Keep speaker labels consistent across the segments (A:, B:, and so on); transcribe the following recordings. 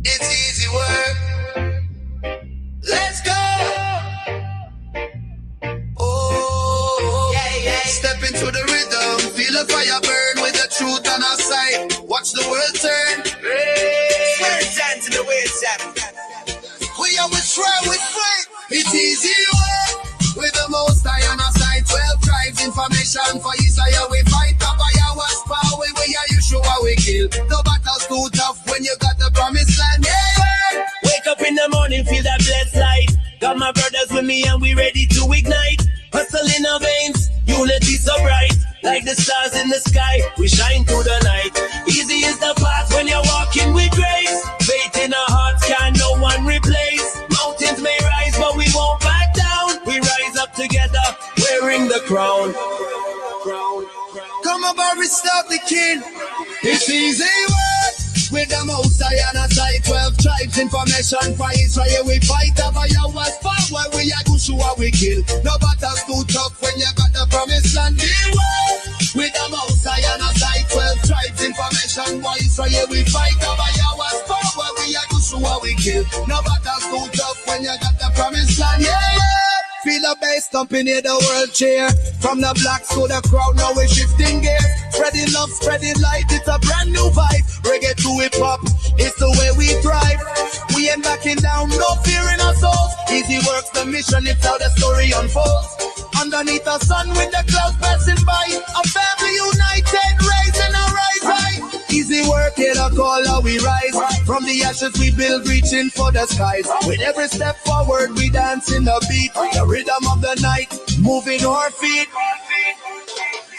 A: It's easy work. Let's go. Oh, yeah. Step into the rhythm. Feel the fire burn with the truth on our side. Watch the world turn. Turn down to the wayside. We always try with faith. It's easy work. With the most high on our side. 12 tribes, information for Israel. We fight up by our power. We are Yeshua, we kill. No battle's too tough when you got the promised land. Yeah.
B: Wake up in the morning, feel that blessed light. Got my brothers with me and we ready to ignite. Hustle in our veins, unity so bright. Like the stars in the sky, we shine through the night. Easy is the path when you're walking with grace. Faith in our hearts can no one replace. Mountains may rise but we won't back down. We rise up together, wearing the crown.
A: Come about, restart the king. It's easy work. With the most high on our side. 12 tribes, information for Israel. We fight over Yahweh's power. We are Yeshua, we kill. No battle's too tough when you got the promised land. With the most high on our side. 12 tribes, information for Israel. We fight over Yahweh's power. We are Yeshua, we kill. No battle's too tough when you got the promised land. Yeah. Feel the bass thumping in the world cheer. From the blacks to the crowd, now we're shifting gears. Spreading love, spreading light, it's a brand new vibe. Reggae to hip hop, it's the way we thrive. We ain't backing down, no fear in our souls. Easy works the mission, it's how the story unfolds. Underneath the sun with the clouds passing by. A family united, raising our rise high. Easy work, hear the call, how we rise. From the ashes we build, reaching for the skies. With every step forward, we dance in the beat. The rhythm of the night, moving our feet.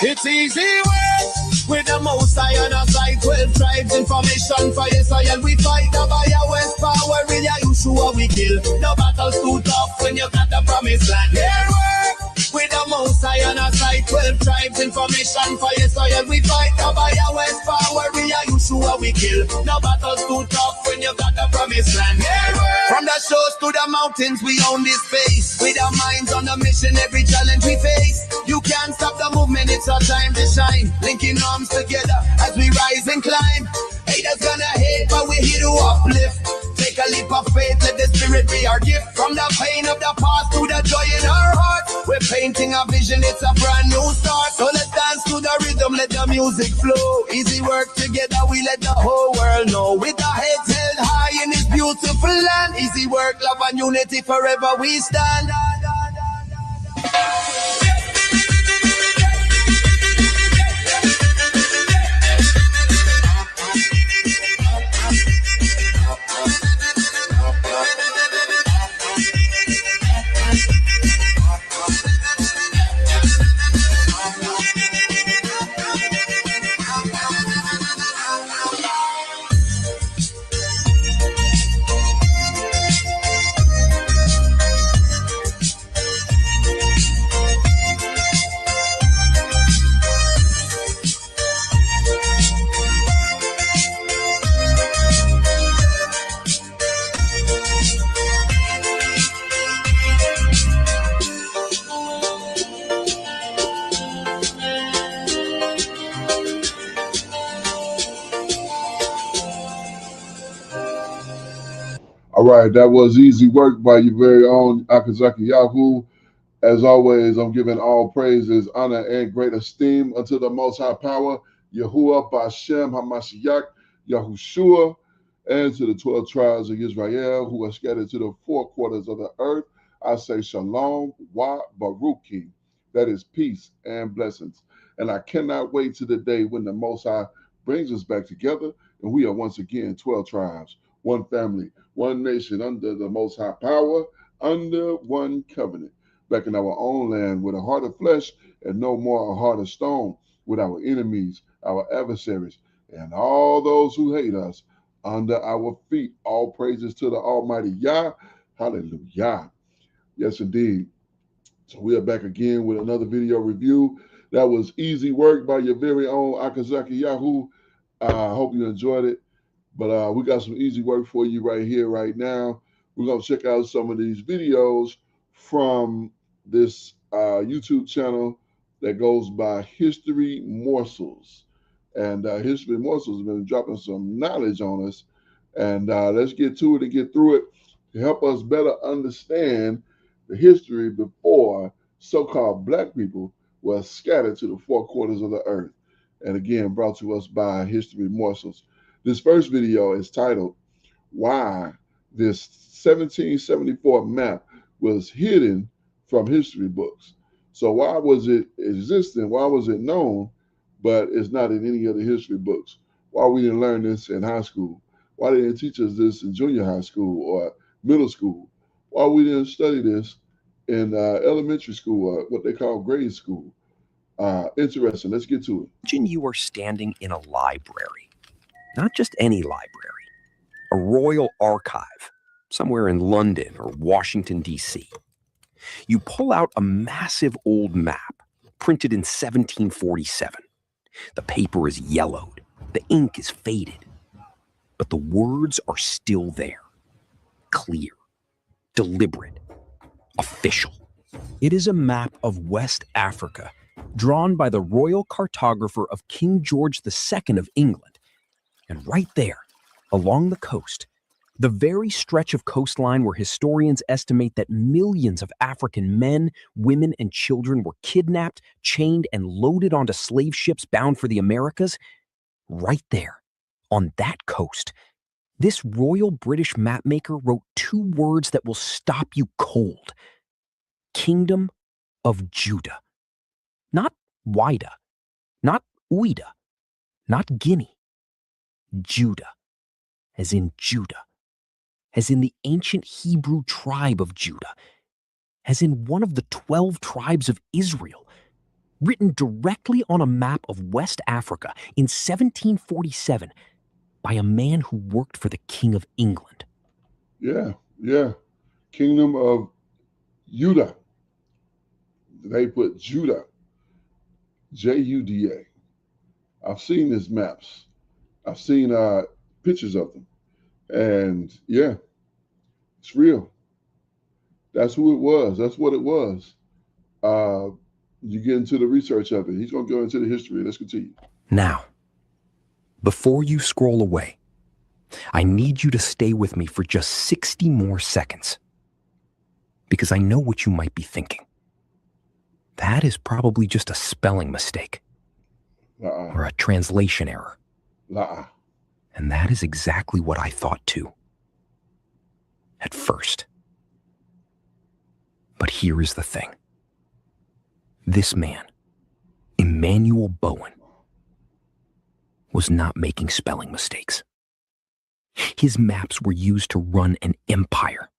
A: It's easy work. With the most high on our side. 12 tribes, information for Israel. We fight over Yahweh's power. We are Yeshua, we kill. No battle's too tough when you got the promised land. Here work. With the most high on our side. 12 tribes, information for Israel. We fight over Yahweh's power. We are Yeshua, we kill. No battle's too tough when you got the promised land. Here work. From the shores to the mountains, we own this space. With our minds on the mission, every challenge we face. You can't stop the movement, it's our time to shine. Linking arms together as we rise and climb. Haters gonna hate, but we're here to uplift. Take a leap of faith, let the spirit be our gift. From the pain of the past to the joy in our heart, we're painting a vision, it's a brand new start. So let's dance to the rhythm, let the music flow. Easy work together, we let the whole world know. With our heads held high in this beautiful land. Easy work, love and unity, forever we stand.
C: All right, that was Easy Work by your very own Akazaki Yahoo. As always, I'm giving all praises, honor, and great esteem unto the Most High Power, Yahuwah Bashem Hamashiach, Yahushua, and to the 12 tribes of Israel who are scattered to the four quarters of the earth. I say Shalom, Wa Baruki. That is peace and blessings. And I cannot wait to the day when the Most High brings us back together and we are once again 12 tribes, one family, one nation under the Most High Power, under one covenant, back in our own land with a heart of flesh and no more a heart of stone, with our enemies, our adversaries, and all those who hate us under our feet. All praises to the Almighty Yah. Hallelujah. Yes, indeed. So we are back again with another video review. That was Easy Work by your very own Akazaki Yahoo. I hope you enjoyed it. But we got some easy work for you right here, right now. We're going to check out some of these videos from this YouTube channel that goes by History Morsels. And History Morsels has been dropping some knowledge on us. And let's get to it and get through it to help us better understand the history before so-called black people were scattered to the four quarters of the earth. And again, brought to us by History Morsels. This first video is titled, Why This 1774 Map Was Hidden from History Books. So why was it existing? Why was it known, but it's not in any of the history books? Why we didn't learn this in high school? Why they didn't teach us this in junior high school or middle school? Why we didn't study this in elementary school or what they call grade school? Interesting. Let's get to it.
D: Imagine you are standing in a library, not just any library, a royal archive somewhere in London or Washington, D.C. You pull out a massive old map printed in 1747. The paper is yellowed, the ink is faded, but the words are still there, clear, deliberate, official. It is a map of West Africa, drawn by the royal cartographer of King George II of England. And right there, along the coast, the very stretch of coastline where historians estimate that millions of African men, women, and children were kidnapped, chained, and loaded onto slave ships bound for the Americas, right there, on that coast, this royal British mapmaker wrote two words that will stop you cold. Kingdom of Judah. Not Wida, not Uida, not Guinea. Judah, as in Judah, as in the ancient Hebrew tribe of Judah, as in one of the 12 tribes of Israel, written directly on a map of West Africa in 1747 by a man who worked for the King of England.
C: Yeah. Kingdom of Judah. They put Judah. Juda. I've seen these maps. I've seen pictures of them. And yeah, it's real. That's who it was. That's what it was. You get into the research of it. He's going to go into the history. Let's continue.
D: Now, before you scroll away, I need you to stay with me for just 60 more seconds. Because I know what you might be thinking. That is probably just a spelling mistake. Or a translation error. And that is exactly what I thought too. At first. But here is the thing. This man, Emmanuel Bowen, was not making spelling mistakes. His maps were used to run an empire.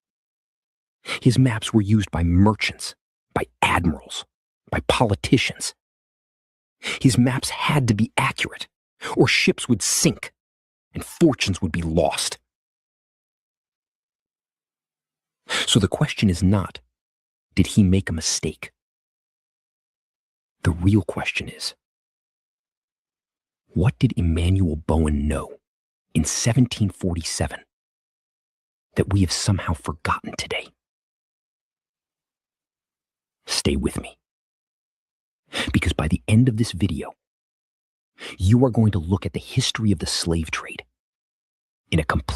D: His maps were used by merchants, by admirals, by politicians. His maps had to be accurate, or ships would sink, and fortunes would be lost. So the question is not, did he make a mistake? The real question is, what did Emmanuel Bowen know in 1747 that we have somehow forgotten today? Stay with me. Because by the end of this video, you are going to look at the history of the slave trade in a completely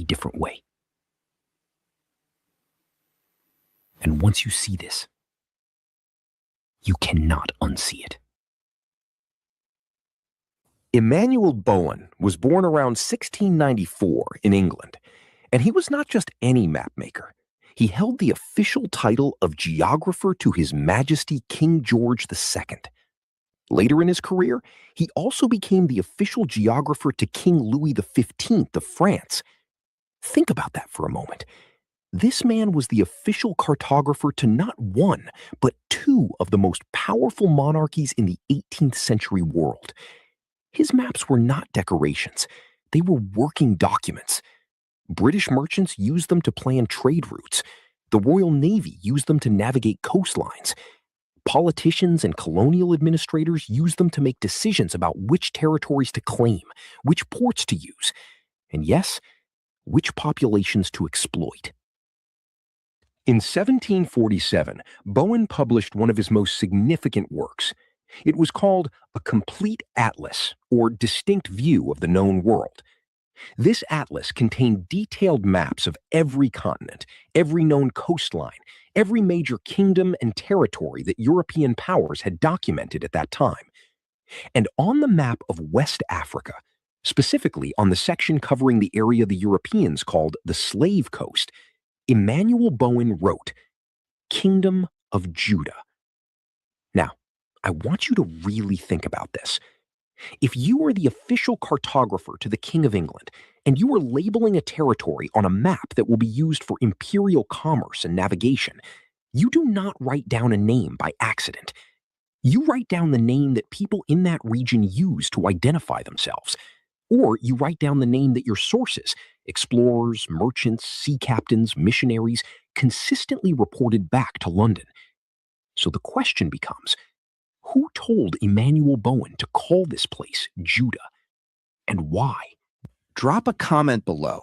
D: different way. And once you see this, you cannot unsee it. Emmanuel Bowen was born around 1694 in England, and he was not just any mapmaker. He held the official title of geographer to His Majesty King George II. Later in his career, he also became the official geographer to King Louis XV of France. Think about that for a moment. This man was the official cartographer to not one, but two of the most powerful monarchies in the 18th century world. His maps were not decorations. They were working documents. British merchants used them to plan trade routes. The Royal Navy used them to navigate coastlines. Politicians and colonial administrators used them to make decisions about which territories to claim, which ports to use, and yes, which populations to exploit. In 1747, Bowen published one of his most significant works. It was called A Complete Atlas, or Distinct View of the Known World. This atlas contained detailed maps of every continent, every known coastline, every major kingdom and territory that European powers had documented at that time. And on the map of West Africa, specifically on the section covering the area the Europeans called the Slave Coast, Emmanuel Bowen wrote, Kingdom of Judah. Now, I want you to really think about this. If you were the official cartographer to the King of England, and you were labeling a territory on a map that will be used for imperial commerce and navigation, you do not write down a name by accident. You write down the name that people in that region use to identify themselves. Or you write down the name that your sources, explorers, merchants, sea captains, missionaries, consistently reported back to London. So the question becomes, who told Emmanuel Bowen to call this place Judah? And why?
E: Drop a comment below.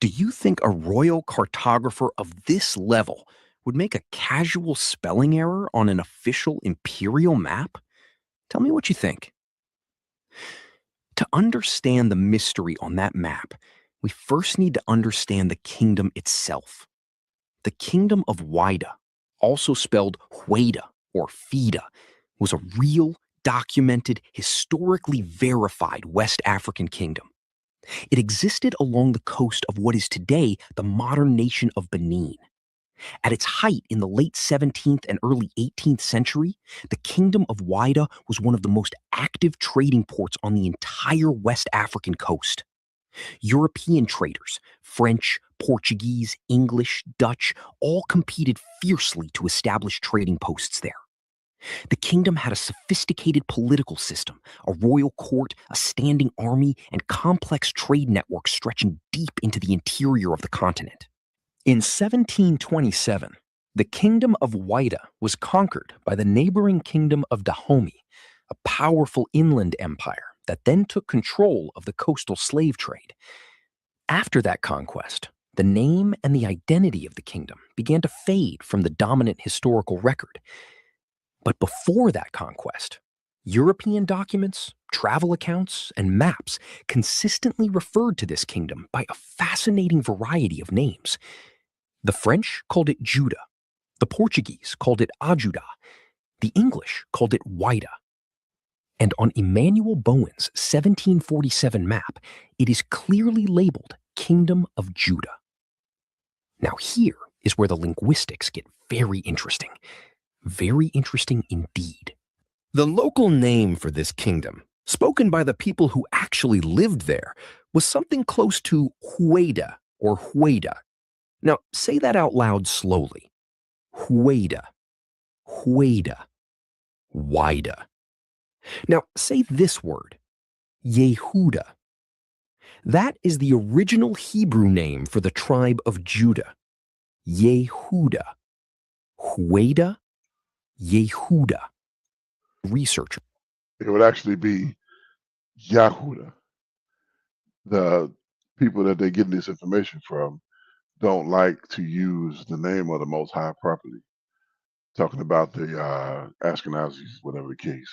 E: Do you think a royal cartographer of this level would make a casual spelling error on an official imperial map? Tell me what you think. To understand the mystery on that map, we first need to understand the kingdom itself. The kingdom of Wida, also spelled Hueda or Fida, was a real, documented, historically verified West African kingdom. It existed along the coast of what is today the modern nation of Benin. At its height in the late 17th and early 18th century, the Kingdom of Wida was one of the most active trading ports on the entire West African coast. European traders, French, Portuguese, English, Dutch, all competed fiercely to establish trading posts there. The kingdom had a sophisticated political system, a royal court, a standing army, and complex trade networks stretching deep into the interior of the continent. In 1727, the Kingdom of Wida was conquered by the neighboring Kingdom of Dahomey, a powerful inland empire that then took control of the coastal slave trade. After that conquest, the name and the identity of the kingdom began to fade from the dominant historical record. But before that conquest, European documents, travel accounts, and maps consistently referred to this kingdom by a fascinating variety of names. The French called it Judah, the Portuguese called it Ajuda, the English called it Wida. And on Emmanuel Bowen's 1747 map, it is clearly labeled Kingdom of Judah. Now here is where the linguistics get very interesting. Very interesting indeed. The local name for this kingdom, spoken by the people who actually lived there, was something close to Hueda or Hueda. Now, say that out loud slowly. Hueda, Hueda, Wida. Now, say this word, Yehuda. That is the original Hebrew name for the tribe of Judah. Yehuda. Hueda, Yehuda. Researcher.
C: It would actually be Yahuda. The people that they're getting this information from don't like to use the name of the Most High properly. Talking about the Ashkenazis, whatever the case.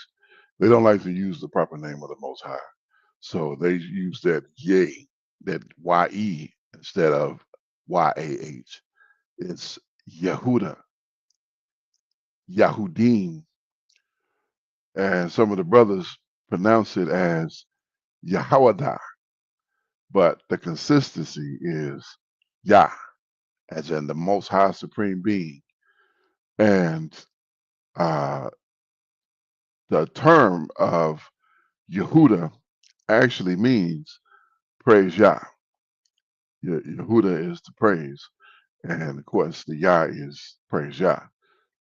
C: They don't like to use the proper name of the Most High. So they use that Ye, that Y-E, instead of Y-A-H. It's Yehuda, Yahudim. And some of the brothers pronounce it as Yahawada. But the consistency is Yah, as in the Most High Supreme Being. And the term of Yehuda actually means praise Yah. Yehuda is to praise. And of course, the Yah is praise Yah.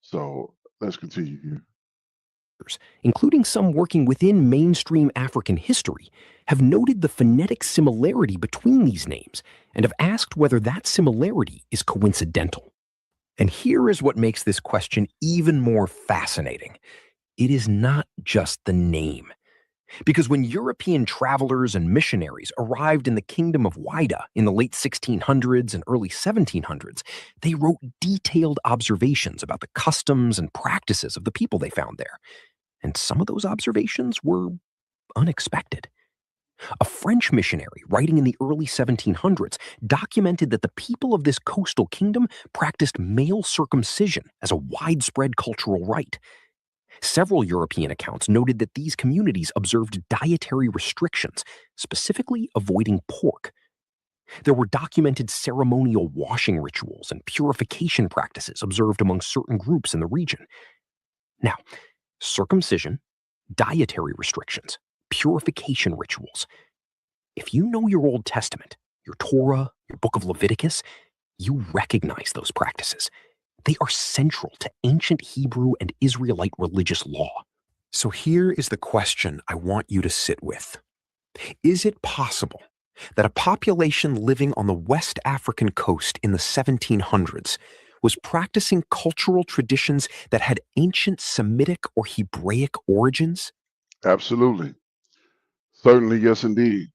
C: So let's continue here.
D: Including some working within mainstream African history, have noted the phonetic similarity between these names and have asked whether that similarity is coincidental.
E: And here is what makes this question even more fascinating. It is not just the name. Because when European travelers and missionaries arrived in the Kingdom of Wida in the late 1600s and early 1700s, they wrote detailed observations about the customs and practices of the people they found there. And some of those observations were unexpected. A French missionary writing in the early 1700s documented that the people of this coastal kingdom practiced male circumcision as a widespread cultural rite. Several European accounts noted that these communities observed dietary restrictions, specifically avoiding pork. There were documented ceremonial washing rituals and purification practices observed among certain groups in the region. Now, circumcision, dietary restrictions, purification rituals. If you know your Old Testament, your Torah, your book of Leviticus, you recognize those practices. They are central to ancient Hebrew and Israelite religious law. So here is the question I want you to sit with. Is it possible that a population living on the West African coast in the 1700s was practicing cultural traditions that had ancient Semitic or Hebraic origins?
C: Absolutely. Certainly, yes, indeed.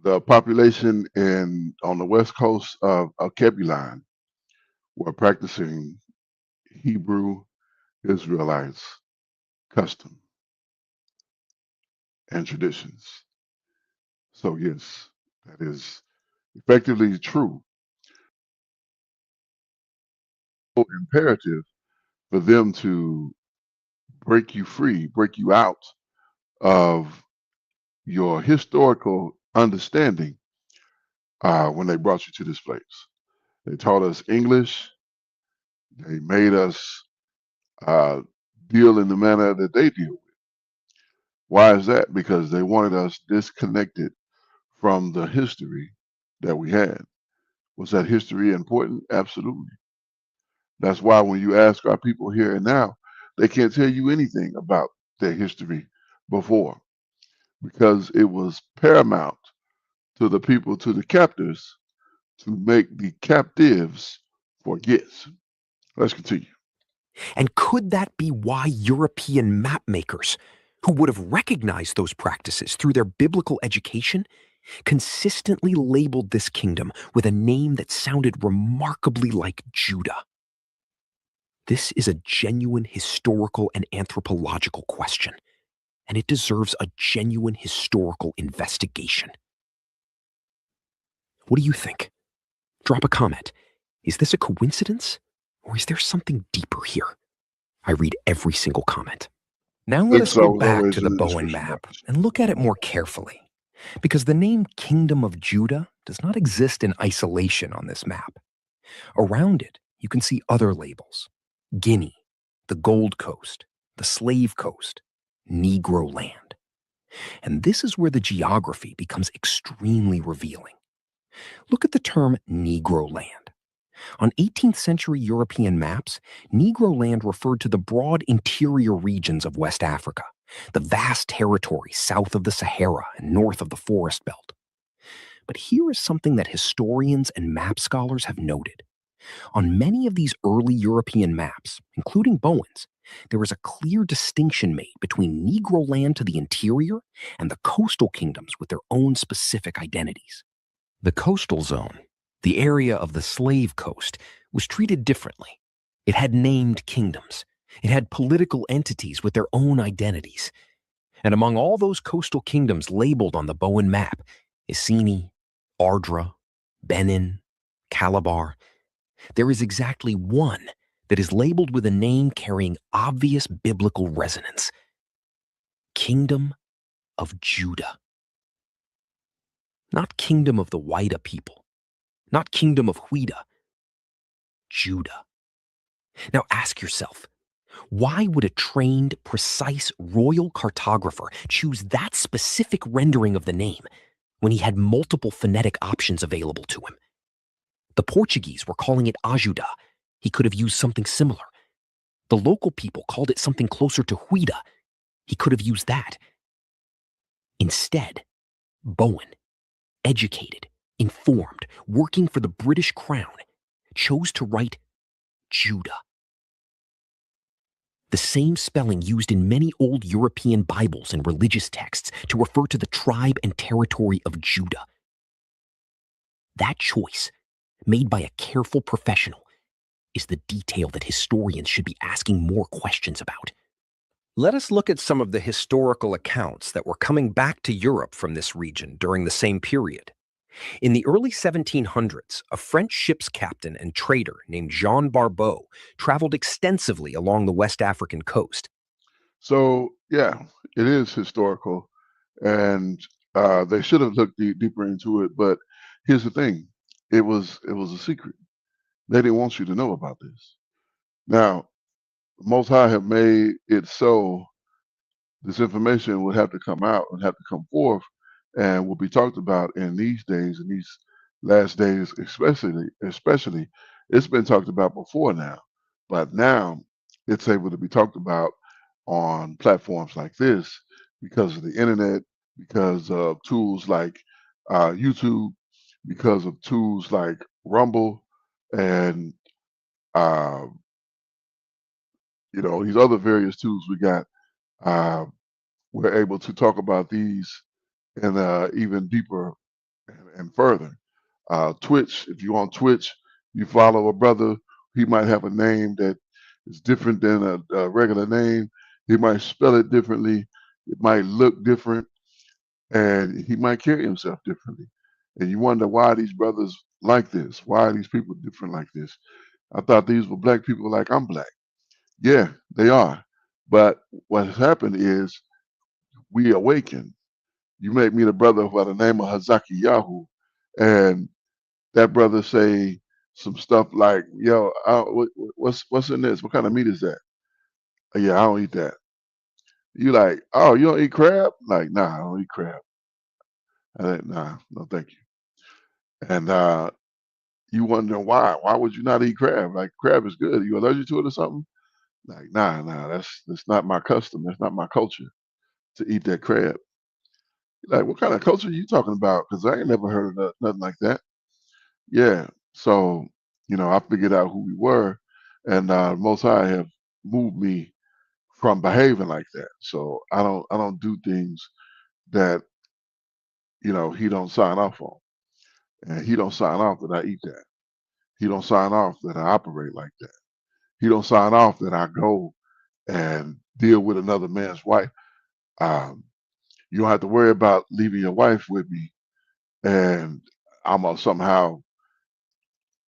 C: The population on the west coast of Kebulon were practicing Hebrew Israelites custom and traditions. So yes, that is effectively true. So imperative for them to break you free, break you out of your historical understanding when they brought you to this place. They taught us English. They made us uh, deal in the manner that they deal with. Why is that? Because they wanted us disconnected from the history that we had. Was that history important? Absolutely. That's why when you ask our people here and now, they can't tell you anything about their history before, because it was paramount to the people, to the captors, to make the captives forget. Let's continue.
E: And could that be why European map makers, who would have recognized those practices through their biblical education, consistently labeled this kingdom with a name that sounded remarkably like Judah? This is a genuine historical and anthropological question, and it deserves a genuine historical investigation. What do you think? Drop a comment. Is this a coincidence, or is there something deeper here? I read every single comment. Now let us go back to the Bowen map and look at it more carefully, because the name Kingdom of Judah does not exist in isolation on this map. Around it, you can see other labels: Guinea, the Gold Coast, the Slave Coast, Negro Land. And this is where the geography becomes extremely revealing. Look at the term Negro Land. On 18th century European maps, Negro land referred to the broad interior regions of West Africa, the vast territory south of the Sahara and north of the forest belt. But here is something that historians and map scholars have noted. On many of these early European maps, including Bowen's, there is a clear distinction made between Negro land to the interior and the coastal kingdoms with their own specific identities. The coastal zone, the area of the Slave Coast, was treated differently. It had named kingdoms. It had political entities with their own identities. And among all those coastal kingdoms labeled on the Bowen map, Iceni, Ardra, Benin, Calabar, there is exactly one that is labeled with a name carrying obvious biblical resonance: Kingdom of Judah. Not Kingdom of the Wida people, not Kingdom of Huida, Judah. Now ask yourself, why would a trained, precise royal cartographer choose that specific rendering of the name when he had multiple phonetic options available to him? The Portuguese were calling it Ajuda. He could have used something similar. The local people called it something closer to Huida. He could have used that. Instead, Bowen, educated, informed, working for the British Crown, chose to write
D: Judah. The same spelling used in many old European Bibles and religious texts to refer to the tribe and territory of Judah. That choice, made by a careful professional, is the detail that historians should be asking more questions about.
E: Let us look at some of the historical accounts that were coming back to Europe from this region during the same period. In the early 1700s, a French ship's captain and trader named Jean Barbeau traveled extensively along the West African coast.
C: So, yeah, it is historical, and they should have looked deeper into it. But here's the thing: it was a secret. They didn't want you to know about this. Now, the Most High have made it so this information would have to come out and have to come forth, and will be talked about in these days, in these last days, especially. It's been talked about before now, but now it's able to be talked about on platforms like this because of the internet, because of tools like YouTube, because of tools like Rumble, and uh, these other various tools we got. Uh, we're able to talk about these in even deeper and further. Twitch, if you're on Twitch, you follow a brother, he might have a name that is different than a regular name. He might spell it differently. It might look different, and he might carry himself differently. And you wonder why these brothers like this. Why are these people different like this? I thought these were black people like I'm black. Yeah, they are. But what has happened is we awaken. You make me the brother by the name of Hazaki Yahoo, and that brother say some stuff like, "Yo, what's in this? What kind of meat is that?" Yeah, I don't eat that. You like, "Oh, you don't eat crab?" Like, nah, I don't eat crab. Nah, no, thank you. And you wonder why? Why would you not eat crab? Like, crab is good. Are you allergic to it or something? Like, nah, that's not my custom. That's not my culture to eat that crab. Like, what kind of culture are you talking about? Because I ain't never heard of nothing like that. Yeah. So, I figured out who we were, and Most High have moved me from behaving like that. So I don't do things that he don't sign off on, and he don't sign off that I eat that. He don't sign off that I operate like that. He don't sign off that I go and deal with another man's wife. Um, you don't have to worry about leaving your wife with me, and I'm gonna somehow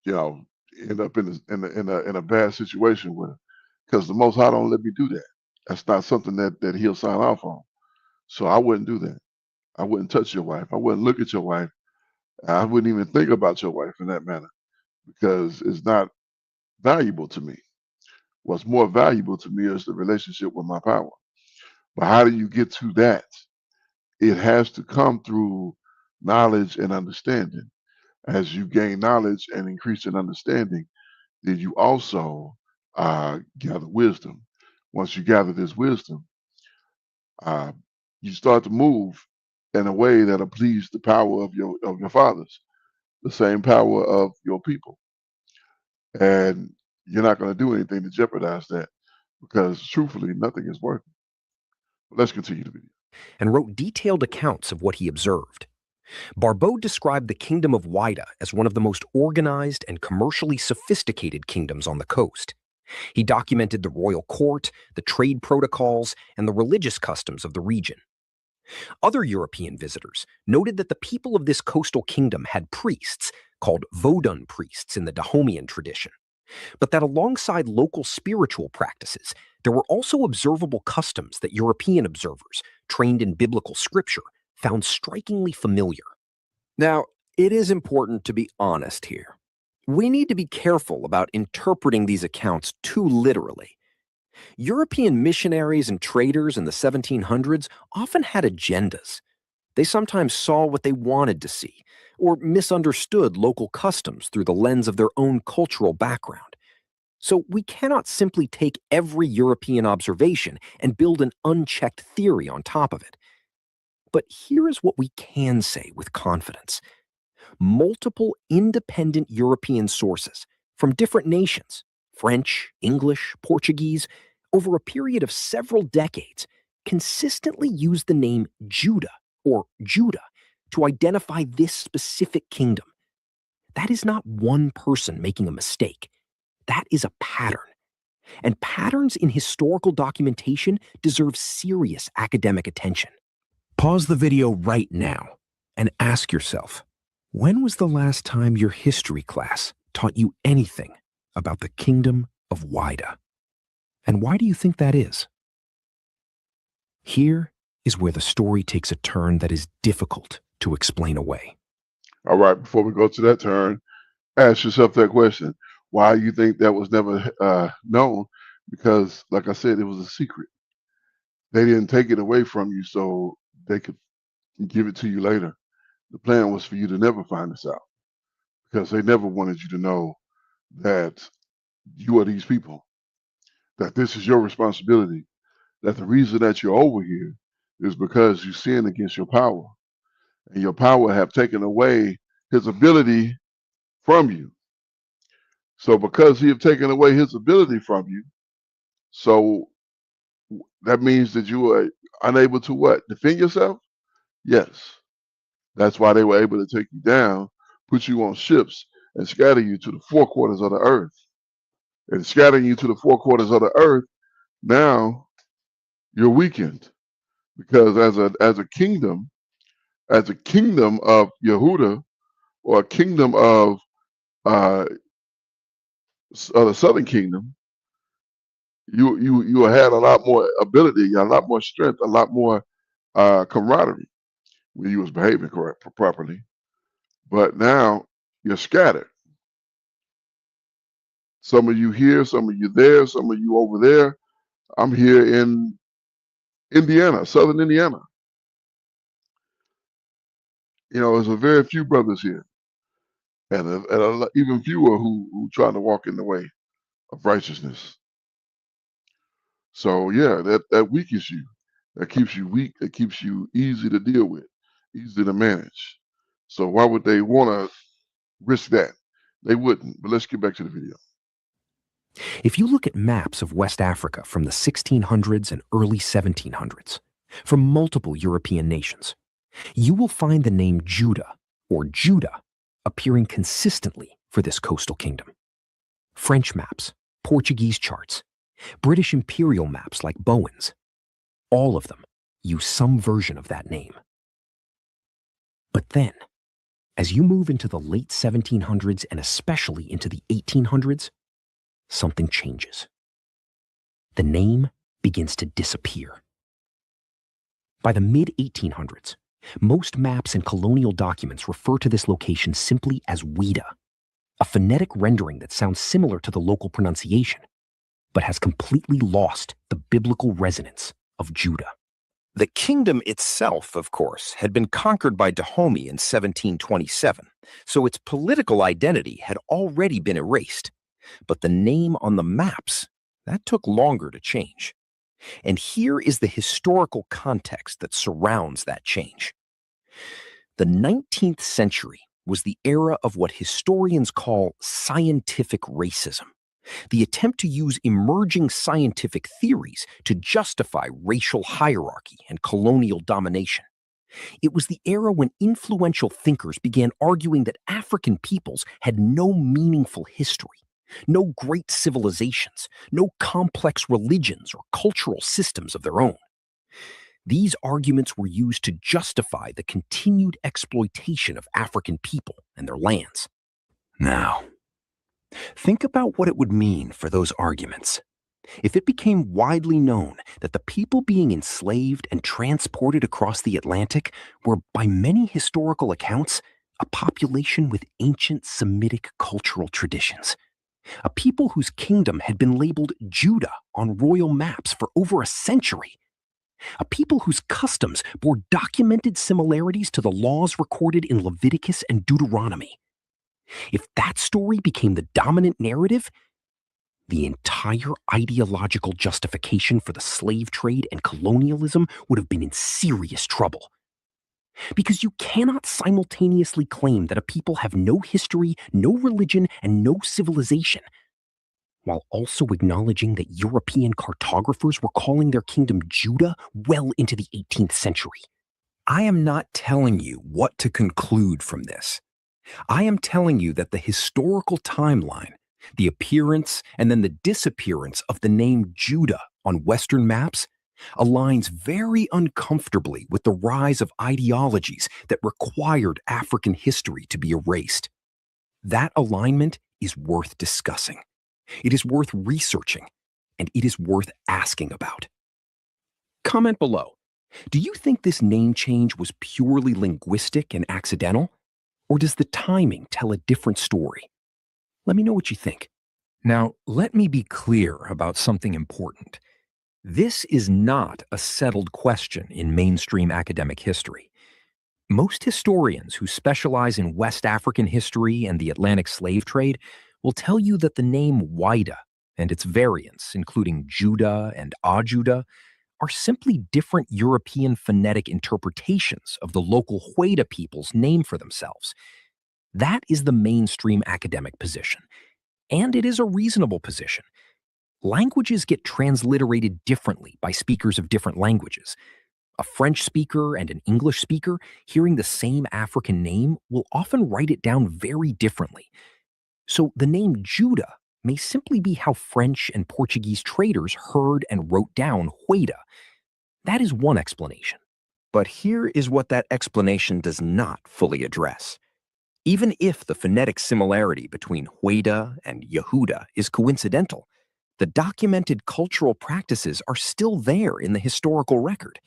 C: you know, end up in a bad situation with her, because the Most High don't let me do that. That's not something that He'll sign off on. So I wouldn't do that. I wouldn't touch your wife. I wouldn't look at your wife. I wouldn't even think about your wife in that manner because it's not valuable to me. What's more valuable to me is the relationship with my power. But how do you get to that? It has to come through knowledge and understanding. As you gain knowledge and increase in understanding, then you also gather wisdom. Once you gather this wisdom, uh, you start to move in a way that'll please the power of your fathers, the same power of your people, and you're not going to do anything to jeopardize that because, truthfully, nothing is worth it. Let's continue the video.
D: And wrote detailed accounts of what he observed. Barbeau described the kingdom of Wida as one of the most organized and commercially sophisticated kingdoms on the coast. He documented the royal court, the trade protocols, and the religious customs of the region. Other European visitors noted that the people of this coastal kingdom had priests, called Vodun priests in the Dahomean tradition, but that alongside local spiritual practices, there were also observable customs that European observers, trained in biblical scripture, found strikingly familiar.
E: Now, it is important to be honest here. We need to be careful about interpreting these accounts too literally. European missionaries and traders in the 1700s often had agendas. They sometimes saw what they wanted to see, or misunderstood local customs through the lens of their own cultural background. So we cannot simply take every European observation and build an unchecked theory on top of it. But here is what we can say with confidence. Multiple independent European sources from different nations,
D: French, English, Portuguese, over a period of several decades, consistently used the name Judah or Judah to identify this specific kingdom. That is not one person making a mistake. That is a pattern. And patterns in historical documentation deserve serious academic attention. Pause the video right now and ask yourself, when was the last time your history class taught you anything about the kingdom of Wida? And why do you think that is? Here is where the story takes a turn that is difficult to explain away.
C: All right, before we go to that turn, ask yourself that question. Why you think that was never known? Because, like I said, it was a secret. They didn't take it away from you so they could give it to you later. The plan was for you to never find this out because they never wanted you to know that you are these people, that this is your responsibility, that the reason that you're over here is because you sin against your power, and your power have taken away his ability from you. So because he have taken away his ability from you, so that means that you are unable to what? Defend yourself? Yes. That's why they were able to take you down, put you on ships, and scatter you to the four quarters of the earth. And scattering you to the four quarters of the earth, now you're weakened. Because as a kingdom of Yehuda, or a kingdom of the southern kingdom, you had a lot more ability, a lot more strength, a lot more camaraderie when you was behaving properly. But now you're scattered. Some of you here, some of you there, some of you over there. I'm here in Indiana, southern Indiana. You know, there's a very few brothers here, and even fewer who try to walk in the way of righteousness. So yeah, that weakens you. That keeps you weak. That keeps you easy to deal with, easy to manage. So why would they want to risk that? They wouldn't. But let's get back to the video.
D: If you look at maps of West Africa from the 1600s and early 1700s, from multiple European nations, you will find the name Judah or Judah appearing consistently for this coastal kingdom. French maps, Portuguese charts, British imperial maps like Bowen's, all of them use some version of that name. But then, as you move into the late 1700s and especially into the 1800s, something changes. The name begins to disappear. By the mid-1800s, most maps and colonial documents refer to this location simply as Wida, a phonetic rendering that sounds similar to the local pronunciation, but has completely lost the biblical resonance of Judah. The kingdom itself, of course, had been conquered by Dahomey in 1727, so its political identity had already been erased. But the name on the maps, that took longer to change. And here is the historical context that surrounds that change. The 19th century was the era of what historians call scientific racism, the attempt to use emerging scientific theories to justify racial hierarchy and colonial domination. It was the era when influential thinkers began arguing that African peoples had no meaningful history, no great civilizations, no complex religions or cultural systems of their own. These arguments were used to justify the continued exploitation of African people and their lands. Now, think about what it would mean for those arguments if it became widely known that the people being enslaved and transported across the Atlantic were, by many historical accounts, a population with ancient Semitic cultural traditions. A people whose kingdom had been labeled Judah on royal maps for over a century. A people whose customs bore documented similarities to the laws recorded in Leviticus and Deuteronomy. If that story became the dominant narrative, the entire ideological justification for the slave trade and colonialism would have been in serious trouble. Because you cannot simultaneously claim that a people have no history, no religion, and no civilization, while also acknowledging that European cartographers were calling their kingdom Judah well into the 18th century. I am not telling you what to conclude from this. I am telling you that the historical timeline, the appearance and then the disappearance of the name Judah on Western maps aligns very uncomfortably with the rise of ideologies that required African history to be erased. That alignment is worth discussing. It is worth researching, and it is worth asking about. Comment below. Do you think this name change was purely linguistic and accidental? Or does the timing tell a different story? Let me know what you think. Now, let me be clear about something important. This is not a settled question in mainstream academic history. Most historians who specialize in West African history and the Atlantic slave trade will tell you that the name Wida and its variants, including Judah and Ajuda, are simply different European phonetic interpretations of the local Haida people's name for themselves. That is the mainstream academic position, and it is a reasonable position. Languages get transliterated differently by speakers of different languages. A French speaker and an English speaker hearing the same African name will often write it down very differently. So the name Judah may simply be how French and Portuguese traders heard and wrote down Haida. That is one explanation. But here is what that explanation does not fully address. Even if the phonetic similarity between Haida and Yehuda is coincidental, the documented cultural practices are still there in the historical record.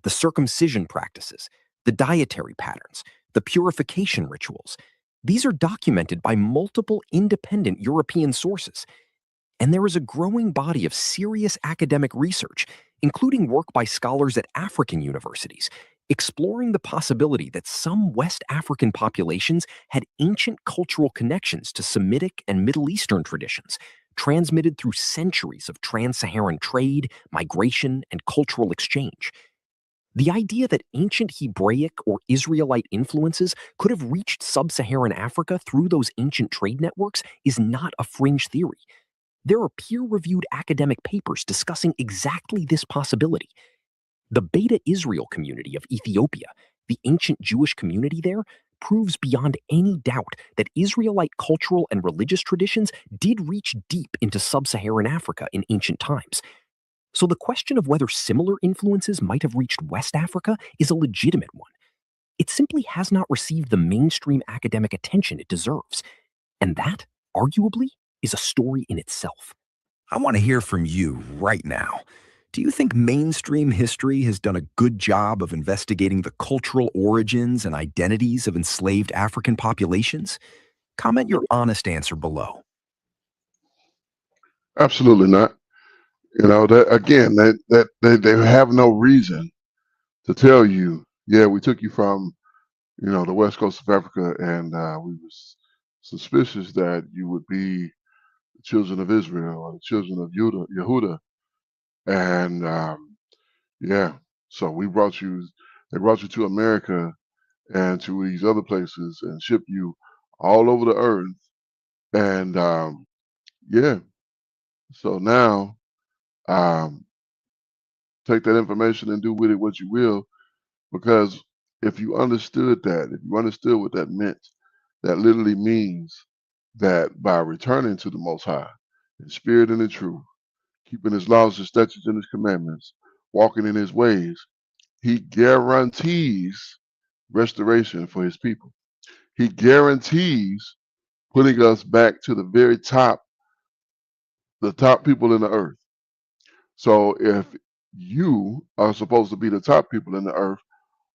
D: The circumcision practices, the dietary patterns, the purification rituals, these are documented by multiple independent European sources. And there is a growing body of serious academic research, including work by scholars at African universities, exploring the possibility that some West African populations had ancient cultural connections to Semitic and Middle Eastern traditions, transmitted through centuries of trans-Saharan trade, migration, and cultural exchange. The idea that ancient Hebraic or Israelite influences could have reached sub-Saharan Africa through those ancient trade networks is not a fringe theory. There are peer-reviewed academic papers discussing exactly this possibility. The Beta Israel community of Ethiopia, the ancient Jewish community there, proves beyond any doubt that Israelite cultural and religious traditions did reach deep into sub-Saharan Africa in ancient times. So the question of whether similar influences might have reached West Africa is a legitimate one. It simply has not received the mainstream academic attention it deserves. And that, arguably, is a story in itself. I want to hear from you right now. Do you think mainstream history has done a good job of investigating the cultural origins and identities of enslaved African populations? Comment your honest answer below.
C: Absolutely not. You know, that again, they have no reason to tell you, yeah, we took you from, you know, the west coast of Africa, and we was suspicious that you would be the children of Israel or the children of Yehuda, and yeah, so we brought you. They brought you to America and to these other places and shipped you all over the earth, and yeah, so now um, take that information and do with it what you will. Because if you understood that, if you understood what that meant, that literally means that by returning to the Most High in spirit and in truth, keeping His laws, His statutes, and His commandments, walking in His ways, He guarantees restoration for His people. He guarantees putting us back to the very top, the top people in the earth. So if you are supposed to be the top people in the earth,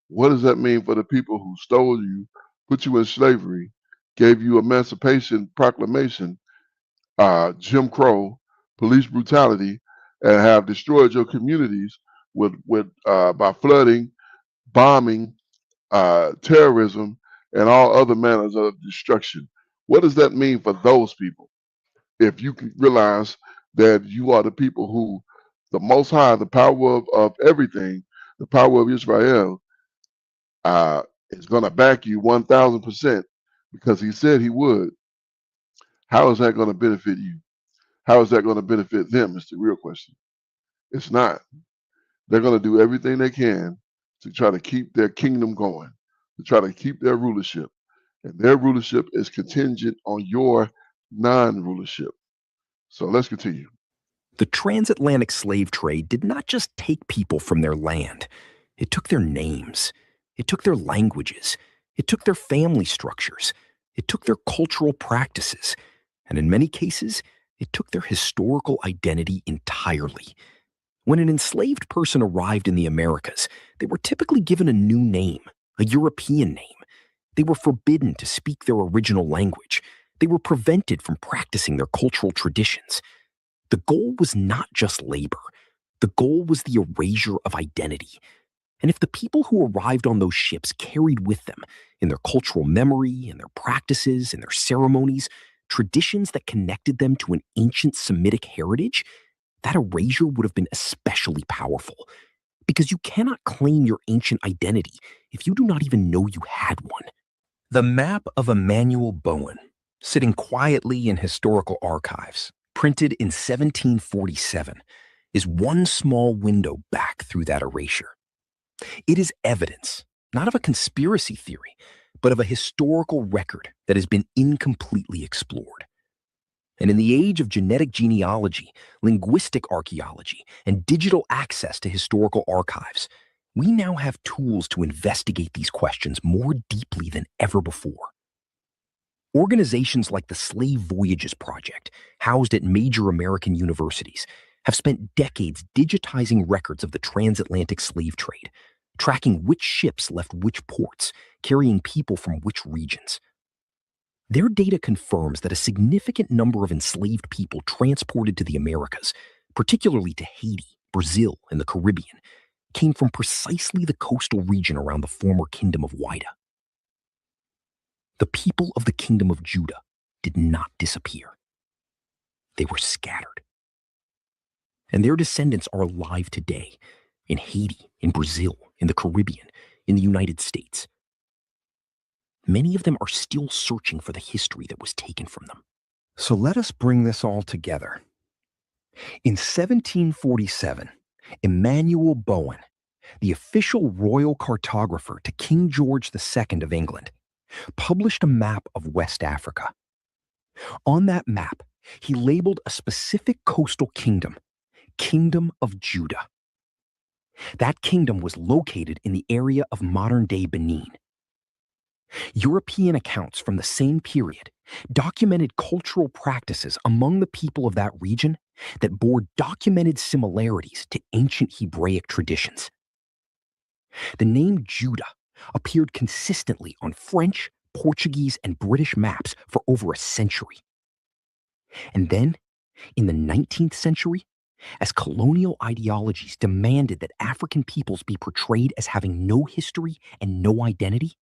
C: what does that mean for the people who stole you, put you in slavery, gave you Emancipation Proclamation, Jim Crow, police brutality, and have destroyed your communities by flooding, bombing, terrorism, and all other manners of destruction? What does that mean for those people? If you can realize that you are the people who the Most High, the power of everything, the power of Israel, is going to back you 1,000% because He said He would. How is that going to benefit you? How is that going to benefit them is the real question. It's not. They're going to do everything they can to try to keep their kingdom going, to try to keep their rulership. And their rulership is contingent on your non-rulership. So let's continue.
D: The transatlantic slave trade did not just take people from their land. It took their names. It took their languages. It took their family structures. It took their cultural practices. And in many cases, it took their historical identity entirely. When an enslaved person arrived in the Americas, they were typically given a new name, a European name. They were forbidden to speak their original language. They were prevented from practicing their cultural traditions. The goal was not just labor. The goal was the erasure of identity. And if the people who arrived on those ships carried with them, in their cultural memory, in their practices, in their ceremonies, traditions that connected them to an ancient Semitic heritage, that erasure would have been especially powerful. Because you cannot claim your ancient identity if you do not even know you had one. The map of Emanuel Bowen, sitting quietly in historical archives, printed in 1747, is one small window back through that erasure. It is evidence, not of a conspiracy theory, but of a historical record that has been incompletely explored. And in the age of genetic genealogy, linguistic archaeology, and digital access to historical archives, we now have tools to investigate these questions more deeply than ever before. Organizations like the Slave Voyages Project, housed at major American universities, have spent decades digitizing records of the transatlantic slave trade, tracking which ships left which ports, carrying people from which regions. Their data confirms that a significant number of enslaved people transported to the Americas, particularly to Haiti, Brazil, and the Caribbean, came from precisely the coastal region around the former Kingdom of Wida. The people of the Kingdom of Judah did not disappear. They were scattered. And their descendants are alive today in Haiti, in Brazil, in the Caribbean, in the United States. Many of them are still searching for the history that was taken from them. So let us bring this all together. In 1747, Emanuel Bowen, the official royal cartographer to King George II of England, published a map of West Africa. On that map, he labeled a specific coastal kingdom, Kingdom of Judah. That kingdom was located in the area of modern-day Benin. European accounts from the same period documented cultural practices among the people of that region that bore documented similarities to ancient Hebraic traditions. The name Judah appeared consistently on French, Portuguese, and British maps for over a century. And then, in the 19th century, as colonial ideologies demanded that African peoples be portrayed as having no history and no identity,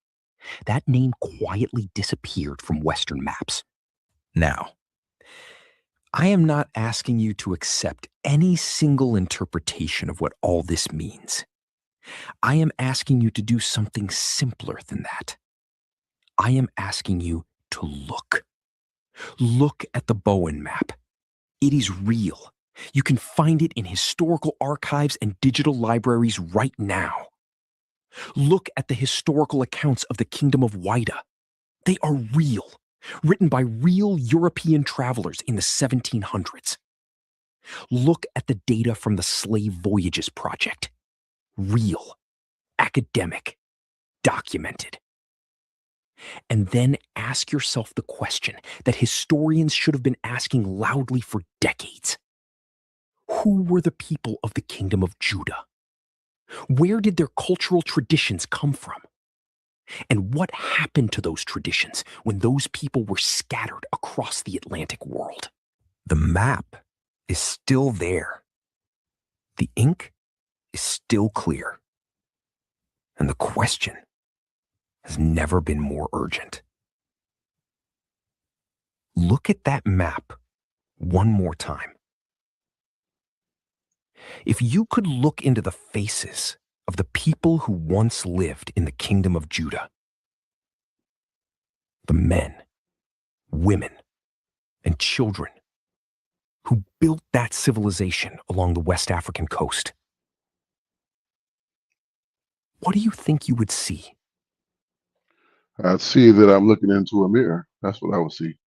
D: that name quietly disappeared from Western maps. Now, I am not asking you to accept any single interpretation of what all this means. I am asking you to do something simpler than that. I am asking you to look. Look at the Bowen map. It is real. You can find it in historical archives and digital libraries right now. Look at the historical accounts of the Kingdom of Wida. They are real, written by real European travelers in the 1700s. Look at the data from the Slave Voyages Project. Real, academic, documented. And then ask yourself the question that historians should have been asking loudly for decades. Who were the people of the Kingdom of Judah? Where did their cultural traditions come from? And what happened to those traditions when those people were scattered across the Atlantic world? The map is still there. The ink is still clear. And the question has never been more urgent. Look at that map one more time. If you could look into the faces of the people who once lived in the Kingdom of Judah, the men, women, and children who built that civilization along the West African coast. What do you think you would see?
C: I'd see that I'm looking into a mirror. That's what I would see.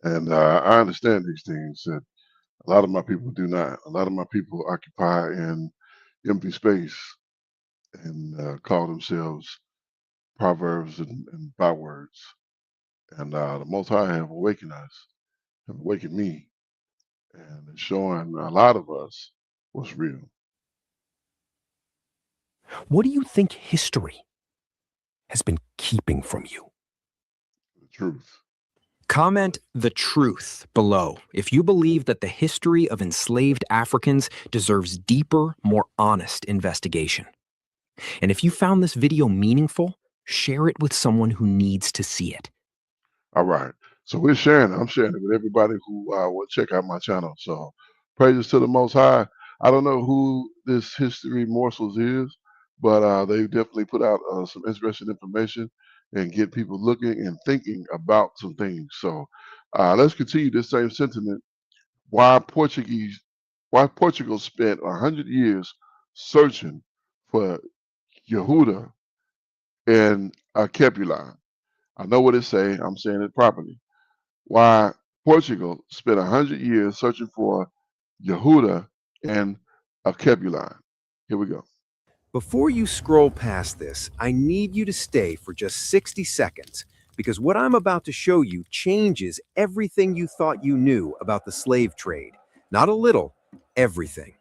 C: And I understand these things that a lot of my people do not. A lot of my people occupy in empty space and call themselves proverbs and bywords. And the Most High have awakened us, have awakened me, and it's showing a lot of us what's real.
D: What do you think history has been keeping from you?
C: The truth.
E: Comment the truth below if you believe that the history of enslaved Africans deserves deeper, more honest investigation. And if you found this video meaningful, share it with someone who needs to see it.
C: All right. So we're sharing it. I'm sharing it with everybody who will check out my channel. So praises to the Most High. I don't know who this History Morsels is, but they definitely put out some interesting information and get people looking and thinking about some things. So let's continue this same sentiment. Why Portugal spent 100 years searching for Yehuda and Kepulon. I know what it say. I'm saying it properly. Why Portugal spent 100 years searching for Yehuda and Kepulon. Here we go.
E: Before you scroll past this, I need you to stay for just 60 seconds because what I'm about to show you changes everything you thought you knew about the slave trade. Not a little, everything.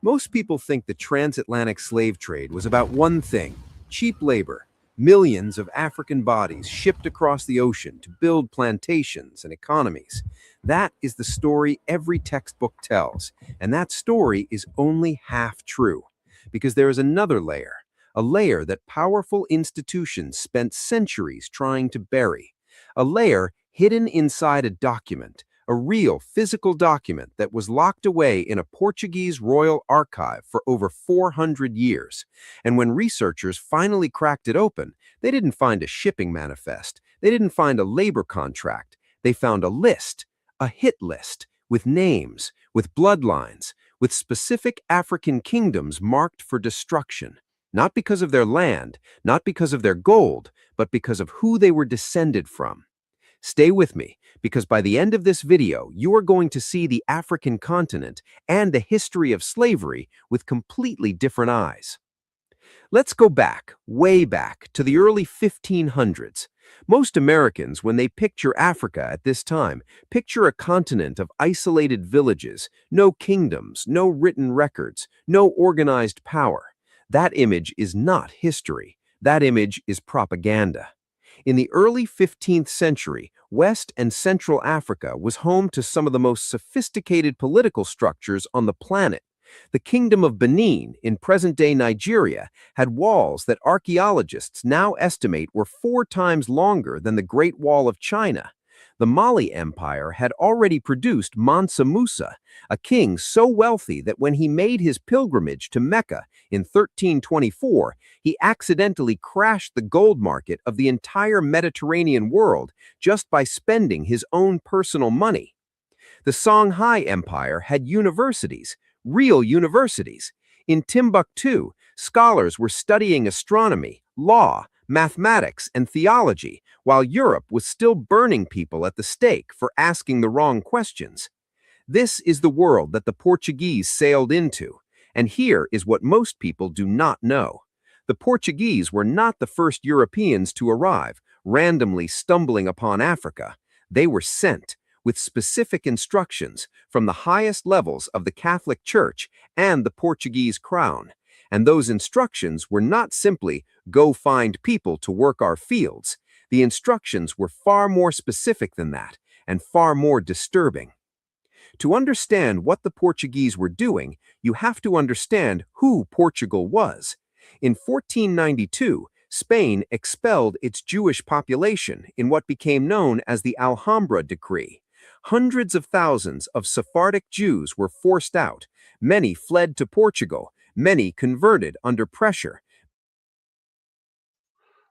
E: Most people think the transatlantic slave trade was about one thing: cheap labor, millions of African bodies shipped across the ocean to build plantations and economies. That is the story every textbook tells, and that story is only half true, because there is another layer, a layer that powerful institutions spent centuries trying to bury, a layer hidden inside a document, a real physical document that was locked away in a Portuguese royal archive for over 400 years. And when researchers finally cracked it open, they didn't find a shipping manifest. They didn't find a labor contract. They found a list, a hit list, with names, with bloodlines, with specific African kingdoms marked for destruction. Not because of their land, not because of their gold, but because of who they were descended from. Stay with me, because by the end of this video, you are going to see the African continent and the history of slavery with completely different eyes. Let's go back, way back, to the early 1500s. Most Americans, when they picture Africa at this time, picture a continent of isolated villages, no kingdoms, no written records, no organized power. That image is not history. That image is propaganda. In the early 15th century, West and Central Africa was home to some of the most sophisticated political structures on the planet. The Kingdom of Benin in present-day Nigeria had walls that archaeologists now estimate were 4 times longer than the Great Wall of China. The Mali Empire had already produced Mansa Musa, a king so wealthy that when he made his pilgrimage to Mecca in 1324, he accidentally crashed the gold market of the entire Mediterranean world just by spending his own personal money. The Songhai Empire had universities, real universities. In Timbuktu, scholars were studying astronomy, law, mathematics, and theology, while Europe was still burning people at the stake for asking the wrong questions. This is the world that the Portuguese sailed into, and here is what most people do not know. The Portuguese were not the first Europeans to arrive, randomly stumbling upon Africa. They were sent, with specific instructions from the highest levels of the Catholic Church and the Portuguese crown. And those instructions were not simply, "Go find people to work our fields." The instructions were far more specific than that, and far more disturbing. To understand what the Portuguese were doing, you have to understand who Portugal was. In 1492, Spain expelled its Jewish population in what became known as the Alhambra Decree. Hundreds of thousands of Sephardic Jews were forced out. Many fled to Portugal. Many converted under pressure.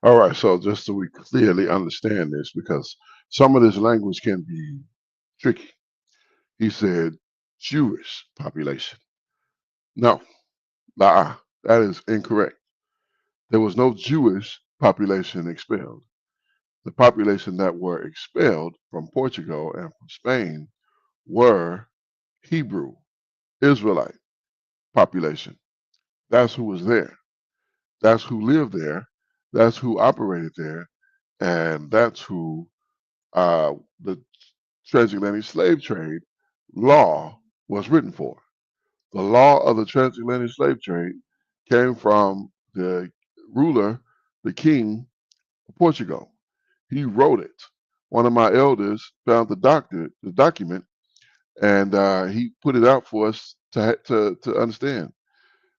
C: All right, so just so we clearly understand this, because some of this language can be tricky. He said Jewish population. No, that is incorrect. There was no Jewish population expelled. The population that were expelled from Portugal and from Spain were Hebrew, Israelite population. That's who was there. That's who lived there. That's who operated there. And that's who the transatlantic slave trade law was written for. The law of the transatlantic slave trade came from the ruler, the king of Portugal. He wrote it. One of my elders found the document, and he put it out for us to understand.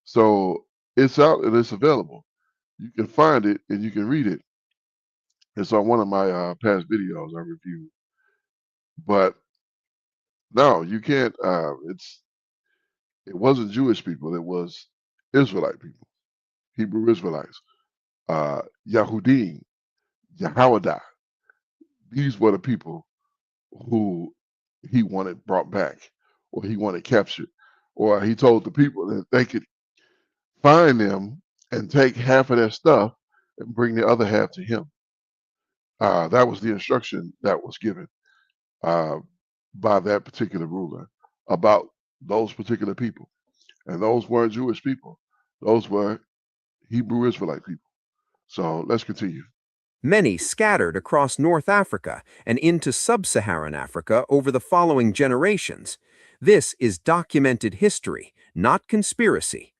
C: So it's out and it's available. You can find it and you can read it. It's on one of my past videos I reviewed. But no, you can't. It wasn't Jewish people. It was Israelite people, Hebrew Israelites, Yahudim, Yahawadah. These were the people who he wanted brought back, or he wanted captured, or he told the people that they could find them and take half of their stuff and bring the other half to him. That was the instruction that was given uh, by that particular ruler about those particular people. And those weren't Jewish people. Those were Hebrew Israelite people. So let's continue.
D: Many scattered across North Africa and into sub-Saharan Africa over the following generations. This is documented history, not conspiracy.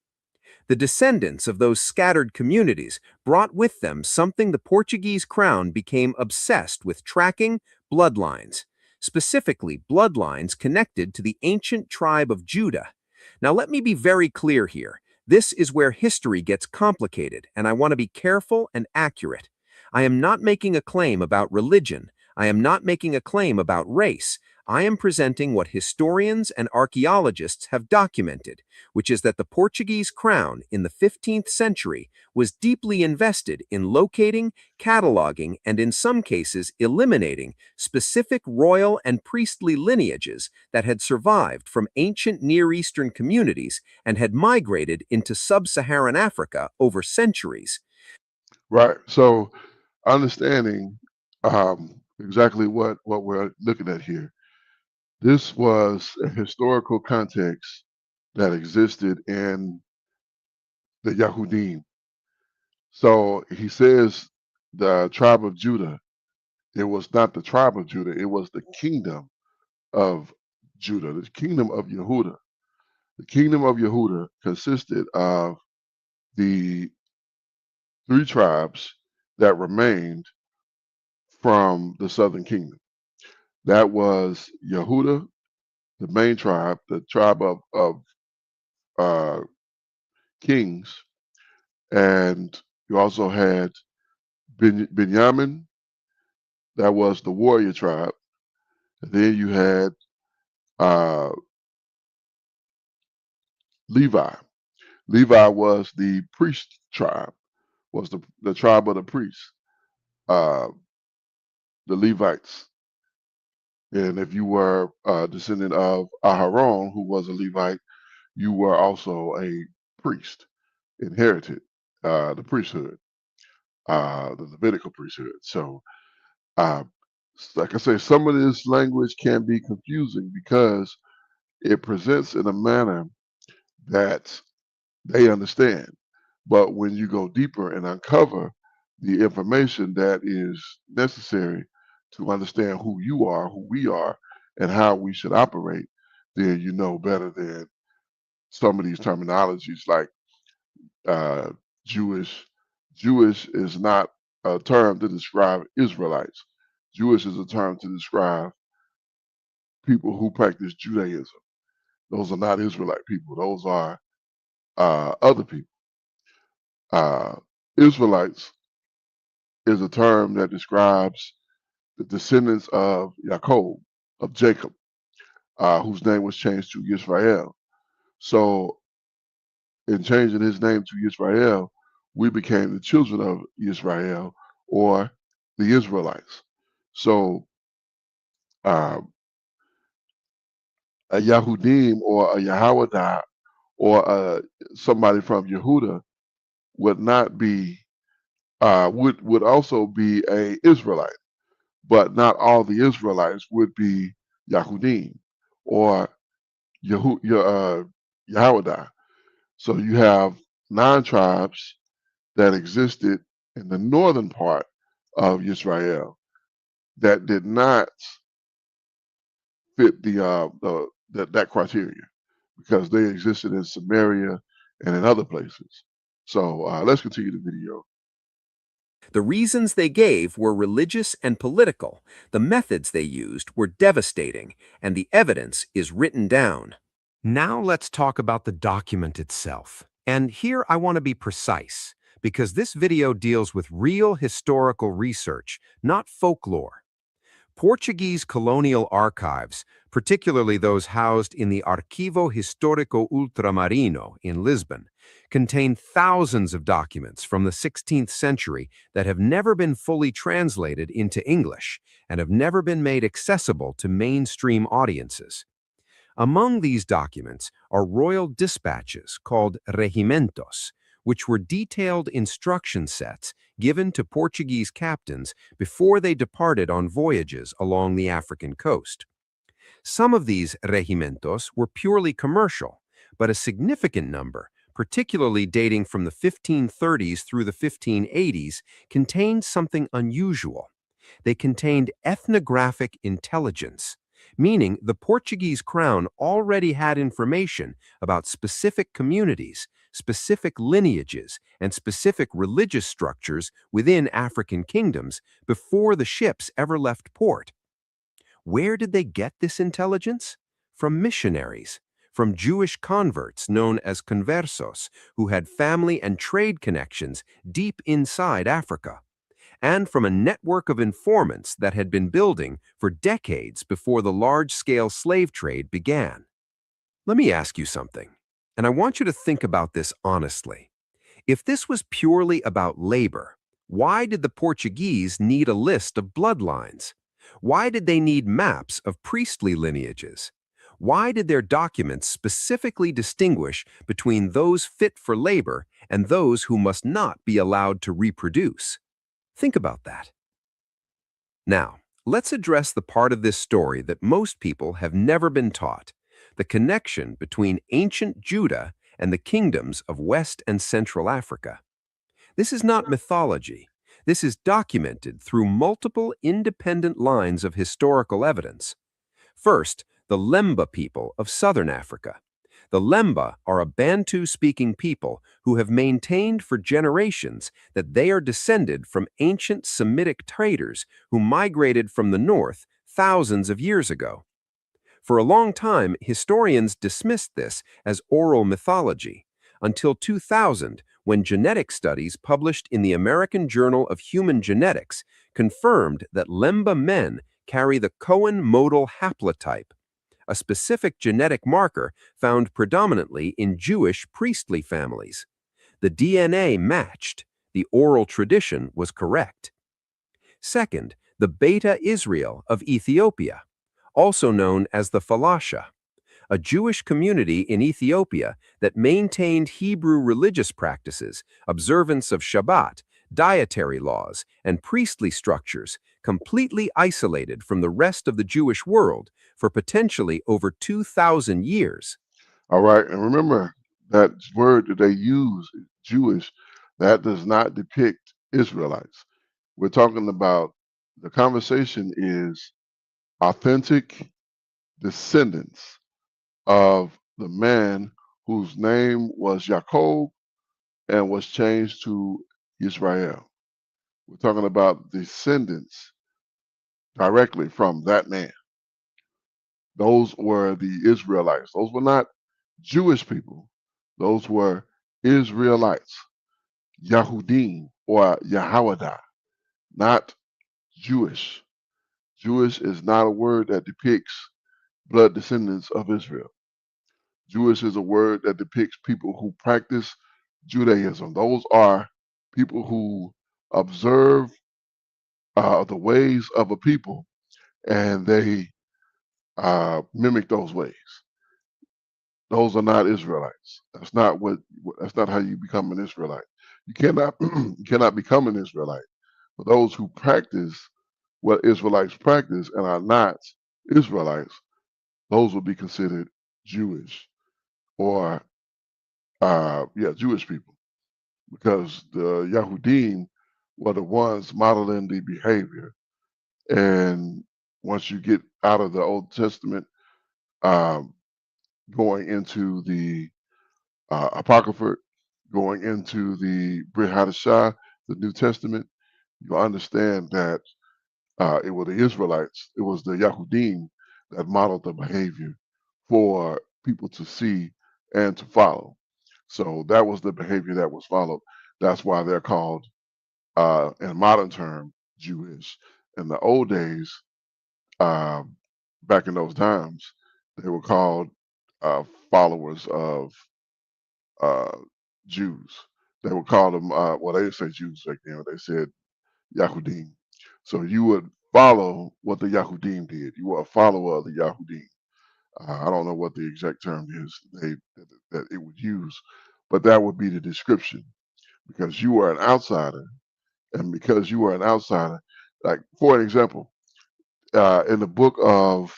D: The descendants of those scattered communities brought with them something the Portuguese crown became obsessed with tracking: bloodlines, specifically bloodlines connected to the ancient tribe of Judah. Now, let me be very clear here. This is where history gets complicated, and I want to be careful and accurate. I am not making a claim about religion. I am not making a claim about race. I am presenting what historians and archaeologists have documented, which is that the Portuguese crown in the 15th century was deeply invested in locating, cataloging, and in some cases eliminating specific royal and priestly lineages that had survived from ancient Near Eastern communities and had migrated into sub-Saharan Africa over centuries.
C: Right. So understanding exactly what we're looking at here. This was a historical context that existed in the Yahudim. So he says the tribe of Judah. It was not the tribe of Judah. It was the kingdom of Judah, the kingdom of Yehuda. The kingdom of Yehuda consisted of the three tribes that remained from the southern kingdom. That was Yehuda, the main tribe, the tribe of uh, kings, and you also had Benjamin, that was the warrior tribe. And then you had uh, Levi. Levi was the priest tribe, was the tribe of the priests, uh, the Levites. And if you were a descendant of Aharon, who was a Levite, you were also a priest, inherited the priesthood, the Levitical priesthood. So, uh, like I say, some of this language can be confusing because it presents in a manner that they understand. But when you go deeper and uncover the information that is necessary to understand who you are, who we are, and how we should operate, then you know better than some of these terminologies like uh, Jewish. Jewish is not a term to describe Israelites. Jewish is a term to describe people who practice Judaism. Those are not Israelite people. Those are other people. Uh, Israelites is a term that describes the descendants of Yaakov, of Jacob, whose name was changed to Israel. So, in changing his name to Israel, we became the children of Israel, or the Israelites. So, um, a Yahudim or a Yahawada or somebody from Yehuda would not be would also be a Israelite, but not all the Israelites would be Yahudim or Yahawada. So you have 9 tribes that existed in the northern part of Israel that did not fit that criteria because they existed in Samaria and in other places. So let's continue the video.
D: The reasons they gave were religious and political. The methods they used were devastating, and the evidence is written down. Now let's talk about the document itself. And here I want to be precise, because this video deals with real historical research, not folklore. Portuguese colonial archives, particularly those housed in the Arquivo Histórico Ultramarino in Lisbon, contain thousands of documents from the 16th century that have never been fully translated into English and have never been made accessible to mainstream audiences. Among these documents are royal dispatches called regimentos, which were detailed instruction sets given to Portuguese captains before they departed on voyages along the African coast. Some of these regimentos were purely commercial, but a significant number, particularly dating from the 1530s through the 1580s, contained something unusual. They contained ethnographic intelligence, meaning the Portuguese crown already had information about specific communities, specific lineages, and specific religious structures within African kingdoms before the ships ever left port. Where did they get this intelligence? From missionaries, from Jewish converts known as conversos, who had family and trade connections deep inside Africa, and from a network of informants that had been building for decades before the large-scale slave trade began. Let me ask you something, and I want you to think about this honestly. If this was purely about labor, why did the Portuguese need a list of bloodlines? Why did they need maps of priestly lineages? Why did their documents specifically distinguish between those fit for labor and those who must not be allowed to reproduce? Think about that. Now, let's address the part of this story that most people have never been taught, the connection between ancient Judah and the kingdoms of West and Central Africa. This is not mythology. This is documented through multiple independent lines of historical evidence. First, the Lemba people of southern Africa. The Lemba are a Bantu-speaking people who have maintained for generations that they are descended from ancient Semitic traders who migrated from the north thousands of years ago. For a long time, historians dismissed this as oral mythology, until 2000, when genetic studies published in the American Journal of Human Genetics confirmed that Lemba men carry the Cohen modal haplotype, a specific genetic marker found predominantly in Jewish priestly families. The DNA matched. The oral tradition was correct. Second, the Beta Israel of Ethiopia, also known as the Falasha, a Jewish community in Ethiopia that maintained Hebrew religious practices, observance of Shabbat, dietary laws, and priestly structures, completely isolated from the rest of the Jewish world for potentially over 2,000 years.
C: All right, and remember that word that they use, Jewish, that does not depict Israelites. We're talking about the conversation is authentic descendants of the man whose name was Jacob and was changed to Israel. We're talking about descendants directly from that man. Those were the Israelites. Those were not Jewish people. Those were Israelites, Yahudim or Yahawada, not Jewish. Jewish is not a word that depicts blood descendants of Israel. Jewish is a word that depicts people who practice Judaism. Those are people who observe the ways of a people and they mimic those ways. Those are not Israelites. That's not that's not how you become an Israelite. You cannot you cannot become an Israelite. For those who practice what Israelites practice and are not Israelites, those will be considered Jewish or Jewish people, because the Yahudim were the ones modeling the behavior. And once you get out of the Old Testament, um, going into the Apocrypha, going into the Brit Hadashah, the New Testament, you understand that it was the Israelites, it was the Yahudim that modeled the behavior for people to see and to follow. So that was the behavior that was followed. That's why they're called, in modern term, Jewish. In the old days, uh, back in those times, they were called followers of uh, Jews. They would call them, well, they didn't say Jews back then, but they said Yahudim. So you would follow what the Yahudim did. You were a follower of the Yahudim. I don't know what the exact term is that it would use, but that would be the description, because you were an outsider, and because you were an outsider, like for an example, in the book of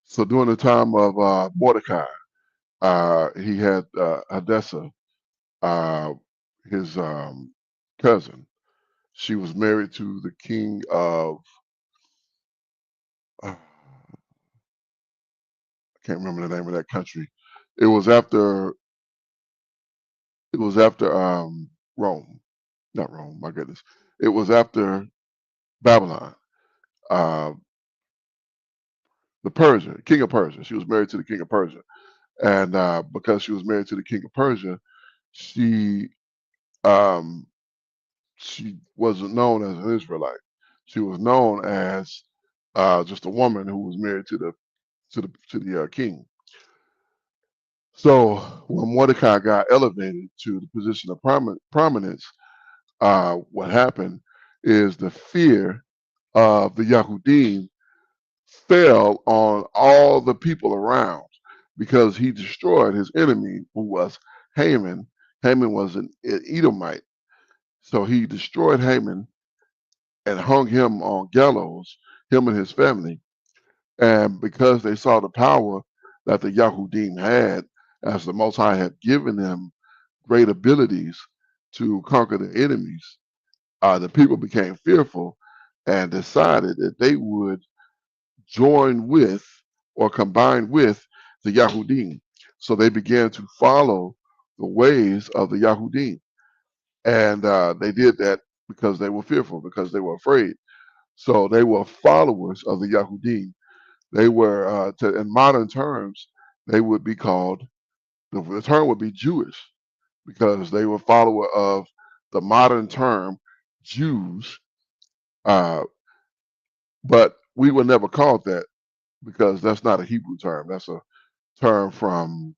C: so during the time of Mordecai, he had Hadassah, uh, his cousin. She was married to the king of I can't remember the name of that country. It was after Rome, not Rome. My goodness, it was after Babylon. Uh, the Persia, king of Persia. She was married to the king of Persia, and because she was married to the king of Persia, she um, she wasn't known as an Israelite. She was known as just a woman who was married to the king. So when Mordecai got elevated to the position of prominence, what happened is the fear of the Yahudim fell on all the people around, because he destroyed his enemy, who was Haman. Haman was an Edomite. So he destroyed Haman and hung him on gallows, him and his family. And because they saw the power that the Yahudim had, as the Most High had given them great abilities to conquer the enemies, the people became fearful and decided that they would join with or combine with the Yahudim. So they began to follow the ways of the Yahudim. And they did that because they were fearful, because they were afraid. So they were followers of the Yahudim. They were, in modern terms, they would be called, the term would be Jewish, because they were follower of the modern term Jews. Uh, but we were never called that, because that's not a Hebrew term. That's a term from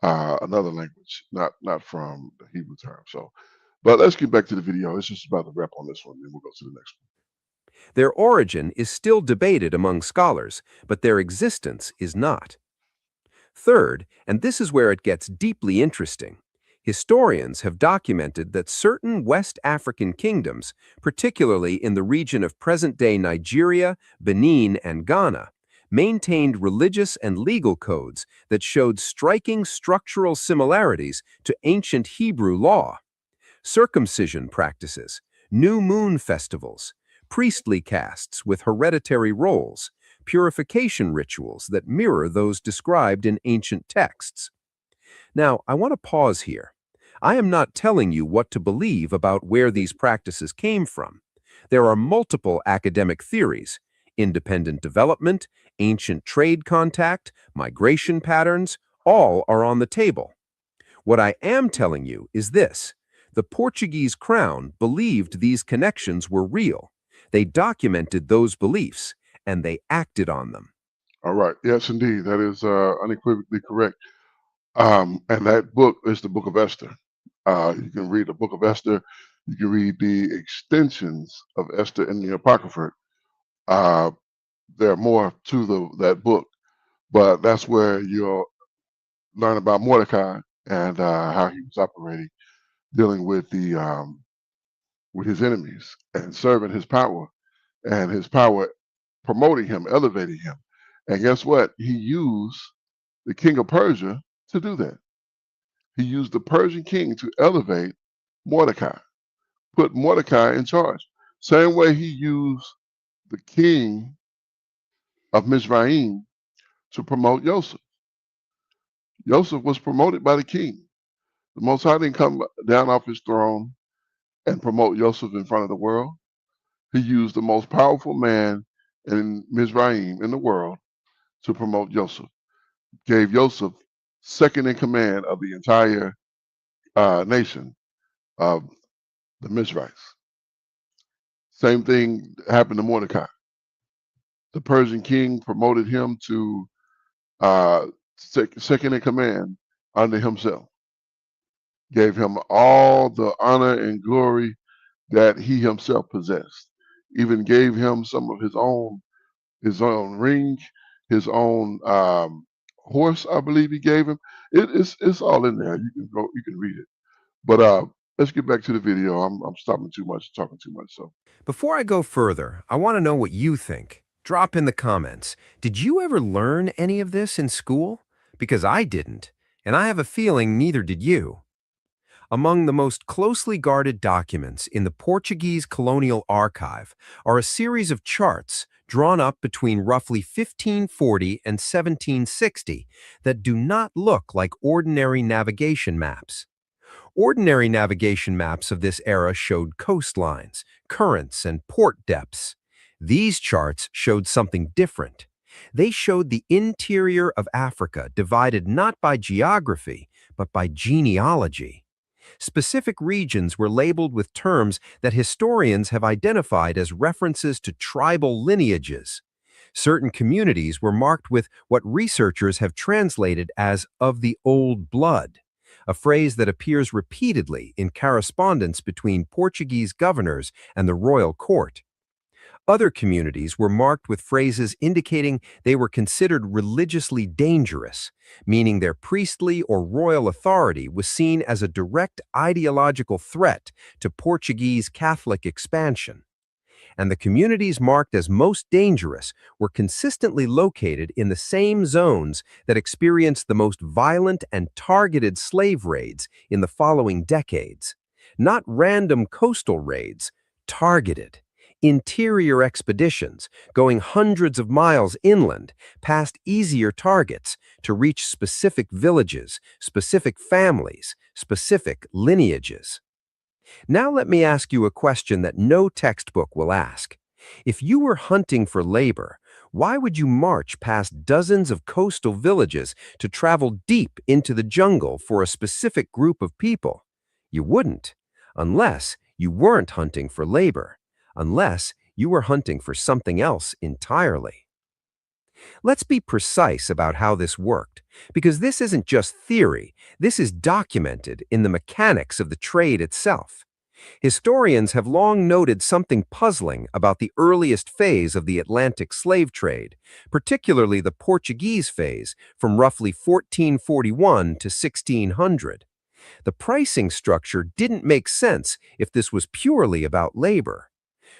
C: another language, not from the Hebrew term. So, but let's get back to the video. It's just about to wrap on this one, then we'll go to the next one.
D: Their origin is still debated among scholars, but their existence is not. Third, and this is where it gets deeply interesting, historians have documented that certain West African kingdoms, particularly in the region of present-day Nigeria, Benin, and Ghana, maintained religious and legal codes that showed striking structural similarities to ancient Hebrew law. Circumcision practices, new moon festivals, priestly castes with hereditary roles, purification rituals that mirror those described in ancient texts. Now, I want to pause here. I am not telling you what to believe about where these practices came from. There are multiple academic theories: independent development, ancient trade contact, migration patterns, all are on the table. What I am telling you is this: the Portuguese crown believed these connections were real. They documented those beliefs, and they acted on them.
C: All right. Yes, indeed. That is unequivocally correct. And that book is the book of Esther. You can read the book of Esther. You can read the extensions of Esther in the Apocrypha. There are more to that book, but that's where you'll learn about Mordecai and how he was operating, dealing with his enemies and serving his power, and his power promoting him, elevating him. And guess what? He used the king of Persia to do that. He used the Persian king to elevate Mordecai, put Mordecai in charge. Same way he used the king of Mizraim to promote Joseph. Joseph was promoted by the king. The Most High didn't come down off his throne and promote Joseph in front of the world. He used the most powerful man in Mizraim in the world to promote Joseph. Gave Joseph second in command of the entire nation of the Mizrahites. Same thing happened to Mordecai. The Persian king promoted him to second in command under himself. Gave him all the honor and glory that he himself possessed. Even gave him some of his own ring, his own horse. I believe he gave him. It's all in there. You can read it. But let's get back to the video. I'm stopping too much, talking too much. So
D: Before I go further, I want to know what you think. Drop in the comments. Did you ever learn any of this in school? Because I didn't, and I have a feeling neither did you. Among the most closely guarded documents in the Portuguese colonial archive are a series of charts drawn up between roughly 1540 and 1760 that do not look like ordinary navigation maps. Ordinary navigation maps of this era showed coastlines, currents, and port depths. These charts showed something different. They showed the interior of Africa divided not by geography, but by genealogy. Specific regions were labeled with terms that historians have identified as references to tribal lineages. Certain communities were marked with what researchers have translated as "of the old blood," a phrase that appears repeatedly in correspondence between Portuguese governors and the royal court. Other communities were marked with phrases indicating they were considered religiously dangerous, meaning their priestly or royal authority was seen as a direct ideological threat to Portuguese Catholic expansion. And the communities marked as most dangerous were consistently located in the same zones that experienced the most violent and targeted slave raids in the following decades. Not random coastal raids, targeted. Interior expeditions, going hundreds of miles inland, past easier targets to reach specific villages, specific families, specific lineages. Now let me ask you a question that no textbook will ask. If you were hunting for labor, why would you march past dozens of coastal villages to travel deep into the jungle for a specific group of people? You wouldn't, unless you weren't hunting for labor, unless you were hunting for something else entirely. Let's be precise about how this worked, because this isn't just theory, this is documented in the mechanics of the trade itself. Historians have long noted something puzzling about the earliest phase of the Atlantic slave trade, particularly the Portuguese phase from roughly 1441 to 1600. The pricing structure didn't make sense if this was purely about labor.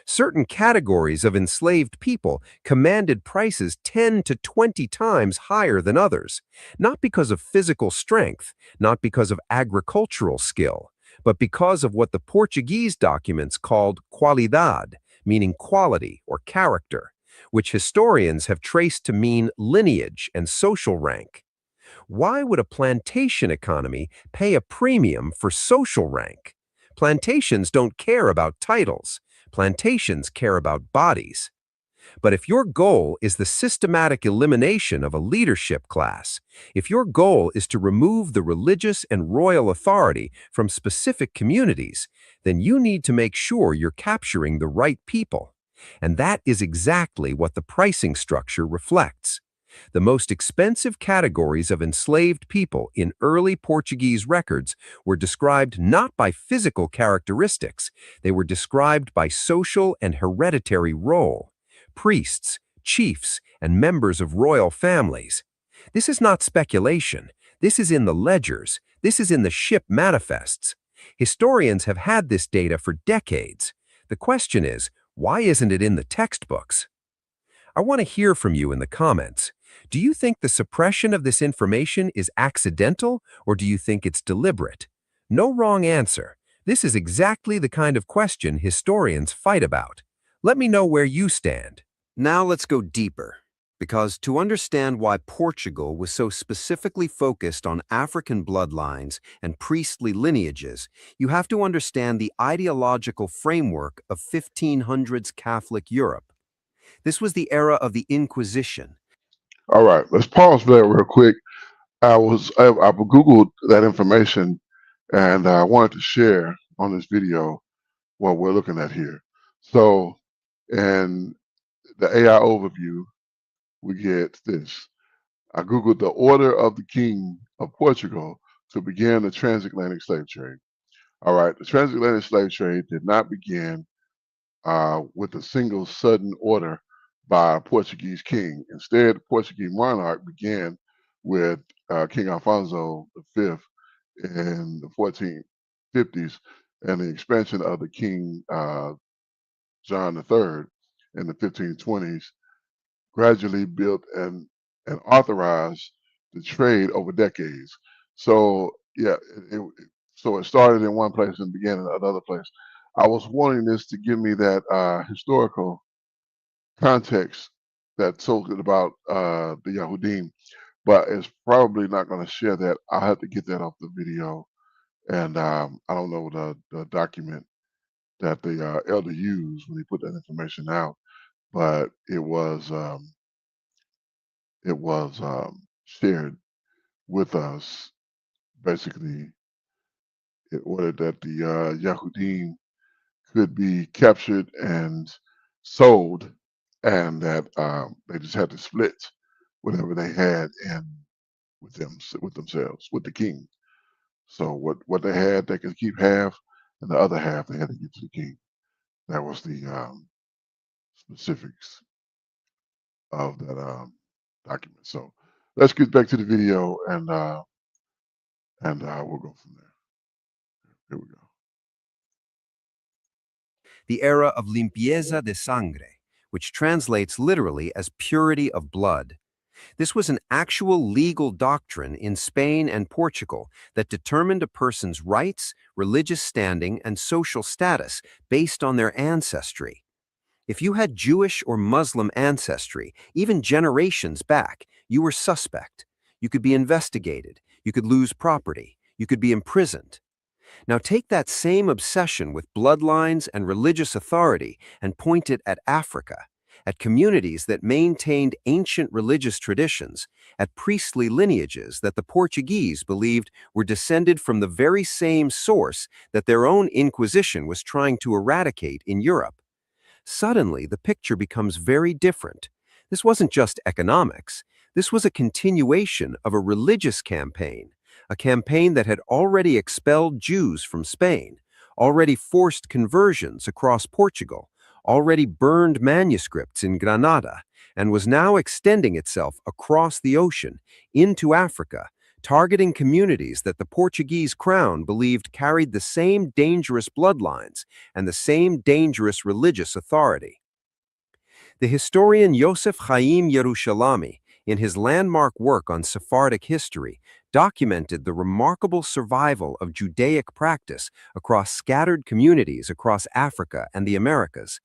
D: Certain categories of enslaved people commanded prices 10 to 20 times higher than others, not because of physical strength, not because of agricultural skill, but because of what the Portuguese documents called qualidade, meaning quality or character, which historians have traced to mean lineage and social rank. Why would a plantation economy pay a premium for social rank? Plantations don't care about titles. Plantations care about bodies. But if your goal is the systematic elimination of a leadership class, if your goal is to remove the religious and royal authority from specific communities, then you need to make sure you're capturing the right people. And that is exactly what the pricing structure reflects. The most expensive categories of enslaved people in early Portuguese records were described not by physical characteristics, they were described by social and hereditary role. Priests, chiefs, and members of royal families. This is not speculation. This is in the ledgers. This is in the ship manifests. Historians have had this data for decades. The question is, why isn't it in the textbooks? I want to hear from you in the comments. Do you think the suppression of this information is accidental, or do you think it's deliberate? No wrong answer. This is exactly the kind of question historians fight about. Let me know where you stand. Now let's go deeper, because to understand why Portugal was so specifically focused on African bloodlines and priestly lineages, you have to understand the ideological framework of 1500s Catholic Europe. This was the era of the Inquisition.
C: All right, let's pause there real quick. I Googled that information, and I wanted to share on this video what we're looking at here. So, in the AI overview, we get this. I Googled the order of the king of Portugal to begin the transatlantic slave trade. All right, the transatlantic slave trade did not begin with a single sudden order by a Portuguese king. Instead, the Portuguese monarch began with King Alfonso V in the 1450s and the expansion of the King John III in the 1520s gradually built and authorized the trade over decades. So yeah, so it started in one place and began in another place. I was wanting this to give me that historical context that told it about the Yahudim, but it's probably not going to share that. I'll have to get that off the video, and I don't know the document that the elder used when he put that information out, but it was shared with us. Basically, in order that the Yahudim could be captured and sold, and that they just had to split whatever they had in with themselves, with the king. So what they had, they could keep half, and the other half they had to give to the king. That was the specifics of that document. So let's get back to the video, and we'll go from there. Here we go.
D: The era of limpieza de sangre, which translates literally as purity of blood. This was an actual legal doctrine in Spain and Portugal that determined a person's rights, religious standing, and social status based on their ancestry. If you had Jewish or Muslim ancestry, even generations back, you were suspect. You could be investigated. You could lose property. You could be imprisoned. Now take that same obsession with bloodlines and religious authority and point it at Africa, at communities that maintained ancient religious traditions, at priestly lineages that the Portuguese believed were descended from the very same source that their own Inquisition was trying to eradicate in Europe. Suddenly, the picture becomes very different. This wasn't just economics. This was a continuation of a religious campaign, a campaign that had already expelled Jews from Spain, already forced conversions across Portugal, already burned manuscripts in Granada, and was now extending itself across the ocean into Africa, targeting communities that the Portuguese crown believed carried the same dangerous bloodlines and the same dangerous religious authority. The historian Yosef Chaim Yerushalami, in his landmark work on Sephardic history, documented the remarkable survival of Judaic practice across scattered communities across Africa and the Americas.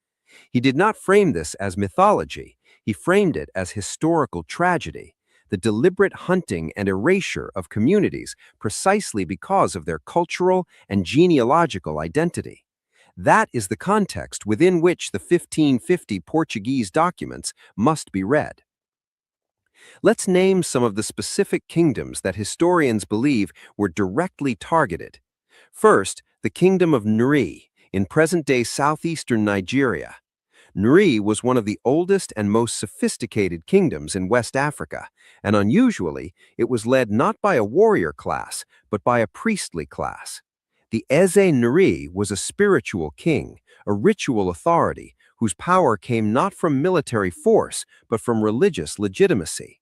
D: He did not frame this as mythology, he framed it as historical tragedy, the deliberate hunting and erasure of communities precisely because of their cultural and genealogical identity. That is the context within which the 1550 Portuguese documents must be read. Let's name some of the specific kingdoms that historians believe were directly targeted. First, the Kingdom of Nri, in present-day southeastern Nigeria. Nri was one of the oldest and most sophisticated kingdoms in West Africa, and unusually, it was led not by a warrior class, but by a priestly class. The Eze Nri was a spiritual king, a ritual authority, whose power came not from military force, but from religious legitimacy.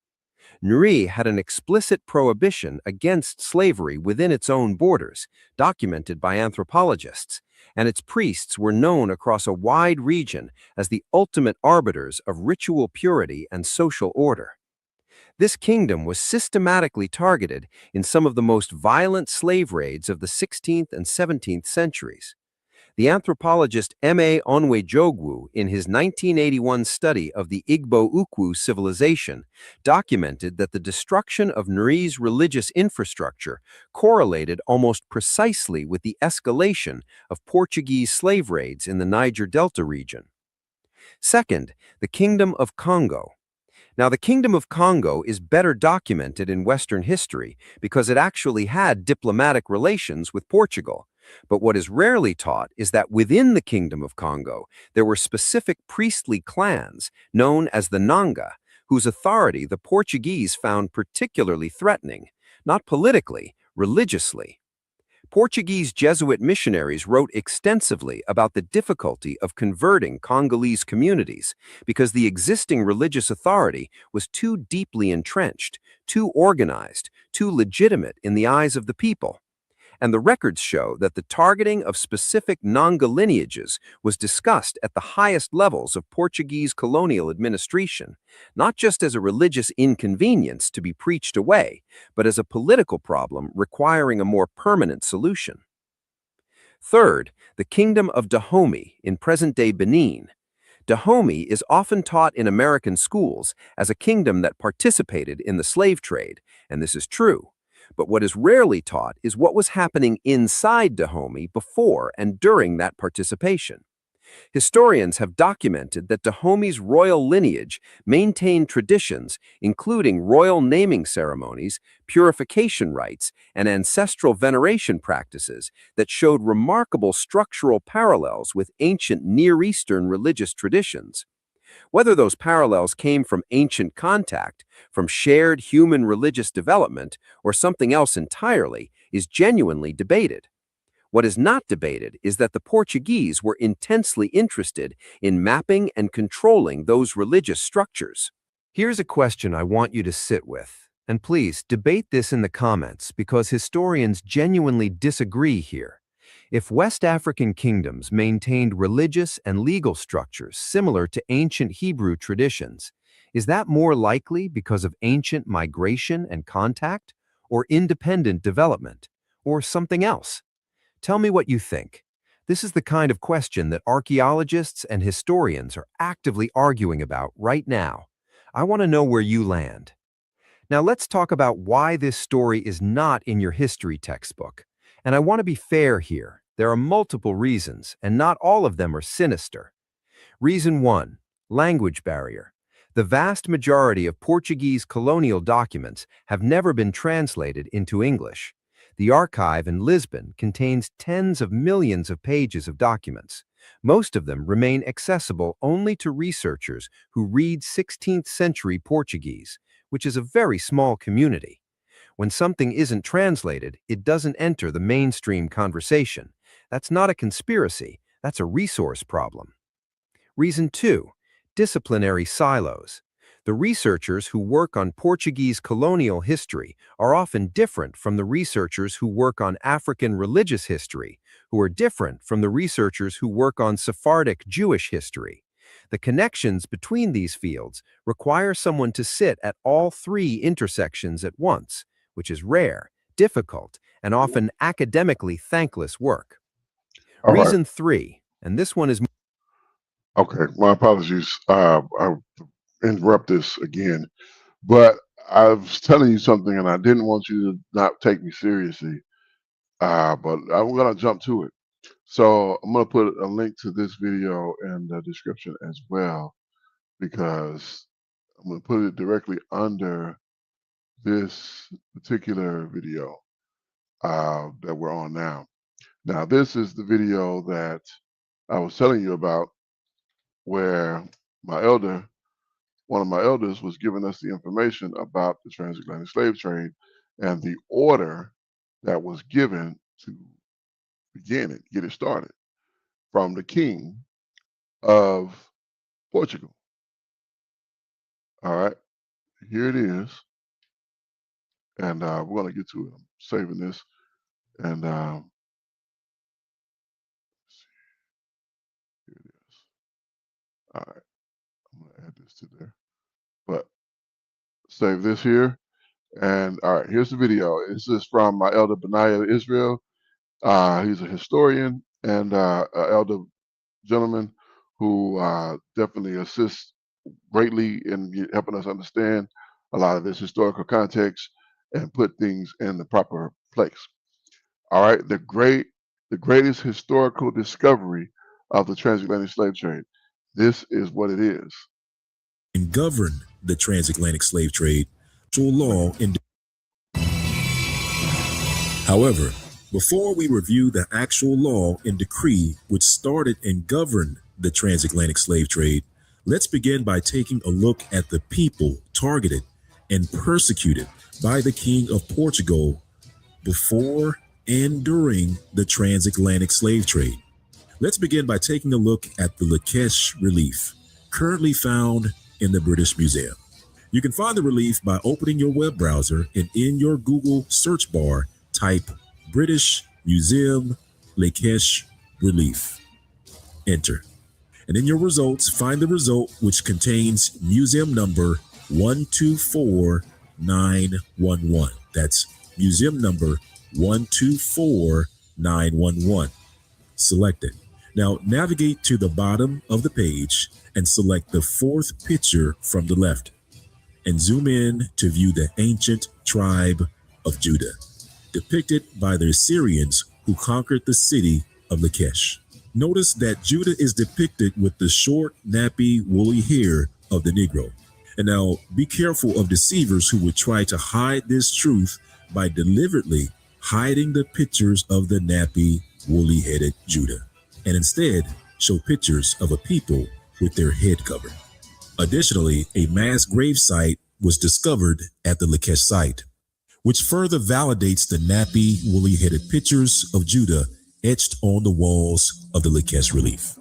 D: Nri had an explicit prohibition against slavery within its own borders, documented by anthropologists, and its priests were known across a wide region as the ultimate arbiters of ritual purity and social order. This kingdom was systematically targeted in some of the most violent slave raids of the 16th and 17th centuries. The anthropologist M.A. Onwejogwu, in his 1981 study of the Igbo Ukwu civilization, documented that the destruction of Nri's religious infrastructure correlated almost precisely with the escalation of Portuguese slave raids in the Niger Delta region. Second, the Kingdom of Congo. Now, the Kingdom of Congo is better documented in Western history because it actually had diplomatic relations with Portugal. But what is rarely taught is that within the Kingdom of Congo, there were specific priestly clans known as the Nanga, whose authority the Portuguese found particularly threatening, not politically, religiously. Portuguese Jesuit missionaries wrote extensively about the difficulty of converting Congolese communities because the existing religious authority was too deeply entrenched, too organized, too legitimate in the eyes of the people. And the records show that the targeting of specific Nanga lineages was discussed at the highest levels of Portuguese colonial administration, not just as a religious inconvenience to be preached away, but as a political problem requiring a more permanent solution. Third, the Kingdom of Dahomey in present-day Benin. Dahomey is often taught in American schools as a kingdom that participated in the slave trade, and this is true. But what is rarely taught is what was happening inside Dahomey before and during that participation. Historians have documented that Dahomey's royal lineage maintained traditions including royal naming ceremonies, purification rites, and ancestral veneration practices that showed remarkable structural parallels with ancient Near Eastern religious traditions. Whether those parallels came from ancient contact, from shared human religious development, or something else entirely is genuinely debated. What is not debated is that the Portuguese were intensely interested in mapping and controlling those religious structures. Here's a question I want you to sit with, and please debate this in the comments because historians genuinely disagree here. If West African kingdoms maintained religious and legal structures similar to ancient Hebrew traditions, is that more likely because of ancient migration and contact, or independent development, or something else? Tell me what you think. This is the kind of question that archaeologists and historians are actively arguing about right now. I want to know where you land. Now let's talk about why this story is not in your history textbook. And I want to be fair here. There are multiple reasons, and not all of them are sinister. Reason 1, language barrier. The vast majority of Portuguese colonial documents have never been translated into English. The archive in Lisbon contains tens of millions of pages of documents. Most of them remain accessible only to researchers who read 16th century Portuguese, which is a very small community. When something isn't translated, it doesn't enter the mainstream conversation. That's not a conspiracy, that's a resource problem. Reason 2, disciplinary silos. The researchers who work on Portuguese colonial history are often different from the researchers who work on African religious history, who are different from the researchers who work on Sephardic Jewish history. The connections between these fields require someone to sit at all three intersections at once, which is rare, difficult, and often academically thankless work.
C: All right.
D: Reason 3, and this one is
C: Okay. My apologies. I interrupt this again, but I was telling you something, and I didn't want you to not take me seriously. But I'm gonna jump to it. So I'm gonna put a link to this video in the description as well, because I'm gonna put it directly under this particular video that we're on now. Now, this is the video that I was telling you about where one of my elders was giving us the information about the transatlantic slave trade and the order that was given to begin it, get it started from the king of Portugal. All right, here it is. And we're going to get to it. I'm saving this. And let's see. Here it is. All right, I'm going to add this to there. But save this here. And all right, here's the video. This is from my elder Benaiah Israel. He's a historian and an elder gentleman who definitely assists greatly in helping us understand a lot of this historical context and put things in the proper place. All right, the greatest historical discovery of the transatlantic slave trade. This is what it is.
F: And govern the transatlantic slave trade through law and however, before we review the actual law and decree which started and governed the transatlantic slave trade, let's begin by taking a look at the people targeted and persecuted by the King of Portugal before and during the transatlantic slave trade. Let's begin by taking a look at the Lakesh relief, currently found in the British Museum. You can find the relief by opening your web browser and in your Google search bar, type British Museum Lakesh relief. Enter. And in your results, find the result which contains museum number 124911. That's museum number 124911. Select it. Now navigate to the bottom of the page and select the fourth picture from the left and zoom in to view the ancient tribe of Judah, depicted by the Assyrians who conquered the city of Lakesh. Notice that Judah is depicted with the short, nappy, woolly hair of the Negro. And now be careful of deceivers who would try to hide this truth by deliberately hiding the pictures of the nappy, woolly-headed Judah, and instead show pictures of a people with their head covered. Additionally, a mass grave site was discovered at the Lakesh site, which further validates the nappy, woolly-headed pictures of Judah etched on the walls of the Lakesh relief.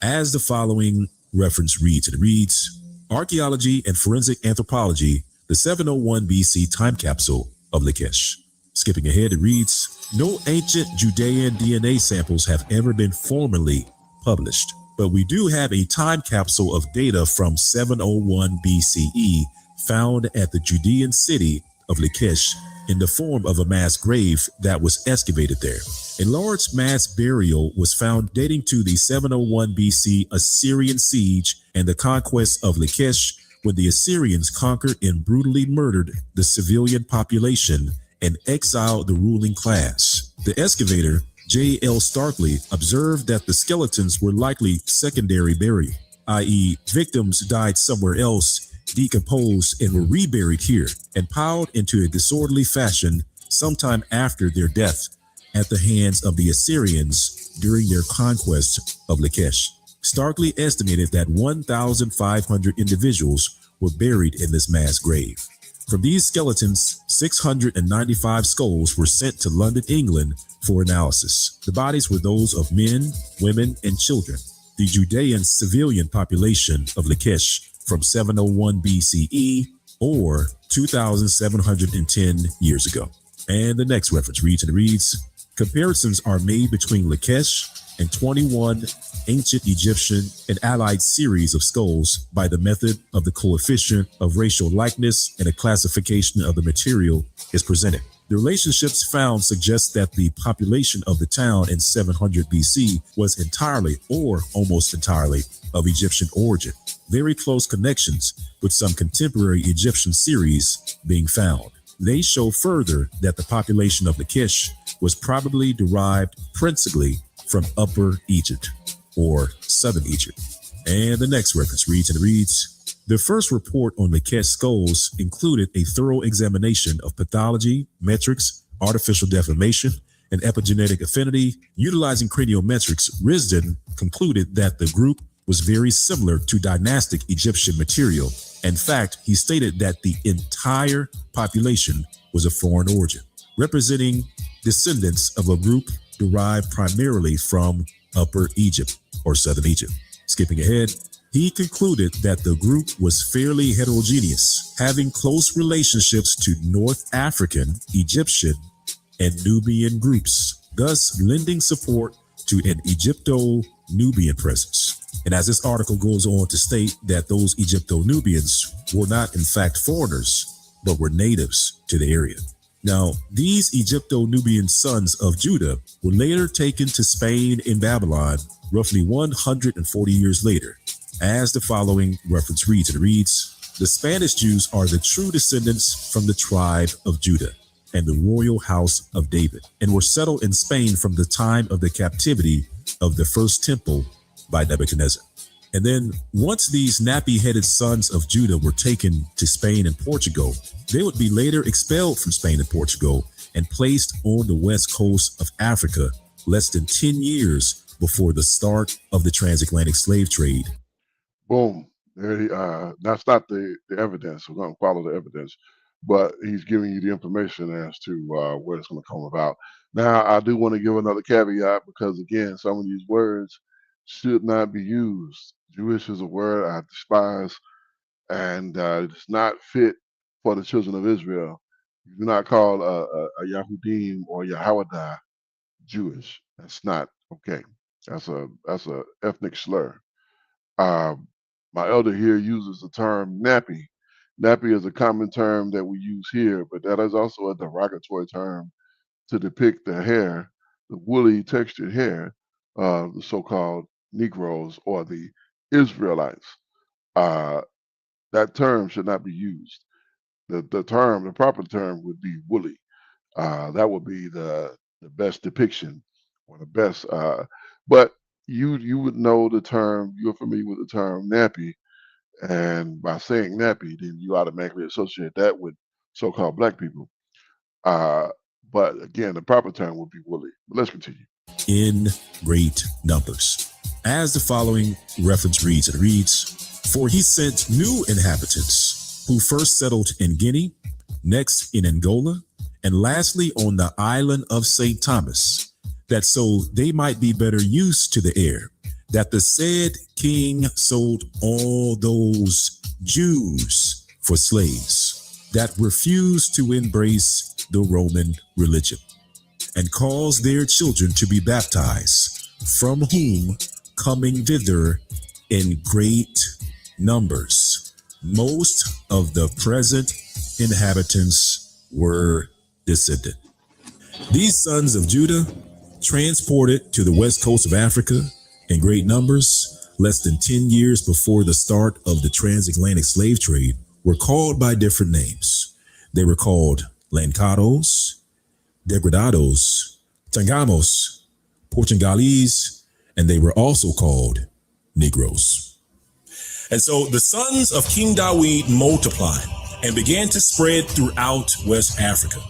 F: As the following reference reads, it reads, Archaeology and Forensic Anthropology, the 701 BC time capsule of Lakesh. Skipping ahead, it reads, no ancient Judean DNA samples have ever been formally published, but we do have a time capsule of data from 701 BCE found at the Judean city of Lakesh in the form of a mass grave that was excavated there. A large mass burial was found dating to the 701 BC Assyrian siege and the conquest of Lakesh, when the Assyrians conquered and brutally murdered the civilian population and exiled the ruling class. The excavator, J.L. Starkley, observed that the skeletons were likely secondary burial, i.e., victims died somewhere else, decomposed, and were reburied here and piled into a disorderly fashion sometime after their death at the hands of the Assyrians during their conquest of Lakesh. Starkley estimated that 1,500 individuals were buried in this mass grave. From these skeletons, 695 skulls were sent to London, England for analysis. The bodies were those of men, women, and children. The Judean civilian population of Lakesh from 701 BCE or 2,710 years ago. And the next reference reads, and it reads, comparisons are made between Lakesh and 21 ancient Egyptian and allied series of skulls by the method of the coefficient of racial likeness, and a classification of the material is presented. The relationships found suggest that the population of the town in 700 BC was entirely or almost entirely of Egyptian origin. Very close connections with some contemporary Egyptian series being found. They show further that the population of Lakesh was probably derived principally from Upper Egypt or Southern Egypt. And the next reference reads, and it reads, the first report on Lakesh skulls included a thorough examination of pathology, metrics, artificial deformation, and epigenetic affinity. Utilizing craniometrics, Risden concluded that the group was very similar to dynastic Egyptian material. In fact, he stated that the entire population was of foreign origin, representing descendants of a group derived primarily from Upper Egypt or Southern Egypt. Skipping ahead, he concluded that the group was fairly heterogeneous, having close relationships to North African, Egyptian, and Nubian groups, thus lending support to an Egypto-Nubian presence. And as this article goes on to state that those Egypto-Nubians were not in fact foreigners, but were natives to the area. Now, these Egypto-Nubian sons of Judah were later taken to Spain and Babylon roughly 140 years later. As the following reference reads, it reads, "The Spanish Jews are the true descendants from the tribe of Judah and the royal house of David, and were settled in Spain from the time of the captivity of the first temple by Nebuchadnezzar." And then once these nappy-headed sons of Judah were taken to Spain and Portugal, they would be later expelled from Spain and Portugal and placed on the west coast of Africa less than 10 years before the start of the transatlantic slave trade.
C: Boom. There that's not the evidence. We're going to follow the evidence, but he's giving you the information as to where it's going to come about. Now, I do want to give another caveat because, again, some of these words should not be used. Jewish is a word I despise, and it's not fit for the children of Israel. You do not call a Yahudim or Yahwadah Jewish. That's not okay. That's a ethnic slur. My elder here uses the term nappy. Nappy is a common term that we use here, but that is also a derogatory term to depict the hair, the woolly textured hair of the so-called Negroes or the Israelites. That term should not be used. The proper term would be woolly. That would be the best depiction or the best. But you would know the term. You're familiar with the term nappy, and by saying nappy, then you automatically associate that with so-called black people. But again, the proper term would be woolly. But let's continue.
F: In great numbers. As the following reference reads, it reads, "For he sent new inhabitants who first settled in Guinea, next in Angola, and lastly on the island of St. Thomas, that so they might be better used to the air, that the said king sold all those Jews for slaves that refused to embrace the Roman religion, and caused their children to be baptized, from whom coming thither in great numbers, most of the present inhabitants were descended." These sons of Judah, transported to the west coast of Africa in great numbers, less than 10 years before the start of the transatlantic slave trade, were called by different names. They were called Lancados, Degradados, Tangamos, Portugalese, and they were also called Negroes. And so the sons of King Dawid multiplied and began to spread throughout West Africa.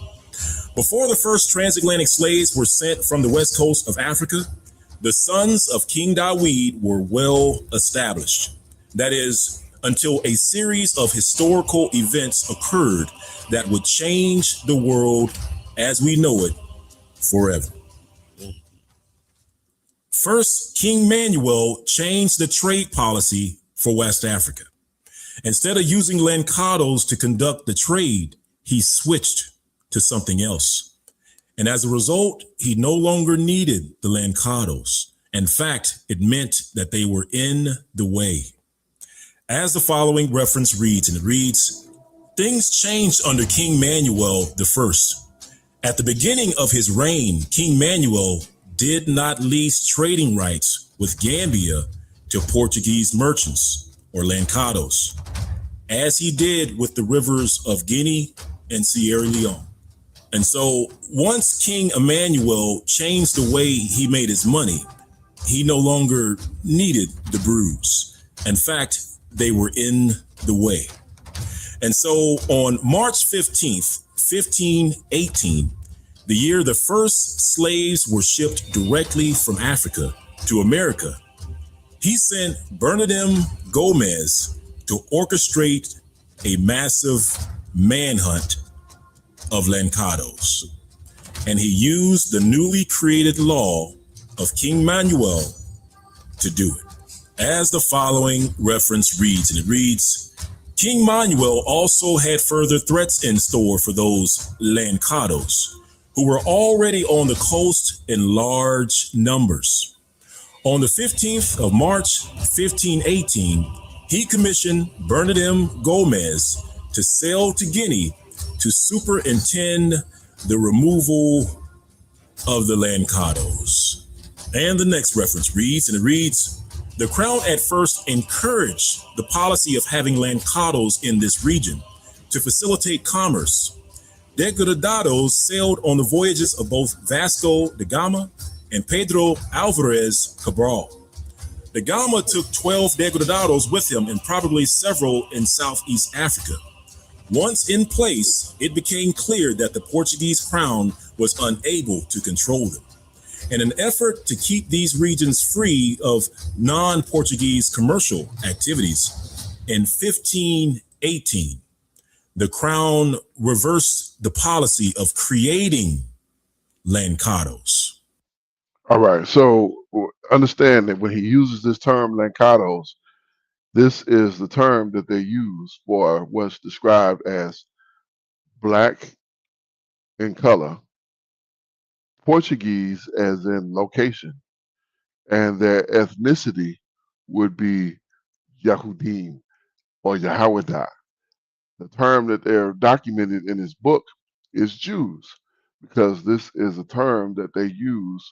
F: Before the first transatlantic slaves were sent from the west coast of Africa, the sons of King Dawid were well established. That is, until a series of historical events occurred that would change the world as we know it forever. First, King Manuel changed the trade policy for West Africa. Instead of using Lancados to conduct the trade, he switched to something else. And as a result, he no longer needed the Lancados. In fact, it meant that they were in the way. As the following reference reads, and it reads, "Things changed under King Manuel I. At the beginning of his reign, King Manuel did not lease trading rights with Gambia to Portuguese merchants or Lancados, as he did with the rivers of Guinea and Sierra Leone. And so once King Emmanuel changed the way he made his money, he no longer needed the brews. In fact, they were in the way. And so on March 15th, 1518, the year the first slaves were shipped directly from Africa to America, he sent Bernardino Gomez to orchestrate a massive manhunt of Lancados. And he used the newly created law of King Manuel to do it. As the following reference reads, and it reads, King Manuel also had further threats in store for those Lancados, who were already on the coast in large numbers. On the 15th of March, 1518, he commissioned Bernardino Gomez to sail to Guinea to superintend the removal of the Lancados. And the next reference reads, and it reads, the crown at first encouraged the policy of having Lancados in this region to facilitate commerce. Degradados sailed on the voyages of both Vasco da Gama and Pedro Alvarez Cabral. Da Gama took 12 Degradados with him and probably several in Southeast Africa. Once in place, it became clear that the Portuguese crown was unable to control them. In an effort to keep these regions free of non-Portuguese commercial activities, in 1518, the crown reversed the policy of creating Lancados.
C: All right, so understand that when he uses this term Lancados, this is the term that they use for what's described as black in color, Portuguese as in location, and their ethnicity would be Yahudim or Yahawada. The term that they're documented in his book is Jews, because this is a term that they use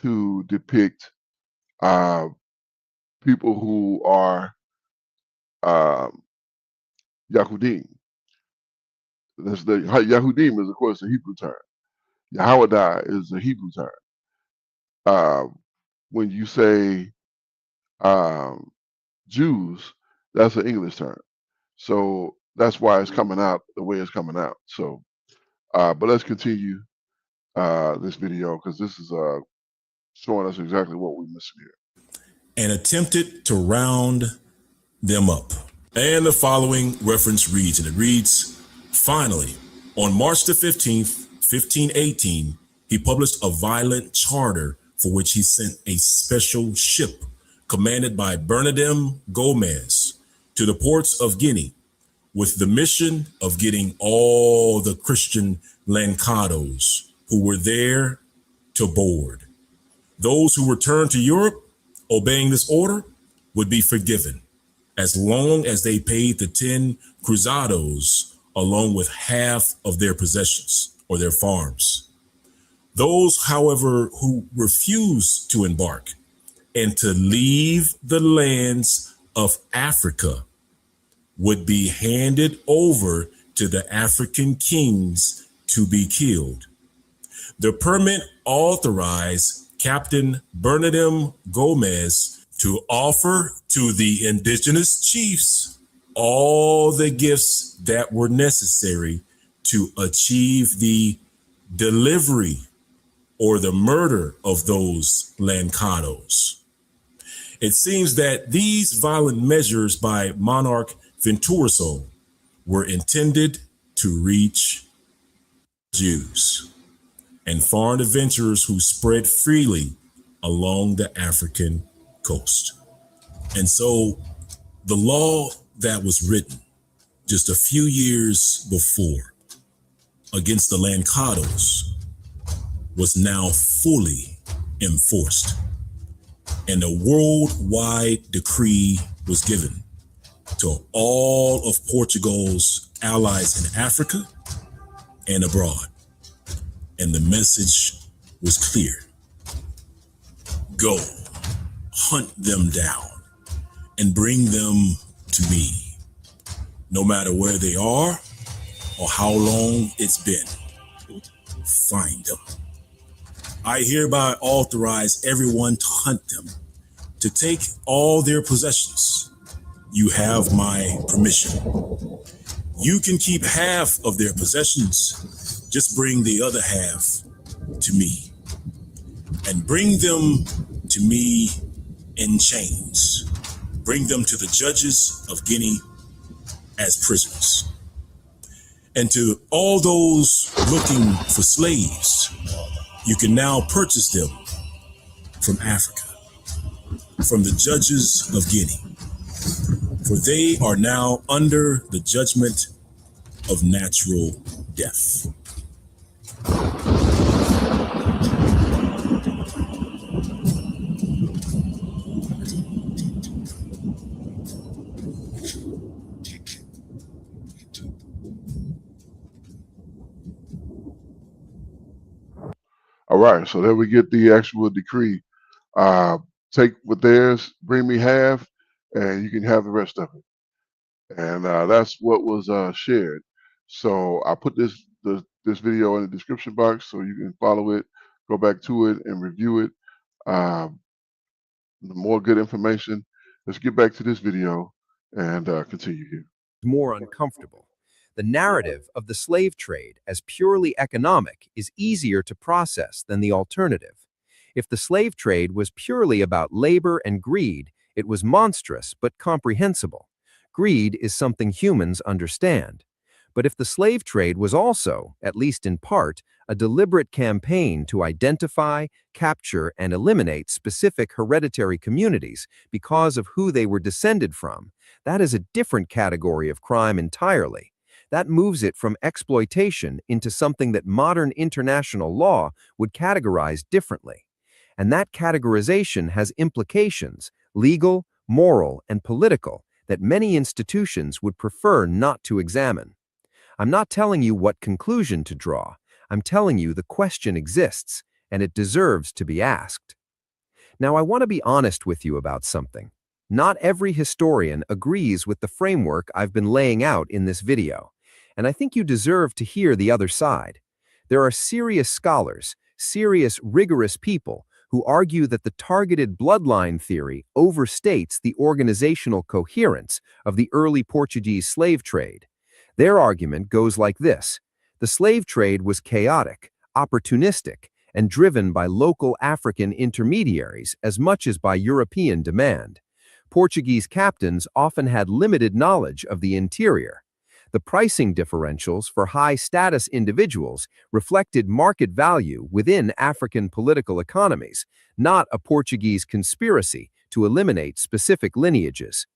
C: to depict people who are Yahudim. Yahudim is, of course, a Hebrew term. Yahawada is a Hebrew term. When you say Jews, that's an English term. So that's why it's coming out the way it's coming out. So, but let's continue this video, because this is showing us exactly what we're missing here.
F: And attempted to round them up. And the following reference reads, and it reads, finally, on March the 15th, 1518, he published a violent charter for which he sent a special ship commanded by Bernardino Gomez to the ports of Guinea with the mission of getting all the Christian Lancados who were there to board. Those who returned to Europe obeying this order would be forgiven as long as they paid the 10 cruzados along with half of their possessions or their farms. Those, however, who refused to embark and to leave the lands of Africa would be handed over to the African kings to be killed. The permit authorized Captain Bernardino Gomez to offer to the indigenous chiefs all the gifts that were necessary to achieve the delivery or the murder of those Lancados. It seems that these violent measures by Monarch Venturoso were intended to reach Jews and foreign adventurers who spread freely along the African coast. And so the law that was written just a few years before against the Lancados was now fully enforced. And a worldwide decree was given to all of Portugal's allies in Africa and abroad. And the message was clear. Go, hunt them down, and bring them to me, no matter where they are or how long it's been. Find them. I hereby authorize everyone to hunt them, to take all their possessions. You have my permission. You can keep half of their possessions. Just bring the other half to me. And bring them to me in chains. Bring them to the judges of Guinea as prisoners. And to all those looking for slaves, you can now purchase them from Africa, from the judges of Guinea, for they are now under the judgment of natural death.
C: All right, so there we get the actual decree. Take what theirs, bring me half, and you can have the rest of it. And that's what was shared. So I put this video in the description box so you can follow it, go back to it, and review it. The more good information. Let's get back to this video and continue here.
D: More uncomfortable. The narrative of the slave trade as purely economic is easier to process than the alternative. If the slave trade was purely about labor and greed, it was monstrous but comprehensible. Greed is something humans understand. But if the slave trade was also, at least in part, a deliberate campaign to identify, capture, and eliminate specific hereditary communities because of who they were descended from, that is a different category of crime entirely. That moves it from exploitation into something that modern international law would categorize differently. And that categorization has implications, legal, moral, and political, that many institutions would prefer not to examine. I'm not telling you what conclusion to draw. I'm telling you the question exists, and it deserves to be asked. Now, I want to be honest with you about something. Not every historian agrees with the framework I've been laying out in this video, and I think you deserve to hear the other side. There are serious scholars, serious, rigorous people who argue that the targeted bloodline theory overstates the organizational coherence of the early Portuguese slave trade. Their argument goes like this: the slave trade was chaotic, opportunistic, and driven by local African intermediaries as much as by European demand. Portuguese captains often had limited knowledge of the interior. The pricing differentials for high-status individuals reflected market value within African political economies, not a Portuguese conspiracy to eliminate specific lineages.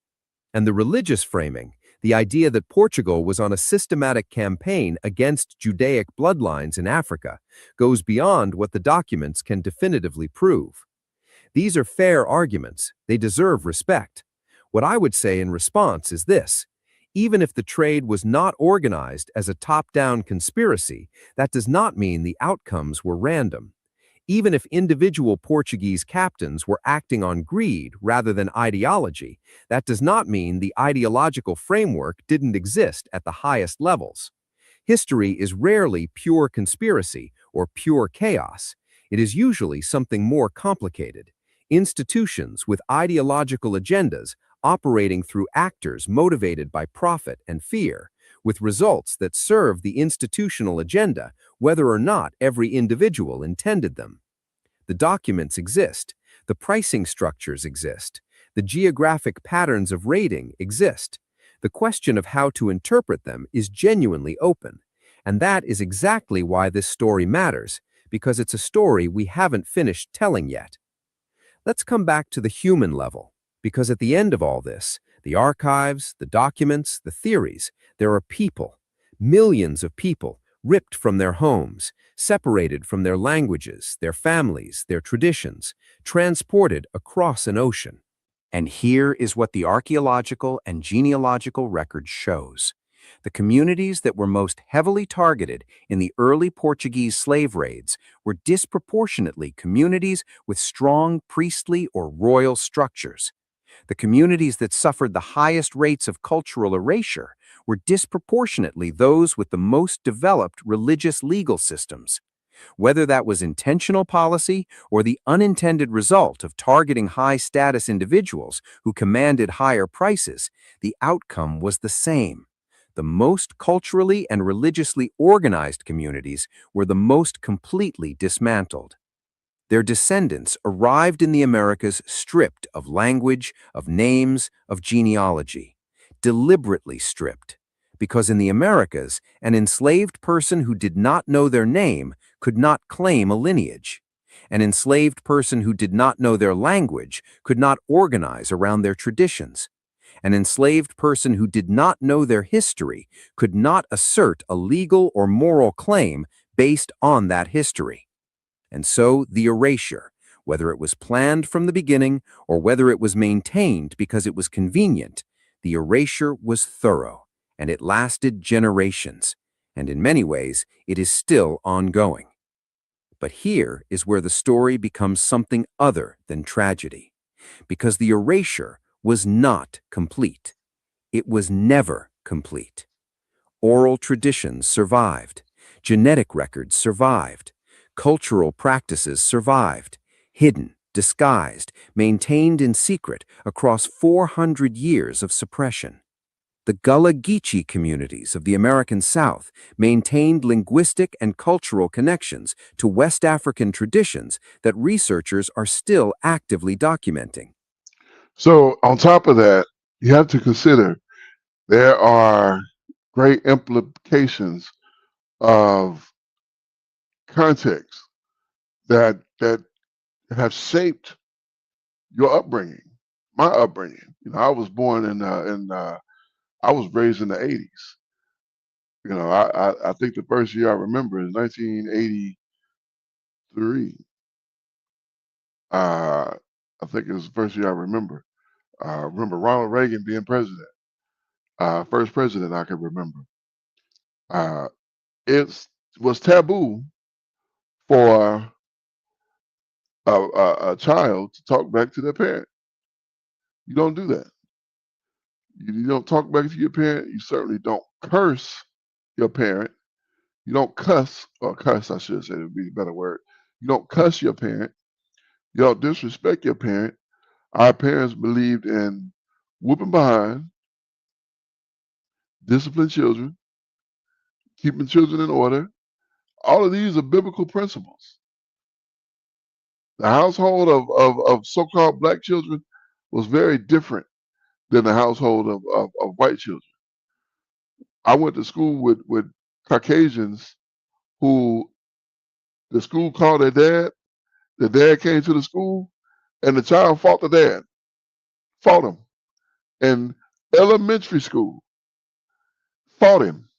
D: And the religious framing, the idea that Portugal was on a systematic campaign against Judaic bloodlines in Africa, goes beyond what the documents can definitively prove. These are fair arguments. They deserve respect. What I would say in response is this: even if the trade was not organized as a top-down conspiracy, that does not mean the outcomes were random. Even if individual Portuguese captains were acting on greed rather than ideology, that does not mean the ideological framework didn't exist at the highest levels. History is rarely pure conspiracy or pure chaos. It is usually something more complicated. Institutions with ideological agendas operating through actors motivated by profit and fear, with results that serve the institutional agenda, whether or not every individual intended them. The documents exist, the pricing structures exist, the geographic patterns of rating exist. The question of how to interpret them is genuinely open, and that is exactly why this story matters, because it's a story we haven't finished telling yet. Let's come back to the human level, because at the end of all this, the archives, the documents, the theories, there are people, millions of people, ripped from their homes, separated from their languages, their families, their traditions, transported across an ocean. And here is what the archaeological and genealogical record shows. The communities that were most heavily targeted in the early Portuguese slave raids were disproportionately communities with strong priestly or royal structures. The communities that suffered the highest rates of cultural erasure were disproportionately those with the most developed religious legal systems. Whether that was intentional policy or the unintended result of targeting high-status individuals who commanded higher prices, the outcome was the same. The most culturally and religiously organized communities were the most completely dismantled. Their descendants arrived in the Americas stripped of language, of names, of genealogy, deliberately stripped, because in the Americas, an enslaved person who did not know their name could not claim a lineage. An enslaved person who did not know their language could not organize around their traditions. An enslaved person who did not know their history could not assert a legal or moral claim based on that history. And so the erasure, whether it was planned from the beginning or whether it was maintained because it was convenient, the erasure was thorough, and it lasted generations, and in many ways it is still ongoing. But here is where the story becomes something other than tragedy, because the erasure was not complete. It was never complete. Oral traditions survived. Genetic records survived. Cultural practices survived. Hidden, disguised, maintained in secret across 400 years of suppression. The Gullah Geechee communities of the American South maintained linguistic and cultural connections to West African traditions that researchers are still actively documenting.
C: So on top of that, you have to consider there are great implications of context that have shaped your upbringing. My upbringing. I was born I was raised in the 80s. I think the first year I remember is 1983. I think it was the first year I remember. I remember Ronald Reagan being president. First president I could remember. It was taboo for a child to talk back to their parent. You don't do that. You don't talk back to your parent. You certainly don't curse your parent. You don't cuss, or cuss, I should say, would be a better word. You don't cuss your parent. You don't disrespect your parent. Our parents believed in whooping behind, discipline children, keeping children in order. All of these are biblical principles. The household of so-called black children was very different than the household of white children. I went to school with Caucasians who the school called their dad. The dad came to the school, and the child fought the dad, fought him. In elementary school, fought him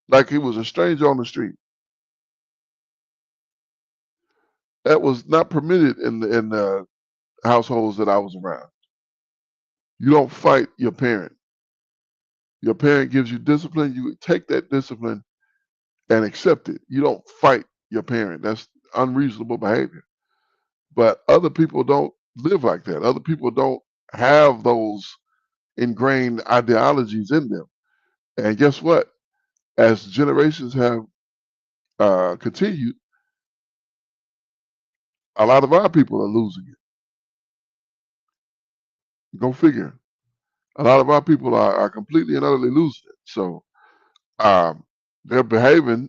C: like he was a stranger on the street. That was not permitted in the households that I was around. You don't fight your parent. Your parent gives you discipline. You take that discipline and accept it. You don't fight your parent. That's unreasonable behavior. But other people don't live like that. Other people don't have those ingrained ideologies in them. And guess what? As generations have continued, a lot of our people are losing it. Go figure. A lot of our people are completely and utterly losing it. So they're behaving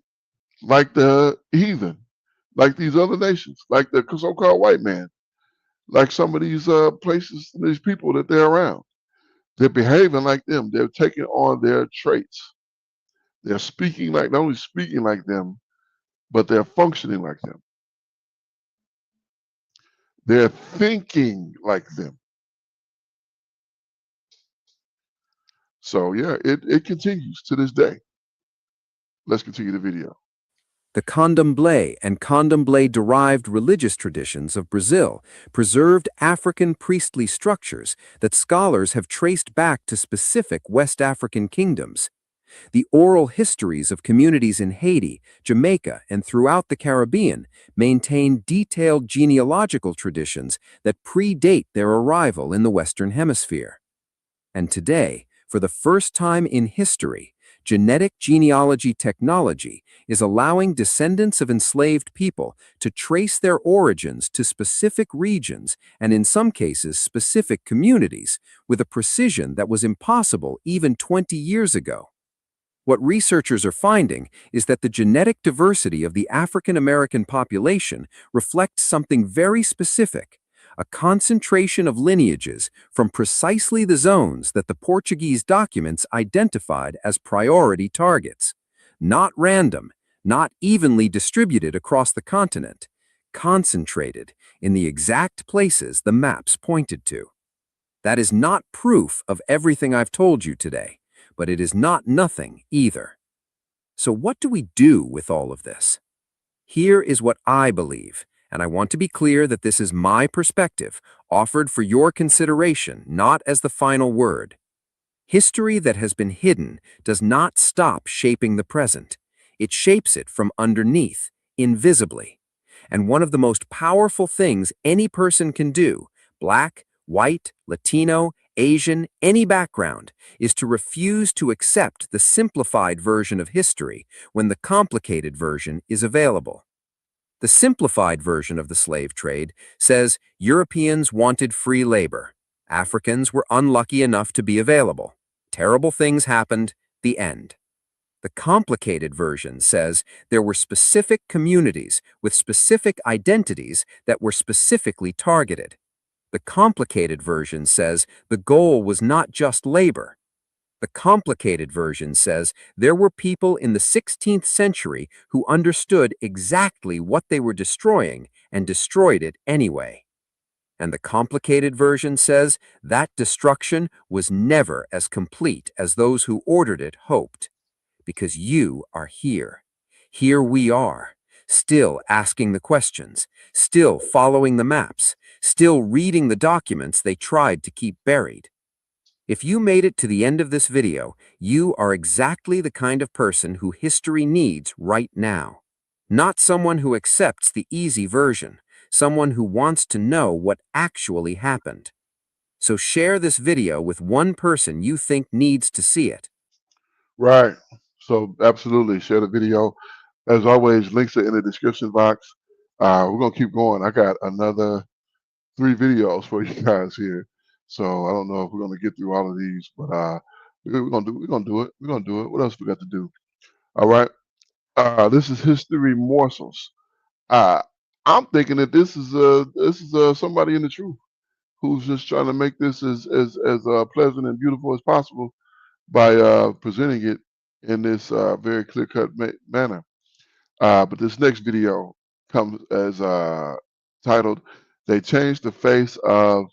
C: like the heathen, like these other nations, like the so-called white man, like some of these places, these people that they're around. They're behaving like them. They're taking on their traits. They're speaking like, not only speaking like them, but they're functioning like them. They're thinking like them. So yeah, it continues to this day. Let's continue the video.
D: The candomblé and candomblé-derived religious traditions of Brazil preserved African priestly structures that scholars have traced back to specific West African kingdoms. The oral histories of communities in Haiti, Jamaica, and throughout the Caribbean maintain detailed genealogical traditions that predate their arrival in the Western Hemisphere. And today, for the first time in history, genetic genealogy technology is allowing descendants of enslaved people to trace their origins to specific regions and, in some cases, specific communities with a precision that was impossible even 20 years ago. What researchers are finding is that the genetic diversity of the African American population reflects something very specific, a concentration of lineages from precisely the zones that the Portuguese documents identified as priority targets. Not random, not evenly distributed across the continent, concentrated in the exact places the maps pointed to. That is not proof of everything I've told you today, but it is not nothing either. So what do we do with all of this? Here is what I believe, and I want to be clear that this is my perspective, offered for your consideration, not as the final word. History that has been hidden does not stop shaping the present. It shapes it from underneath, invisibly. And one of the most powerful things any person can do, black, white, Latino, Asian, any background, is to refuse to accept the simplified version of history when the complicated version is available. The simplified version of the slave trade says Europeans wanted free labor. Africans were unlucky enough to be available. Terrible things happened, the end. The complicated version says there were specific communities with specific identities that were specifically targeted. The complicated version says the goal was not just labor. The complicated version says there were people in the 16th century who understood exactly what they were destroying and destroyed it anyway. And the complicated version says that destruction was never as complete as those who ordered it hoped. Because you are here. Here we are, still asking the questions, still following the maps, still reading the documents they tried to keep buried. If you made it to the end of this video, you are exactly the kind of person who history needs right now. Not someone who accepts the easy version, someone who wants to know what actually happened. So share this video with one person you think needs to see it.
C: Right. So absolutely share the video. As always, links are in the description box. We're gonna keep going. I got another 3 videos for you guys here. So I don't know if we're gonna get through all of these, but we're gonna do it. We're gonna do it. What else we got to do? All right. This is History Morsels. Uh, I'm thinking that this is somebody in the truth who's just trying to make this as pleasant and beautiful as possible by presenting it in this very clear-cut manner. But this next video comes as titled, "They Changed the Face of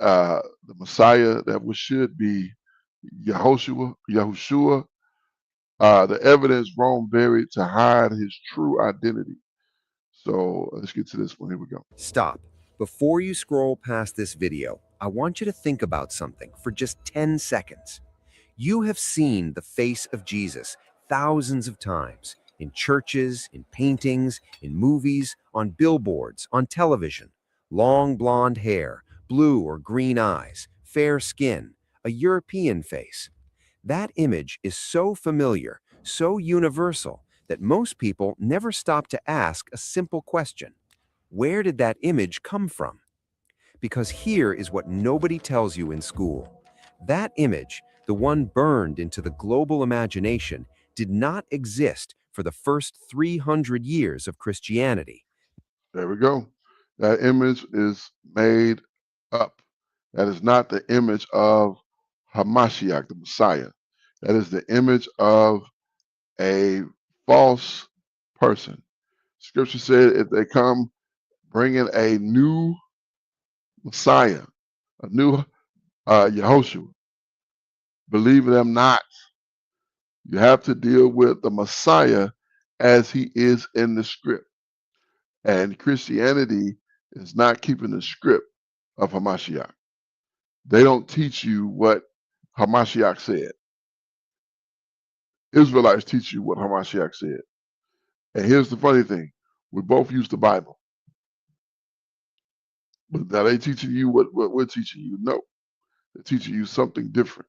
C: the Messiah that should be Yahushua. The evidence Rome buried to hide his true identity." So let's get to this one. Here we go.
D: Stop. Before you scroll past this video, I want you to think about something for just 10 seconds. You have seen the face of Jesus thousands of times in churches, in paintings, in movies, on billboards, on television. Long blonde hair, blue or green eyes, fair skin, a European face. That image is so familiar, so universal, that most people never stop to ask a simple question. Where did that image come from? Because here is what nobody tells you in school. That image, the one burned into the global imagination, did not exist for the first 300 years of Christianity.
C: There we go. That image is made up. That is not the image of Hamashiach, the Messiah. That is the image of a false person. Scripture said if they come bringing a new Messiah, a new Yehoshua, believe them not. You have to deal with the Messiah as he is in the script. And Christianity is not keeping the script of Hamashiach. They don't teach you what Hamashiach said. Israelites teach you what Hamashiach said. And here's the funny thing. We both use the Bible. But are they teaching you what we're teaching you? No. They're teaching you something different.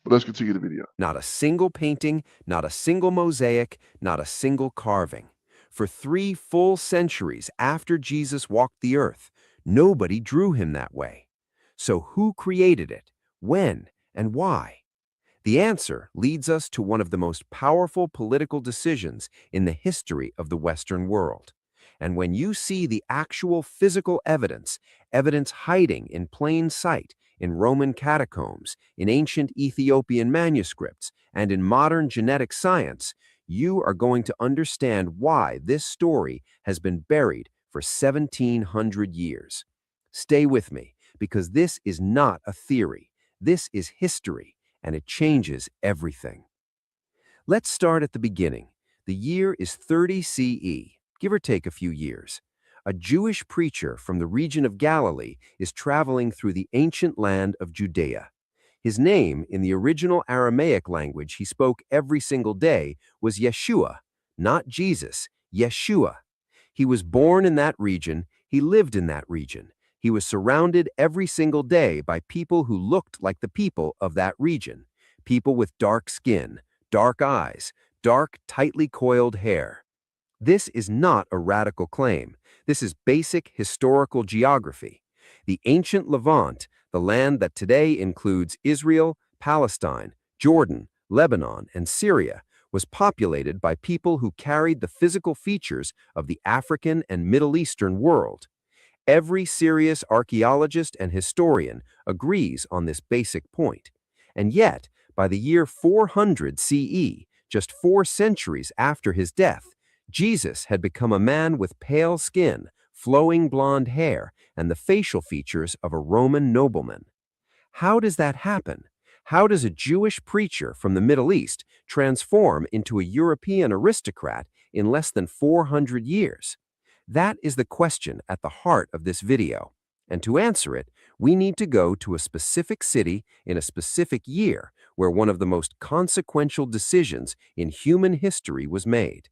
C: But let's continue the video.
D: Not a single painting, not a single mosaic, not a single carving. For 3 full centuries after Jesus walked the earth, nobody drew him that way. So who created it? When? And why? The answer leads us to one of the most powerful political decisions in the history of the Western world. And when you see the actual physical evidence hiding in plain sight in Roman catacombs, in ancient Ethiopian manuscripts, and in modern genetic science, you are going to understand why this story has been buried for 1,700 years. Stay with me, because this is not a theory. This is history, and it changes everything. Let's start at the beginning. The year is 30 CE, give or take a few years. A Jewish preacher from the region of Galilee is traveling through the ancient land of Judea. His name, in the original Aramaic language he spoke every single day, was Yeshua, not Jesus, Yeshua. He was born in that region, he lived in that region. He was surrounded every single day by people who looked like the people of that region, people with dark skin, dark eyes, dark, tightly coiled hair. This is not a radical claim. This is basic historical geography. The ancient Levant, the land that today includes Israel, Palestine, Jordan, Lebanon, and Syria, was populated by people who carried the physical features of the African and Middle Eastern world. Every serious archaeologist and historian agrees on this basic point. And yet, by the year 400 CE, just 4 centuries after his death, Jesus had become a man with pale skin, flowing blonde hair, and the facial features of a Roman nobleman. How does that happen? How does a Jewish preacher from the Middle East transform into a European aristocrat in less than 400 years? That is the question at the heart of this video. And to answer it, we need to go to a specific city in a specific year where one of the most consequential decisions in human history was made.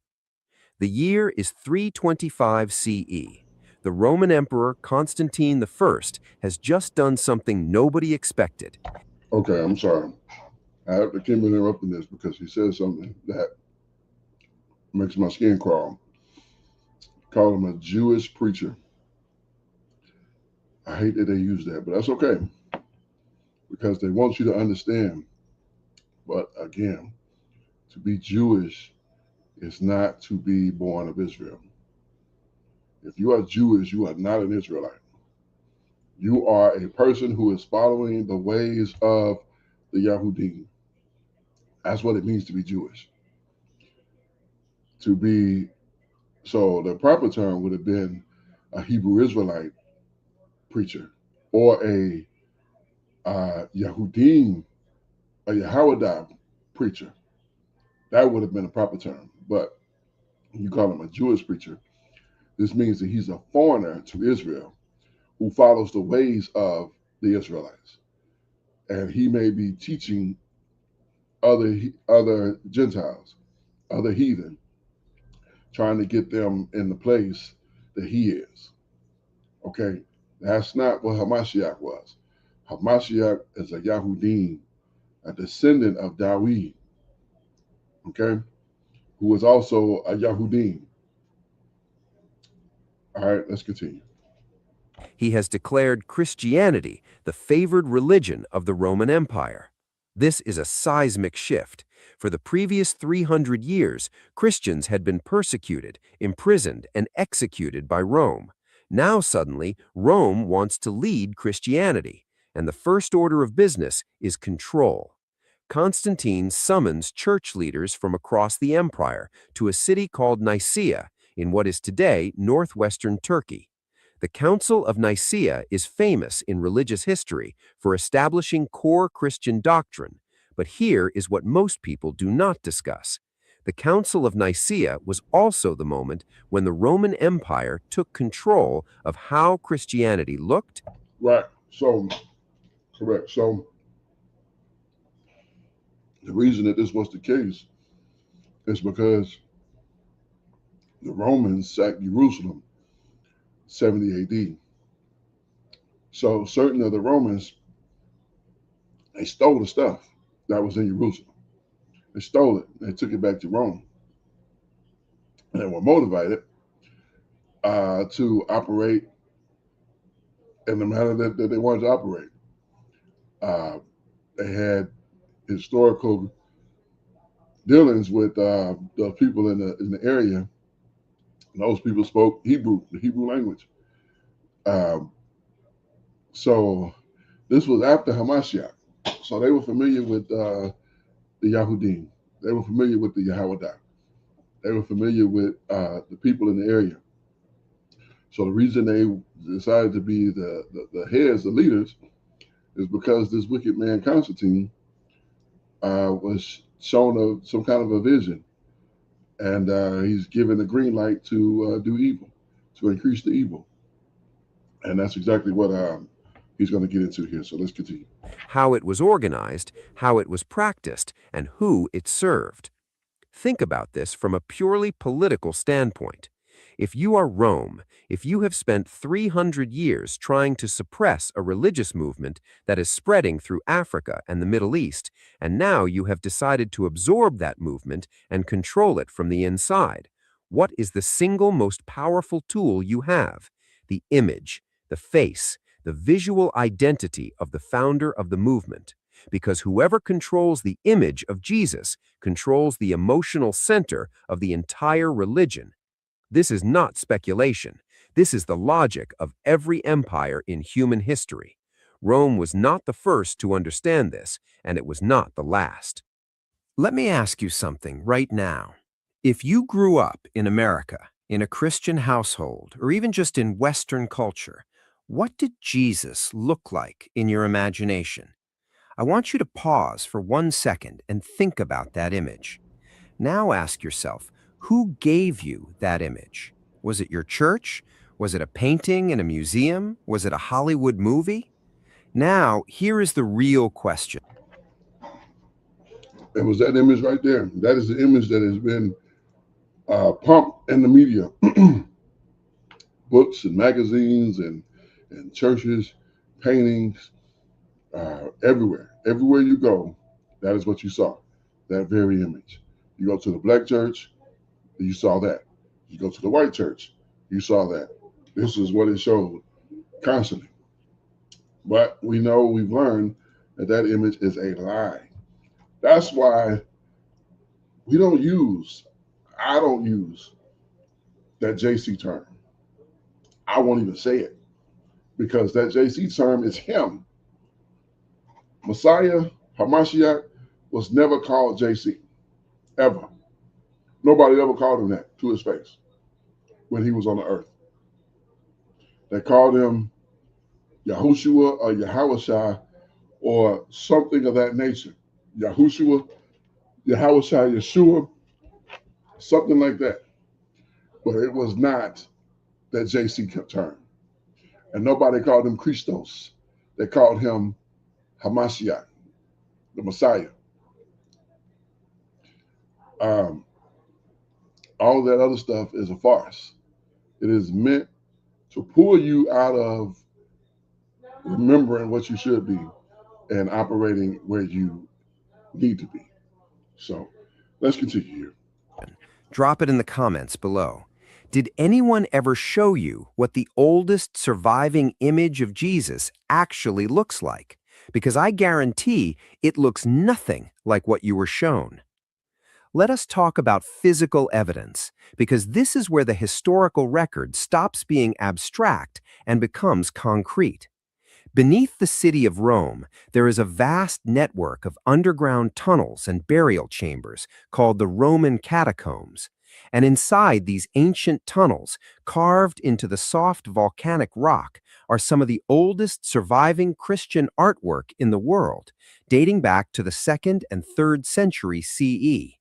D: The year is 325 CE. The Roman Emperor Constantine I has just done something nobody expected.
C: Okay, I'm sorry. I have to keep interrupting this because he says something that makes my skin crawl. Call him a Jewish preacher. I hate that they use that, but that's okay because they want you to understand. But again, to be Jewish is not to be born of Israel. If you are Jewish, you are not an Israelite. You are a person who is following the ways of the Yahudim. That's what it means to be Jewish. So the proper term would have been a Hebrew Israelite preacher or a Yahudim, a Yahawada preacher. That would have been a proper term. But you call him a Jewish preacher. This means that he's a foreigner to Israel who follows the ways of the Israelites. And he may be teaching other Gentiles, other heathen, trying to get them in the place that he is. Okay? That's not what Hamashiach was. Hamashiach is a Yahudim, a descendant of Dawid, okay, who was also a Yahudim. All right, let's continue.
D: He has declared Christianity the favored religion of the Roman Empire. This is a seismic shift. For the previous 300 years, Christians had been persecuted, imprisoned, and executed by Rome. Now suddenly, Rome wants to lead Christianity, and the first order of business is control. Constantine summons church leaders from across the empire to a city called Nicaea in what is today northwestern Turkey. The Council of Nicaea is famous in religious history for establishing core Christian doctrine, but here is what most people do not discuss. The Council of Nicaea was also the moment when the Roman Empire took control of how Christianity looked.
C: Right. So, correct. So, the reason that this was the case is because the Romans sacked Jerusalem 70 AD. So, certain of the Romans, they stole the stuff that was in Jerusalem. They stole it. They took it back to Rome. And they were motivated to operate in the manner that they wanted to operate. They had historical dealings with the people in the area. And those people spoke Hebrew, the Hebrew language. So this was after Hamashiach. So they were familiar with the Yahudim. They were familiar with the Yahwadah. They were familiar with the people in the area. So the reason they decided to be the heads, the leaders, is because this wicked man Constantine was shown some kind of a vision, and he's given the green light to do evil, to increase the evil, and that's exactly what he's going to get into here. So let's continue.
D: How it was organized, how it was practiced, and who it served. Think about this from a purely political standpoint. If you are Rome, if you have spent 300 years trying to suppress a religious movement that is spreading through Africa and the Middle East, and now you have decided to absorb that movement and control it from the inside, what is the single most powerful tool you have? The image, the face, the visual identity of the founder of the movement. Because whoever controls the image of Jesus controls the emotional center of the entire religion. This is not speculation. This is the logic of every empire in human history. Rome was not the first to understand this, and it was not the last. Let me ask you something right now. If you grew up in America, in a Christian household, or even just in Western culture, what did Jesus look like in your imagination? I want you to pause for 1 second and think about that image. Now ask yourself, who gave you that image? Was it your church? Was it a painting in a museum? Was it a Hollywood movie? Now, here is the real question.
C: It was that image right there. That is the image that has been pumped in the media, books and magazines and churches, paintings, everywhere. Everywhere you go, that is what you saw, that very image. You go to the black church, you saw that. You go to the white church, you saw that. This is what it showed constantly. But we know, we've learned that image is a lie. That's why I don't use that JC term. I won't even say it, because that JC term is him. Messiah, Hamashiach, was never called JC, ever. Nobody ever called him that to his face when he was on the earth. They called him Yahushua or Yahushua or something of that nature. Yahushua, Yahushua, Yeshua, something like that. But it was not that JC term. And nobody called him Christos. They called him Hamashiach, the Messiah. All that other stuff is a farce. It is meant to pull you out of remembering what you should be and operating where you need to be. So let's continue here.
D: Drop it in the comments below. Did anyone ever show you what the oldest surviving image of Jesus actually looks like? Because I guarantee it looks nothing like what you were shown. Let us talk about physical evidence, because this is where the historical record stops being abstract and becomes concrete. Beneath the city of Rome, there is a vast network of underground tunnels and burial chambers called the Roman catacombs. And inside these ancient tunnels, carved into the soft volcanic rock, are some of the oldest surviving Christian artwork in the world, dating back to the 2nd and 3rd century CE.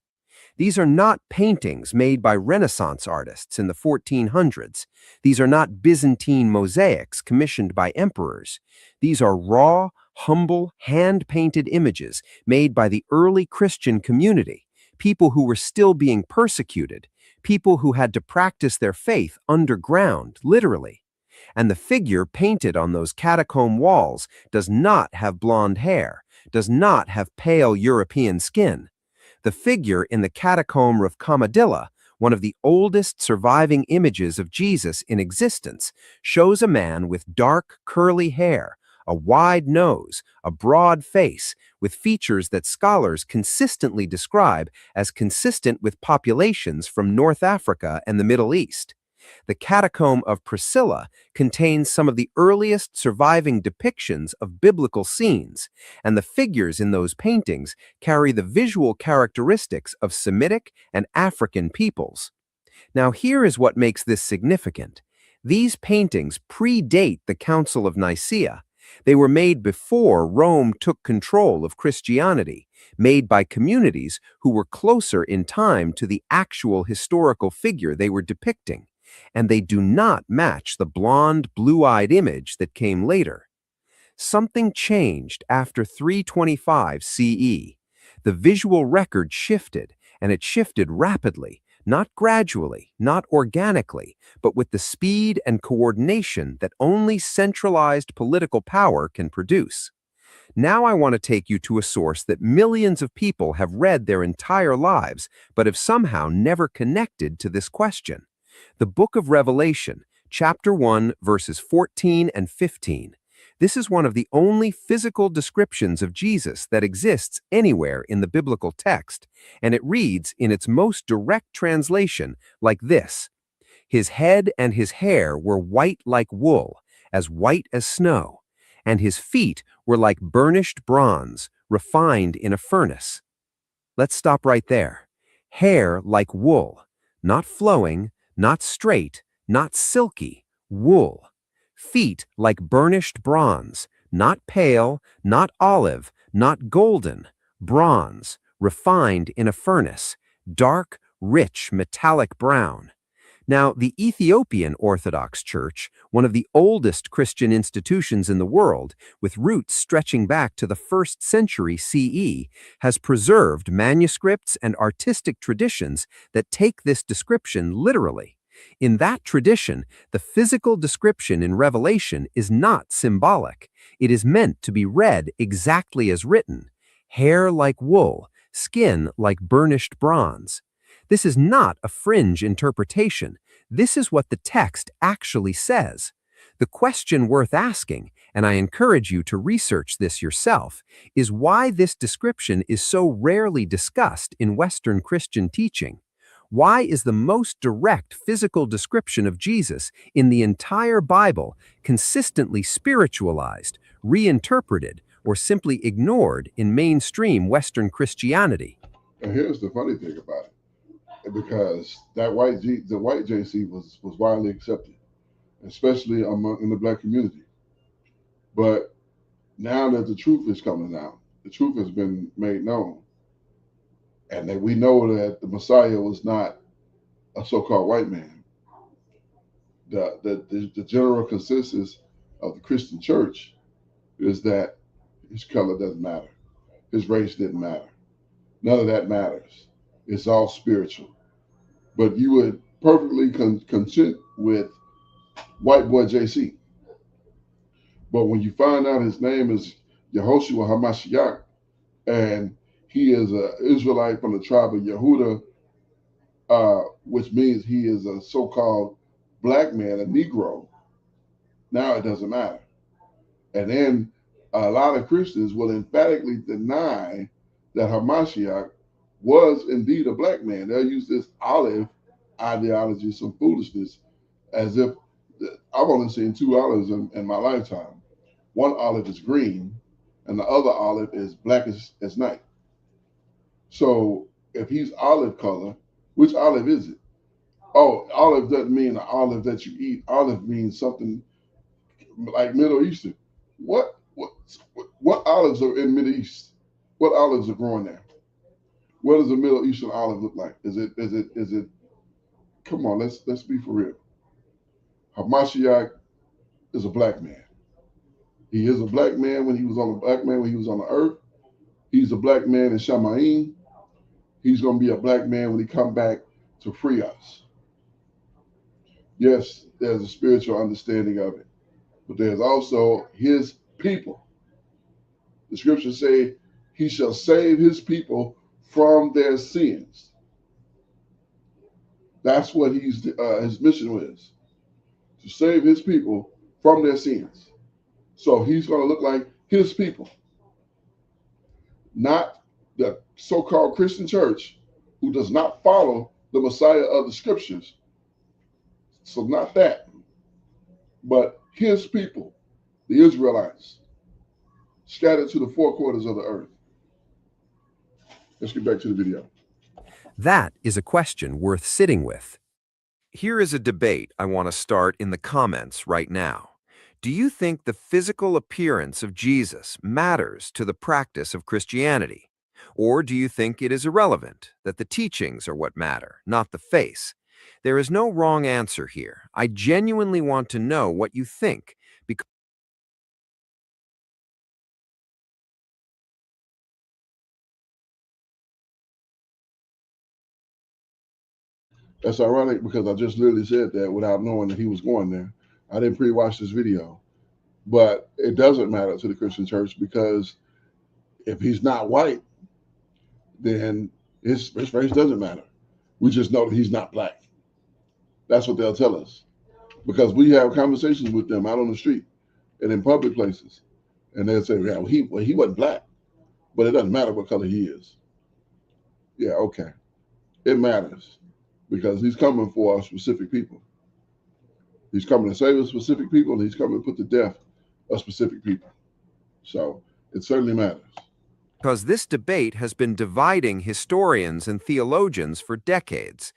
D: These are not paintings made by Renaissance artists in the 1400s. These are not Byzantine mosaics commissioned by emperors. These are raw, humble, hand-painted images made by the early Christian community, people who were still being persecuted, people who had to practice their faith underground, literally. And the figure painted on those catacomb walls does not have blonde hair, does not have pale European skin. The figure in the catacomb of Kamadilla, one of the oldest surviving images of Jesus in existence, shows a man with dark, curly hair, a wide nose, a broad face, with features that scholars consistently describe as consistent with populations from North Africa and the Middle East. The catacomb of Priscilla contains some of the earliest surviving depictions of biblical scenes, and the figures in those paintings carry the visual characteristics of Semitic and African peoples. Now, here is what makes this significant. These paintings predate the Council of Nicaea. They were made before Rome took control of Christianity, made by communities who were closer in time to the actual historical figure they were depicting, and they do not match the blonde, blue-eyed image that came later. Something changed after 325 CE. The visual record shifted, and it shifted rapidly, not gradually, not organically, but with the speed and coordination that only centralized political power can produce. Now I want to take you to a source that millions of people have read their entire lives, but have somehow never connected to this question. The Book of Revelation, chapter 1, verses 14 and 15. This is one of the only physical descriptions of Jesus that exists anywhere in the biblical text, and it reads in its most direct translation like this: "His head and his hair were white like wool, as white as snow, and his feet were like burnished bronze, refined in a furnace." Let's stop right there. Hair like wool, not flowing, not straight, not silky, wool. Feet like burnished bronze, not pale, not olive, not golden, bronze, refined in a furnace, dark, rich, metallic brown. Now, the Ethiopian Orthodox Church, one of the oldest Christian institutions in the world, with roots stretching back to the 1st century CE, has preserved manuscripts and artistic traditions that take this description literally. In that tradition, the physical description in Revelation is not symbolic. It is meant to be read exactly as written: hair like wool, skin like burnished bronze. This is not a fringe interpretation. This is what the text actually says. The question worth asking, and I encourage you to research this yourself, is why this description is so rarely discussed in Western Christian teaching. Why is the most direct physical description of Jesus in the entire Bible consistently spiritualized, reinterpreted, or simply ignored in mainstream Western Christianity?
C: And here's the funny thing about it, because the white JC was widely accepted, especially in the black community. But now that the truth is coming out, the truth has been made known, and that we know that the Messiah was not a so-called white man. The general consensus of the Christian church is that his color doesn't matter, his race didn't matter, none of that matters. It's all spiritual. But you would perfectly consent with white boy JC. But when you find out his name is Yehoshua HaMashiach, and he is an Israelite from the tribe of Yehuda, which means he is a so-called black man, a Negro, now it doesn't matter. And then a lot of Christians will emphatically deny that Hamashiach was indeed a black man. They'll use this olive ideology, some foolishness, as if I've only seen 2 olives in my lifetime. One olive is green, and the other olive is black as night. So if he's olive color, which olive is it? Oh, olive doesn't mean the olive that you eat. Olive means something like Middle Eastern. What olives are in Middle East? What olives are growing there? What does a Middle Eastern olive look like? Is it? Come on, let's be for real. Hamashiach is a black man. He is a black man when he was on the earth. He's a black man in Shamayim. He's going to be a black man when he come back to free us. Yes, there's a spiritual understanding of it, but there's also his people. The scriptures say he shall save his people from their sins. That's what his mission is, to save his people from their sins. So he's going to look like his people, not the so-called Christian church who does not follow the Messiah of the scriptures. So not that, but his people, the Israelites, scattered to the four quarters of the earth. Let's get back to the video.
D: That is a question worth sitting with. Here is a debate I want to start in the comments right now. Do you think the physical appearance of Jesus matters to the practice of Christianity? Or do you think it is irrelevant, that the teachings are what matter, not the face? There is no wrong answer here. I genuinely want to know what you think, because
C: That's ironic because I just literally said that without knowing that he was going there. I didn't pre-watch this video, but it doesn't matter to the Christian church because if he's not white, then his race doesn't matter. We just know that he's not black. That's what they'll tell us because we have conversations with them out on the street and in public places, and they'll say, "Yeah, well, he wasn't black, but it doesn't matter what color he is." Yeah, okay, it matters because he's coming for a specific people. He's coming to save a specific people, and he's coming to put to death a specific people. So it certainly matters.
D: because this debate has been dividing historians and theologians for decades.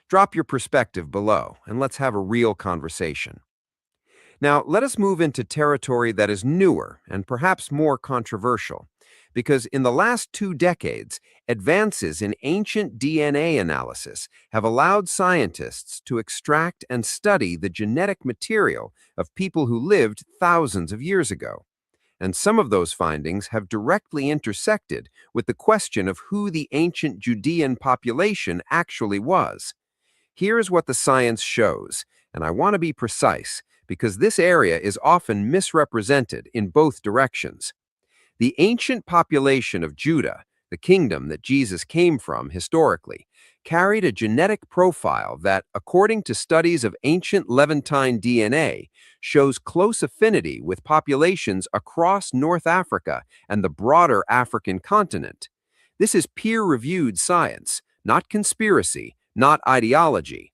D: Drop your perspective below, and let's have a real conversation. Now, let us move into territory that is newer and perhaps more controversial, because in the last 2 decades, advances in ancient DNA analysis have allowed scientists to extract and study the genetic material of people who lived thousands of years ago. And some of those findings have directly intersected with the question of who the ancient Judean population actually was. Here's what the science shows, and I want to be precise because this area is often misrepresented in both directions. The ancient population of Judah, the kingdom that Jesus came from historically, carried a genetic profile that, according to studies of ancient Levantine DNA, shows close affinity with populations across North Africa and the broader African continent. This is peer-reviewed science, not conspiracy, not ideology.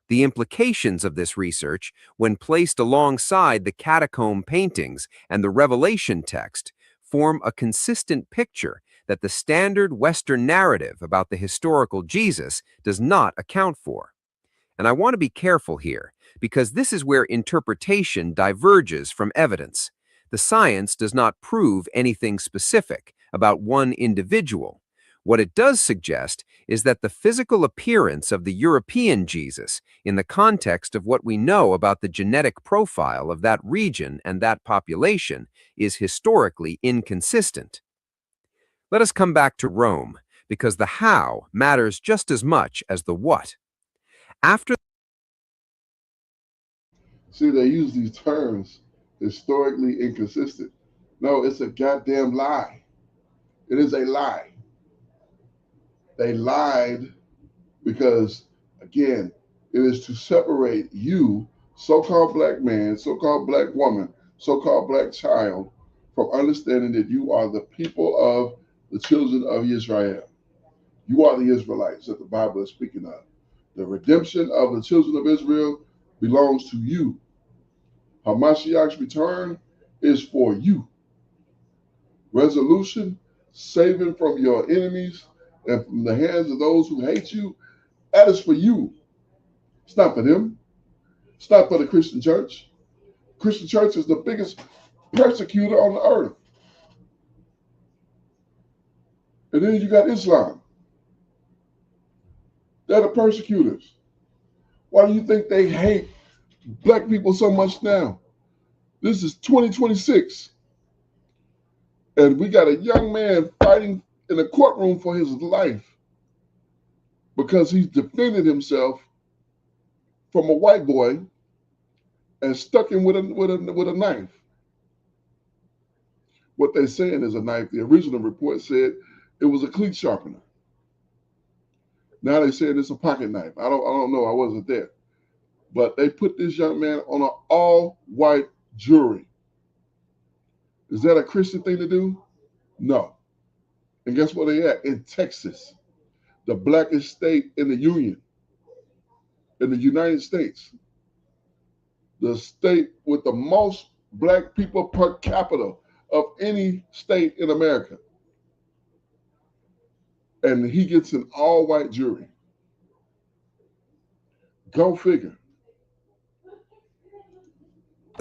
D: The implications of this research, when placed alongside the catacomb paintings and the Revelation text, form a consistent picture that the standard Western narrative about the historical Jesus does not account for. And I want to be careful here, because this is where interpretation diverges from evidence. The science does not prove anything specific about one individual. What it does suggest is that the physical appearance of the European Jesus, in the context of what we know about the genetic profile of that region and that population, is historically inconsistent. Let us come back to Rome, because the how matters just as much as the what. After
C: See, they use these terms, historically inconsistent. No, it's a goddamn lie. It is a lie. They lied because, again, it is to separate you, so-called black man, so-called black woman, so-called black child, from understanding that you are the people of the children of Israel. You are the Israelites that the Bible is speaking of. The redemption of the children of Israel belongs to you. Hamashiach's return is for you. Resolution, saving from your enemies and from the hands of those who hate you, that is for you. It's not for them. It's not for the Christian church. Christian church is the biggest persecutor on the earth. And then you got Islam. They're the persecutors. Why do you think they hate black people so much now? This is 2026. And we got a young man fighting in a courtroom for his life because he's defended himself from a white boy and stuck him with a knife. What they're saying is a knife. The original report said it was a cleat sharpener. Now they saying it's a pocket knife. I don't know. I wasn't there. But they put this young man on an all-white jury. Is that a Christian thing to do? No. And guess where they at? In Texas, the blackest state in the Union, in the United States. The state with the most black people per capita of any state in America. And he gets an all-white jury. Go figure.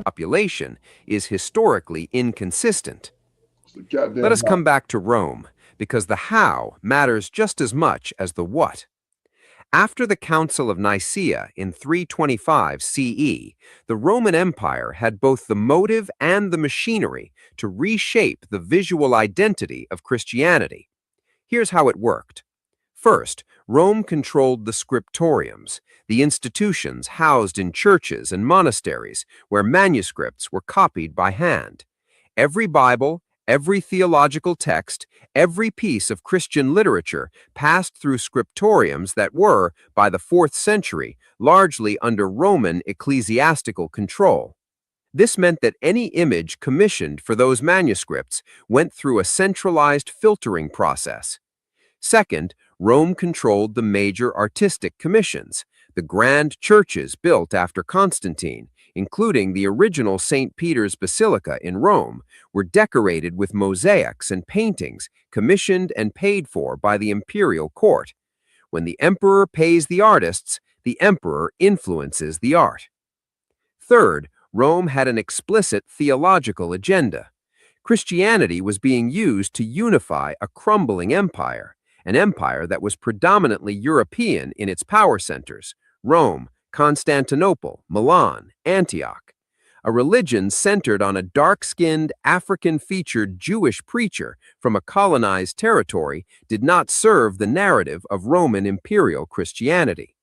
D: Population is historically inconsistent. Let us
C: Goddamn
D: come back to Rome, because the how matters just as much as the what. After the Council of Nicaea in 325 CE, the Roman Empire had both the motive and the machinery to reshape the visual identity of Christianity. Here's how it worked. First, Rome controlled the scriptoriums, the institutions housed in churches and monasteries where manuscripts were copied by hand. Every Bible, every theological text, every piece of Christian literature passed through scriptoriums that were, by the 4th century, largely under Roman ecclesiastical control. This meant that any image commissioned for those manuscripts went through a centralized filtering process. Second, Rome controlled the major artistic commissions, the grand churches built after Constantine, including the original St. Peter's Basilica in Rome, were decorated with mosaics and paintings commissioned and paid for by the imperial court. When the emperor pays the artists, the emperor influences the art. Third, Rome had an explicit theological agenda. Christianity was being used to unify a crumbling empire, an empire that was predominantly European in its power centers: Rome, Constantinople, Milan, Antioch. A religion centered on a dark-skinned, African-featured Jewish preacher from a colonized territory did not serve the narrative of Roman imperial Christianity.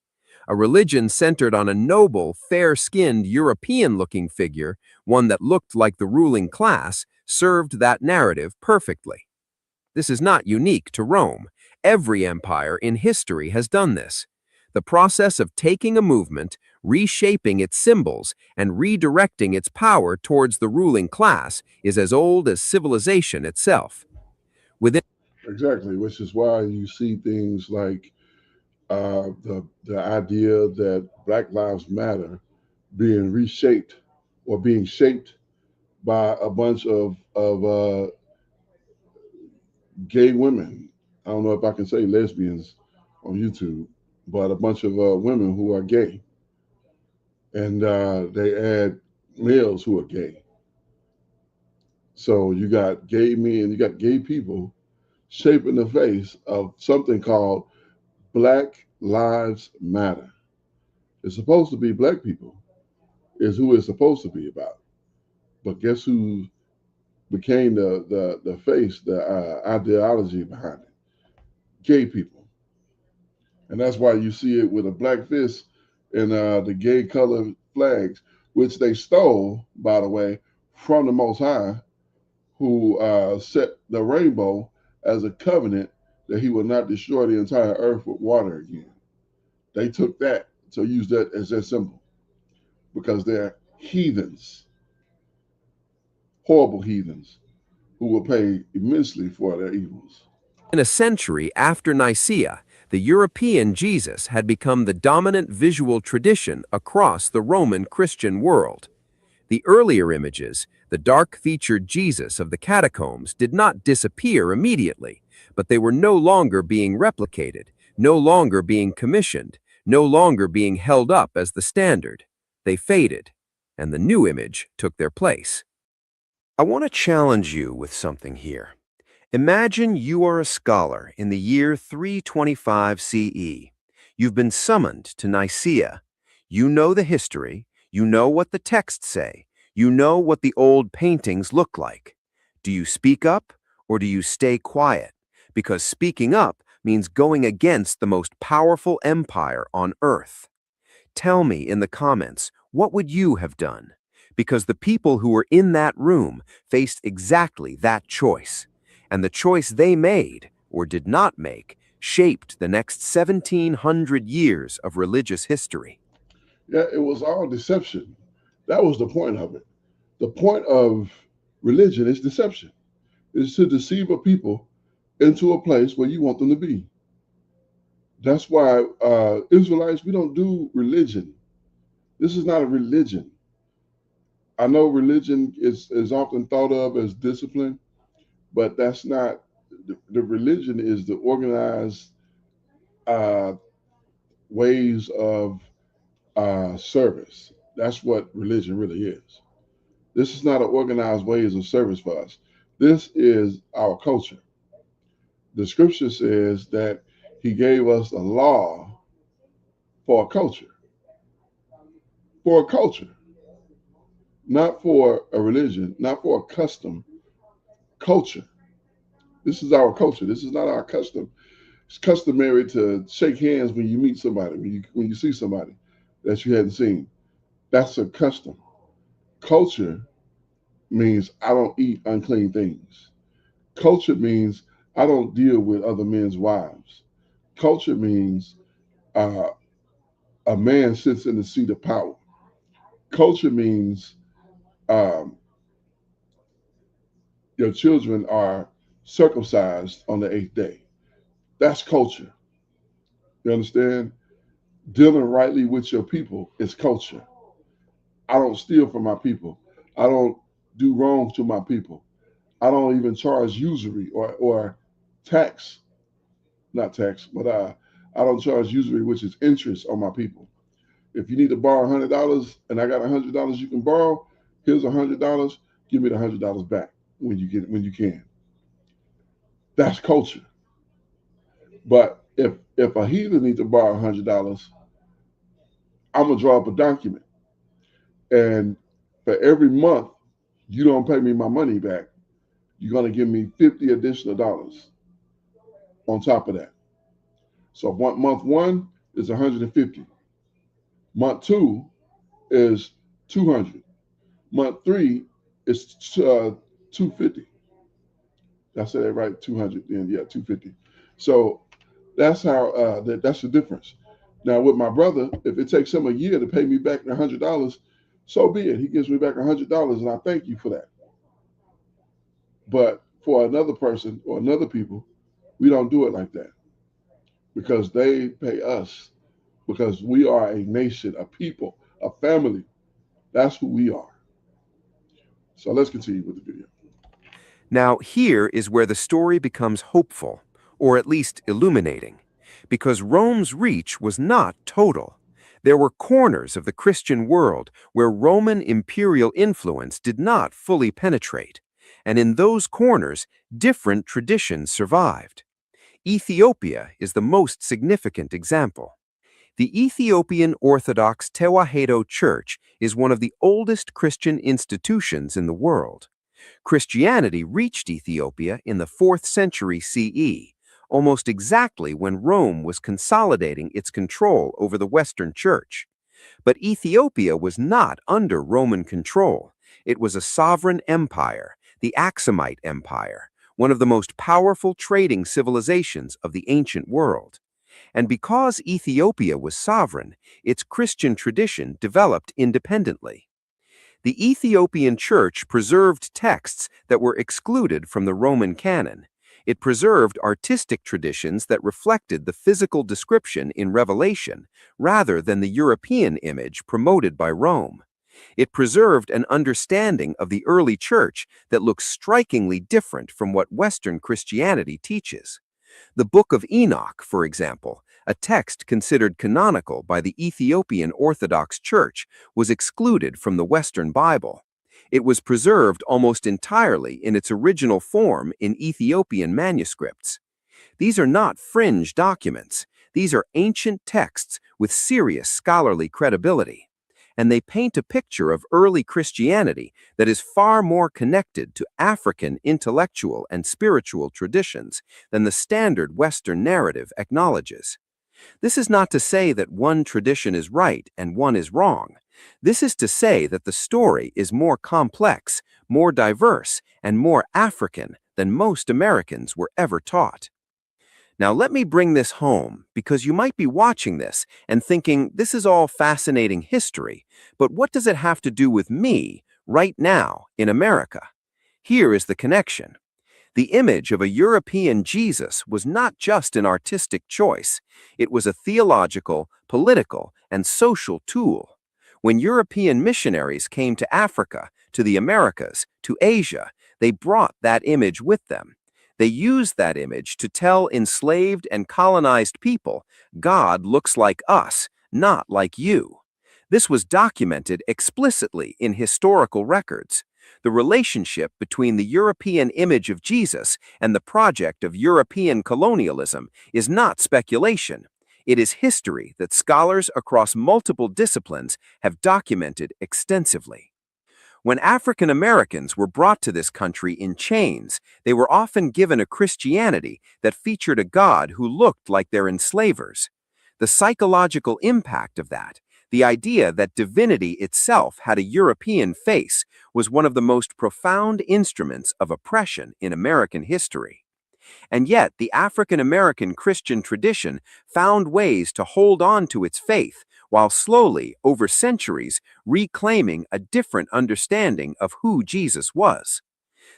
D: A religion centered on a noble, fair-skinned, European-looking figure, one that looked like the ruling class, served that narrative perfectly. This is not unique to Rome. Every empire in history has done this. The process of taking a movement, reshaping its symbols, and redirecting its power towards the ruling class is as old as civilization itself.
C: Exactly, which is why you see things like the idea that Black Lives Matter being reshaped or being shaped by a bunch of gay women. I don't know if I can say lesbians on YouTube, but a bunch of women who are gay, and they add males who are gay. So you got gay men, you got gay people shaping the face of something called Black Lives Matter. It's supposed to be black people, is who it's supposed to be about. But guess who became the face, the ideology behind it? Gay people. And that's why you see it with a black fist and the gay colored flags, which they stole, by the way, from the Most High, who set the rainbow as a covenant that he would not destroy the entire earth with water again. They took that to use that as their symbol because they're heathens, horrible heathens, who will pay immensely for their evils.
D: In a century after Nicaea, the European Jesus had become the dominant visual tradition across the Roman Christian world. The earlier images, the dark-featured Jesus of the catacombs, did not disappear immediately, but they were no longer being replicated, no longer being commissioned, no longer being held up as the standard. They faded, and the new image took their place. I want to challenge you with something here. Imagine you are a scholar in the year 325 CE. You've been summoned to Nicaea. You know the history, you know what the texts say, you know what the old paintings look like. Do you speak up or do you stay quiet? Because speaking up means going against the most powerful empire on earth. Tell me in the comments, what would you have done? Because the people who were in that room faced exactly that choice. And the choice they made, or did not make, shaped the next 1,700 years of religious history.
C: Yeah, it was all deception. That was the point of it. The point of Religion is deception. It's to deceive a people into a place where you want them to be. That's why Israelites, we don't do religion. This is not a religion. I know religion is often thought of as discipline, but that's not. The religion is the organized uh, ways of service. That's what religion really is. This is not an organized ways of service for us. This is our culture. The scripture says that he gave us a law for a culture. For a culture. Not for a religion, not for a custom, culture. This is our culture. This is not our custom. It's customary to shake hands when you meet somebody, when you see somebody that you hadn't seen. That's a custom. Culture means I don't eat unclean things. Culture means I don't deal with other men's wives. Culture means uh, a man sits in the seat of power. Culture means um, your children are circumcised on the 8th day. That's culture. You understand? Dealing rightly with your people is culture. I don't steal from my people. I don't do wrong to my people. I don't even charge usury or tax, not tax, but I don't charge usury, which is interest on my people. If you need to borrow $100 and I got $100 you can borrow, here's $100. Give me the $100 back when you can. That's culture. But if a heathen needs to borrow $100, I'm gonna draw up a document, and for every month you don't pay me my money back, you're gonna give me $50 additional dollars on top of that. So month one is 150. Month two is 200. Month three is 250. Did I say that right? 200. Then yeah, 250. So that's how that's the difference. Now with my brother, if it takes him a year to pay me back the $100, so be it. He gives me back $100, and I thank you for that. But for another person or another people, we don't do it like that, because they pay us, because we are a nation, a people, a family. That's who we are. So let's continue with the video.
D: Now, here is where the story becomes hopeful, or at least illuminating, because Rome's reach was not total. There were corners of the Christian world where Roman imperial influence did not fully penetrate, and in those corners, different traditions survived. Ethiopia is the most significant example. The Ethiopian Orthodox Tewahedo Church is one of the oldest Christian institutions in the world. Christianity reached Ethiopia in the 4th century CE, almost exactly when Rome was consolidating its control over the Western Church. But Ethiopia was not under Roman control. It was a sovereign empire, the Aksumite Empire, one of the most powerful trading civilizations of the ancient world. And because Ethiopia was sovereign, its Christian tradition developed independently. The Ethiopian Church preserved texts that were excluded from the Roman canon. It preserved artistic traditions that reflected the physical description in Revelation, rather than the European image promoted by Rome. It preserved an understanding of the early church that looks strikingly different from what Western Christianity teaches. The Book of Enoch, for example, a text considered canonical by the Ethiopian Orthodox Church, was excluded from the Western Bible. It was preserved almost entirely in its original form in Ethiopian manuscripts. These are not fringe documents. These are ancient texts with serious scholarly credibility. And they paint a picture of early Christianity that is far more connected to African intellectual and spiritual traditions than the standard Western narrative acknowledges. This is not to say that one tradition is right and one is wrong. This is to say that the story is more complex, more diverse, and more African than most Americans were ever taught. Now let me bring this home, because you might be watching this and thinking this is all fascinating history, but what does it have to do with me right now in America? Here is the connection. The image of a European Jesus was not just an artistic choice, it was a theological, political, and social tool. When European missionaries came to Africa, to the Americas, to Asia, they brought that image with them. They used that image to tell enslaved and colonized people, God looks like us, not like you. This was documented explicitly in historical records. The relationship between the European image of Jesus and the project of European colonialism is not speculation. It is history that scholars across multiple disciplines have documented extensively. When African Americans were brought to this country in chains, they were often given a Christianity that featured a God who looked like their enslavers. The psychological impact of that, the idea that divinity itself had a European face, was one of the most profound instruments of oppression in American history. And yet, the African American Christian tradition found ways to hold on to its faith while slowly, over centuries, reclaiming a different understanding of who Jesus was.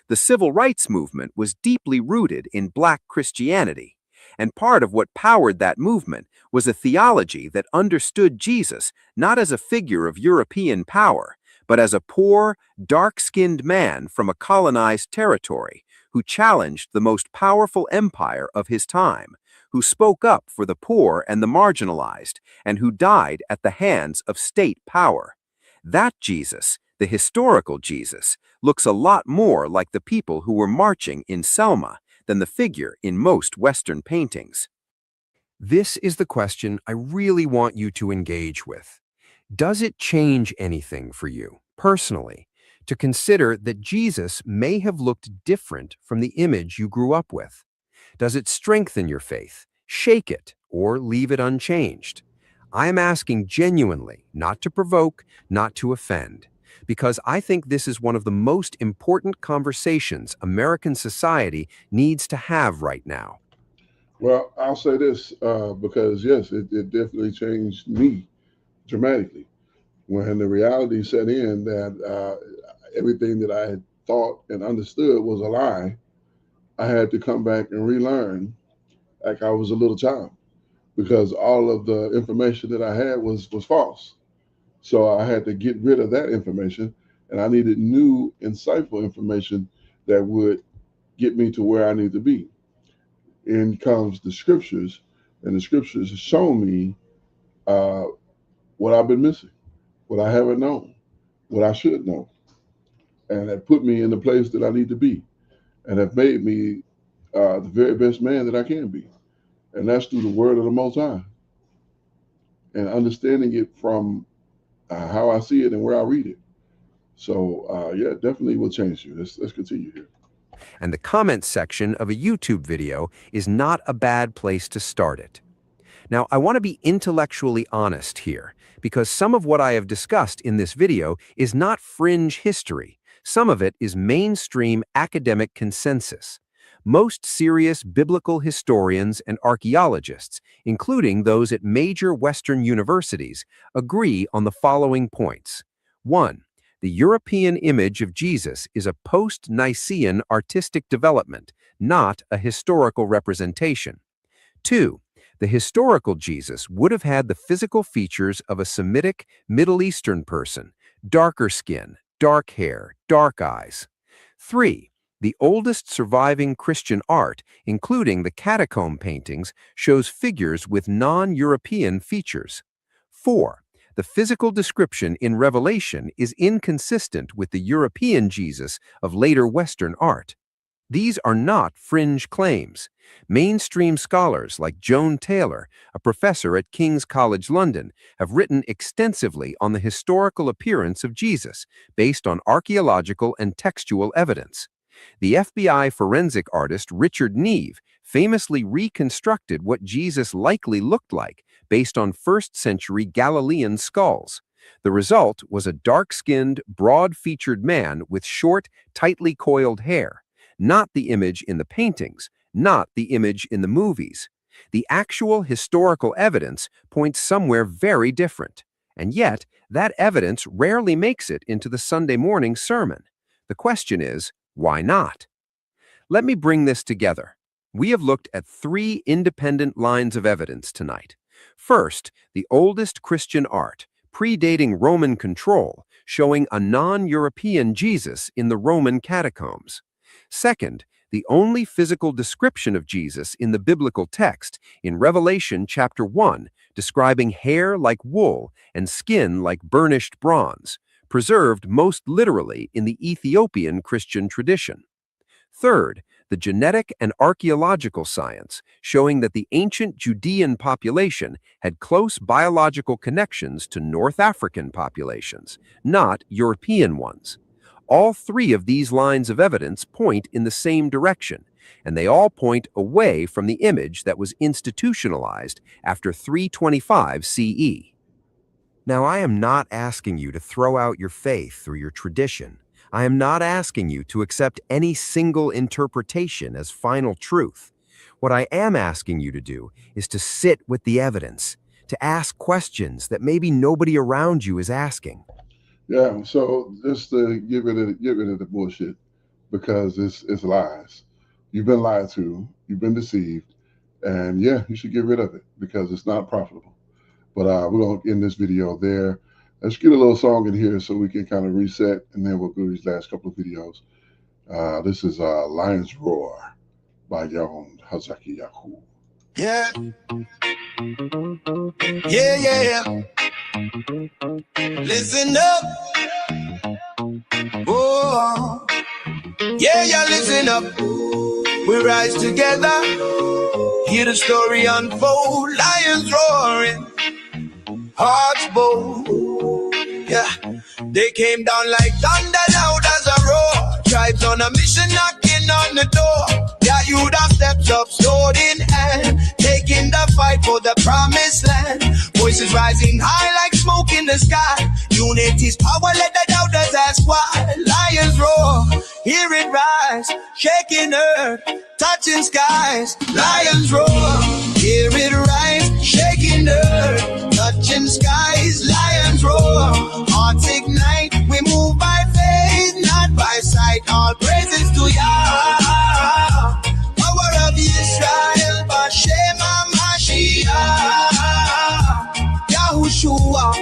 D: The civil rights movement was deeply rooted in Black Christianity, and part of what powered that movement was a theology that understood Jesus not as a figure of European power, but as a poor, dark-skinned man from a colonized territory who challenged the most powerful empire of his time, who spoke up for the poor and the marginalized, and who died at the hands of state power. That Jesus, the historical Jesus, looks a lot more like the people who were marching in Selma than the figure in most Western paintings. This is the question I really want you to engage with. Does it change anything for you, personally, to consider that Jesus may have looked different from the image you grew up with? Does it strengthen your faith, shake it, or leave it unchanged? I am asking genuinely, not to provoke, not to offend, because I think this is one of the most important conversations American society needs to have right now.
C: Well, I'll say this because, yes, it definitely changed me dramatically when the reality set in that everything that I had thought and understood was a lie. I had to come back and relearn like I was a little child because all of the information that I had was false. So I had to get rid of that information, and I needed new, insightful information that would get me to where I need to be. In comes the scriptures, and the scriptures have shown me what I've been missing, what I haven't known, what I should know, and have put me in the place that I need to be, and have made me the very best man that I can be. And that's through the word of the Most High, and understanding it from how I see it and where I read it. So yeah, definitely will change you. Let's continue here.
D: And the comments section of a YouTube video is not a bad place to start it. Now, I want to be intellectually honest here, because some of what I have discussed in this video is not fringe history. Some of it is mainstream academic consensus. Most serious biblical historians and archaeologists, including those at major Western universities, agree on the following points. 1. The European image of Jesus is a post-Nicene artistic development, not a historical representation. 2. The historical Jesus would have had the physical features of a Semitic Middle Eastern person, darker skin, dark hair, dark eyes. 3. The oldest surviving Christian art, including the catacomb paintings, shows figures with non-European features. 4. The physical description in Revelation is inconsistent with the European Jesus of later Western art. These are not fringe claims. Mainstream scholars like Joan Taylor, a professor at King's College London, have written extensively on the historical appearance of Jesus based on archaeological and textual evidence. The FBI forensic artist Richard Neve famously reconstructed what Jesus likely looked like based on first-century Galilean skulls. The result was a dark-skinned, broad-featured man with short, tightly coiled hair. Not the image in the paintings, not the image in the movies. The actual historical evidence points somewhere very different. And yet, that evidence rarely makes it into the Sunday morning sermon. The question is, Why not? Let me bring this together. We have looked at 3 independent lines of evidence tonight. First, the oldest Christian art, predating Roman control, showing a non-European Jesus in the Roman catacombs. Second, the only physical description of Jesus in the biblical text in Revelation chapter 1, describing hair like wool and skin like burnished bronze, preserved most literally in the Ethiopian Christian tradition. Third, the genetic and archaeological science showing that the ancient Judean population had close biological connections to North African populations, not European ones. All 3 of these lines of evidence point in the same direction, and they all point away from the image that was institutionalized after 325 CE. Now, I am not asking you to throw out your faith or your tradition. I am not asking you to accept any single interpretation as final truth. What I am asking you to do is to sit with the evidence, to ask questions that maybe nobody around you is asking.
C: Yeah, so just to get rid of the bullshit, because it's lies. You've been lied to, you've been deceived, and yeah, you should get rid of it because it's not profitable. But we're gonna end this video there. Let's get a little song in here so we can kind of reset, and then we'll do these last couple of videos. This is Lion's Roar by Yaron Hazaki Yahu.
A: Yeah. Yeah. Listen up. Oh. Yeah, listen up. We rise together. Hear the story unfold. Lions roaring. Hearts bold. Yeah. They came down like thunder, loud as a roar. Tribes on a mission knocking on the door. Yeah, you that steps up, sword in hand, taking the fight for the promised land. Voices rising high like smoke in the sky. Unity's power, let the doubters ask why. Lions roar, hear it rise, shaking earth, touching skies. Lions roar, hear it rise, shaking earth, touching skies. Lions roar, hearts ignite, we move by faith, not by sight. All praises to Yah, power of Israel, Bashem HaMashiach, Yahushua.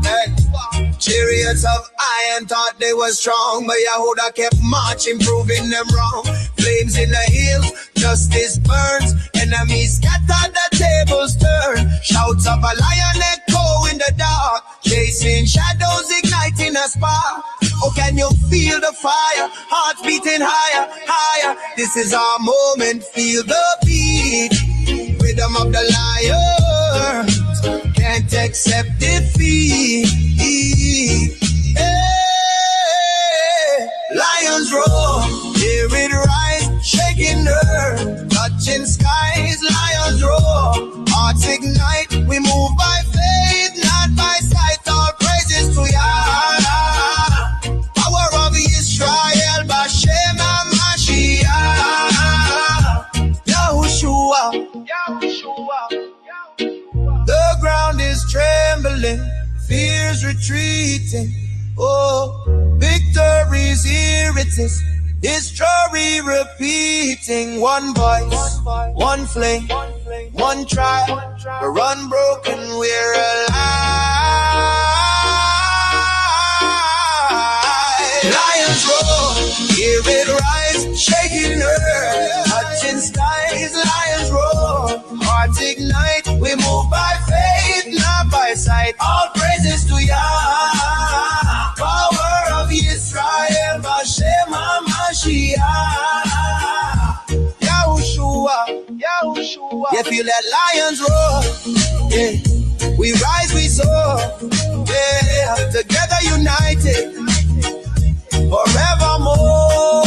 A: Hey. Chariots of iron thought they were strong, but Yahudah kept marching, proving them wrong. Flames in the hills, justice burns, enemies scattered, the tables turn. Shouts of a lion echo in the dark, chasing shadows, igniting a spark. Oh, can you feel the fire? Hearts beating higher, higher. This is our moment, feel the beat. Rhythm of the lions, can't accept defeat. Hey, lions roar, hear it rise, shaking earth, touching skies. Lions roar, hearts ignite, we move by faith, not by sight. All praises to Yah, power of Israel, Bashem HaMashiach, Yahushua. The ground is trembling, fears retreating. Oh, victory's here, it is history repeating. One voice, one flame, one tribe. We're unbroken, we're alive. Lions roar, hear it rise, shaking earth, touching skies. Lions roar, hearts ignite, we move by faith, not by sight. All praises to Yah, power of Israel, Bashem HaMashiach, Yahushua. You feel that lions roar, yeah. We rise, we soar, yeah. Together united, forevermore.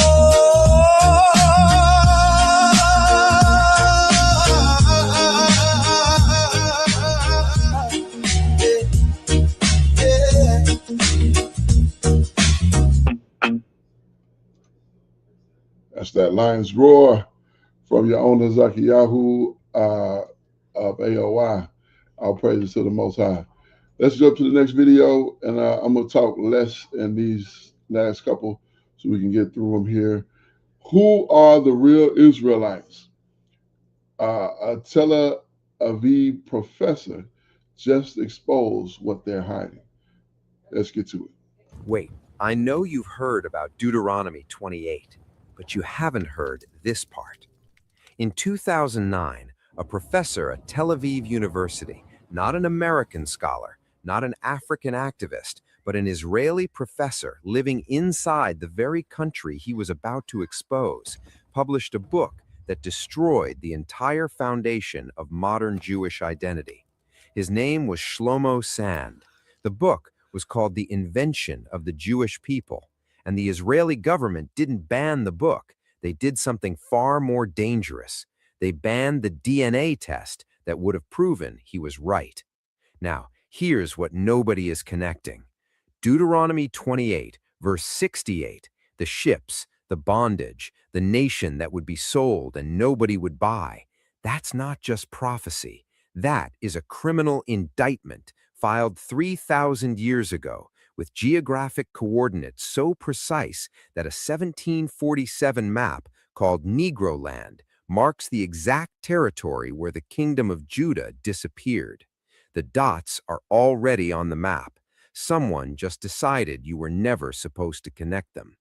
C: That's that Lion's Roar from your owner Zakiyahu of AOI. All praises to the Most High. Let's jump to the next video, and I'm going to talk less in these last couple so we can get through them here. Who are the real Israelites? A Tel Aviv professor just exposed what they're hiding. Let's get to it.
D: Wait, I know you've heard about Deuteronomy 28, but you haven't heard this part. In 2009, a professor at Tel Aviv University, not an American scholar, not an African activist, but an Israeli professor living inside the very country he was about to expose, published a book that destroyed the entire foundation of modern Jewish identity. His name was Shlomo Sand. The book was called The Invention of the Jewish People, and the Israeli government didn't ban the book. They did something far more dangerous. They banned the DNA test that would have proven he was right. Now, here's what nobody is connecting. Deuteronomy 28, verse 68, the ships, the bondage, the nation that would be sold and nobody would buy. That's not just prophecy. That is a criminal indictment filed 3,000 years ago with geographic coordinates so precise that a 1747 map called Negro Land marks the exact territory where the kingdom of Judah disappeared. The dots are already on the map. Someone just decided you were never supposed to connect them.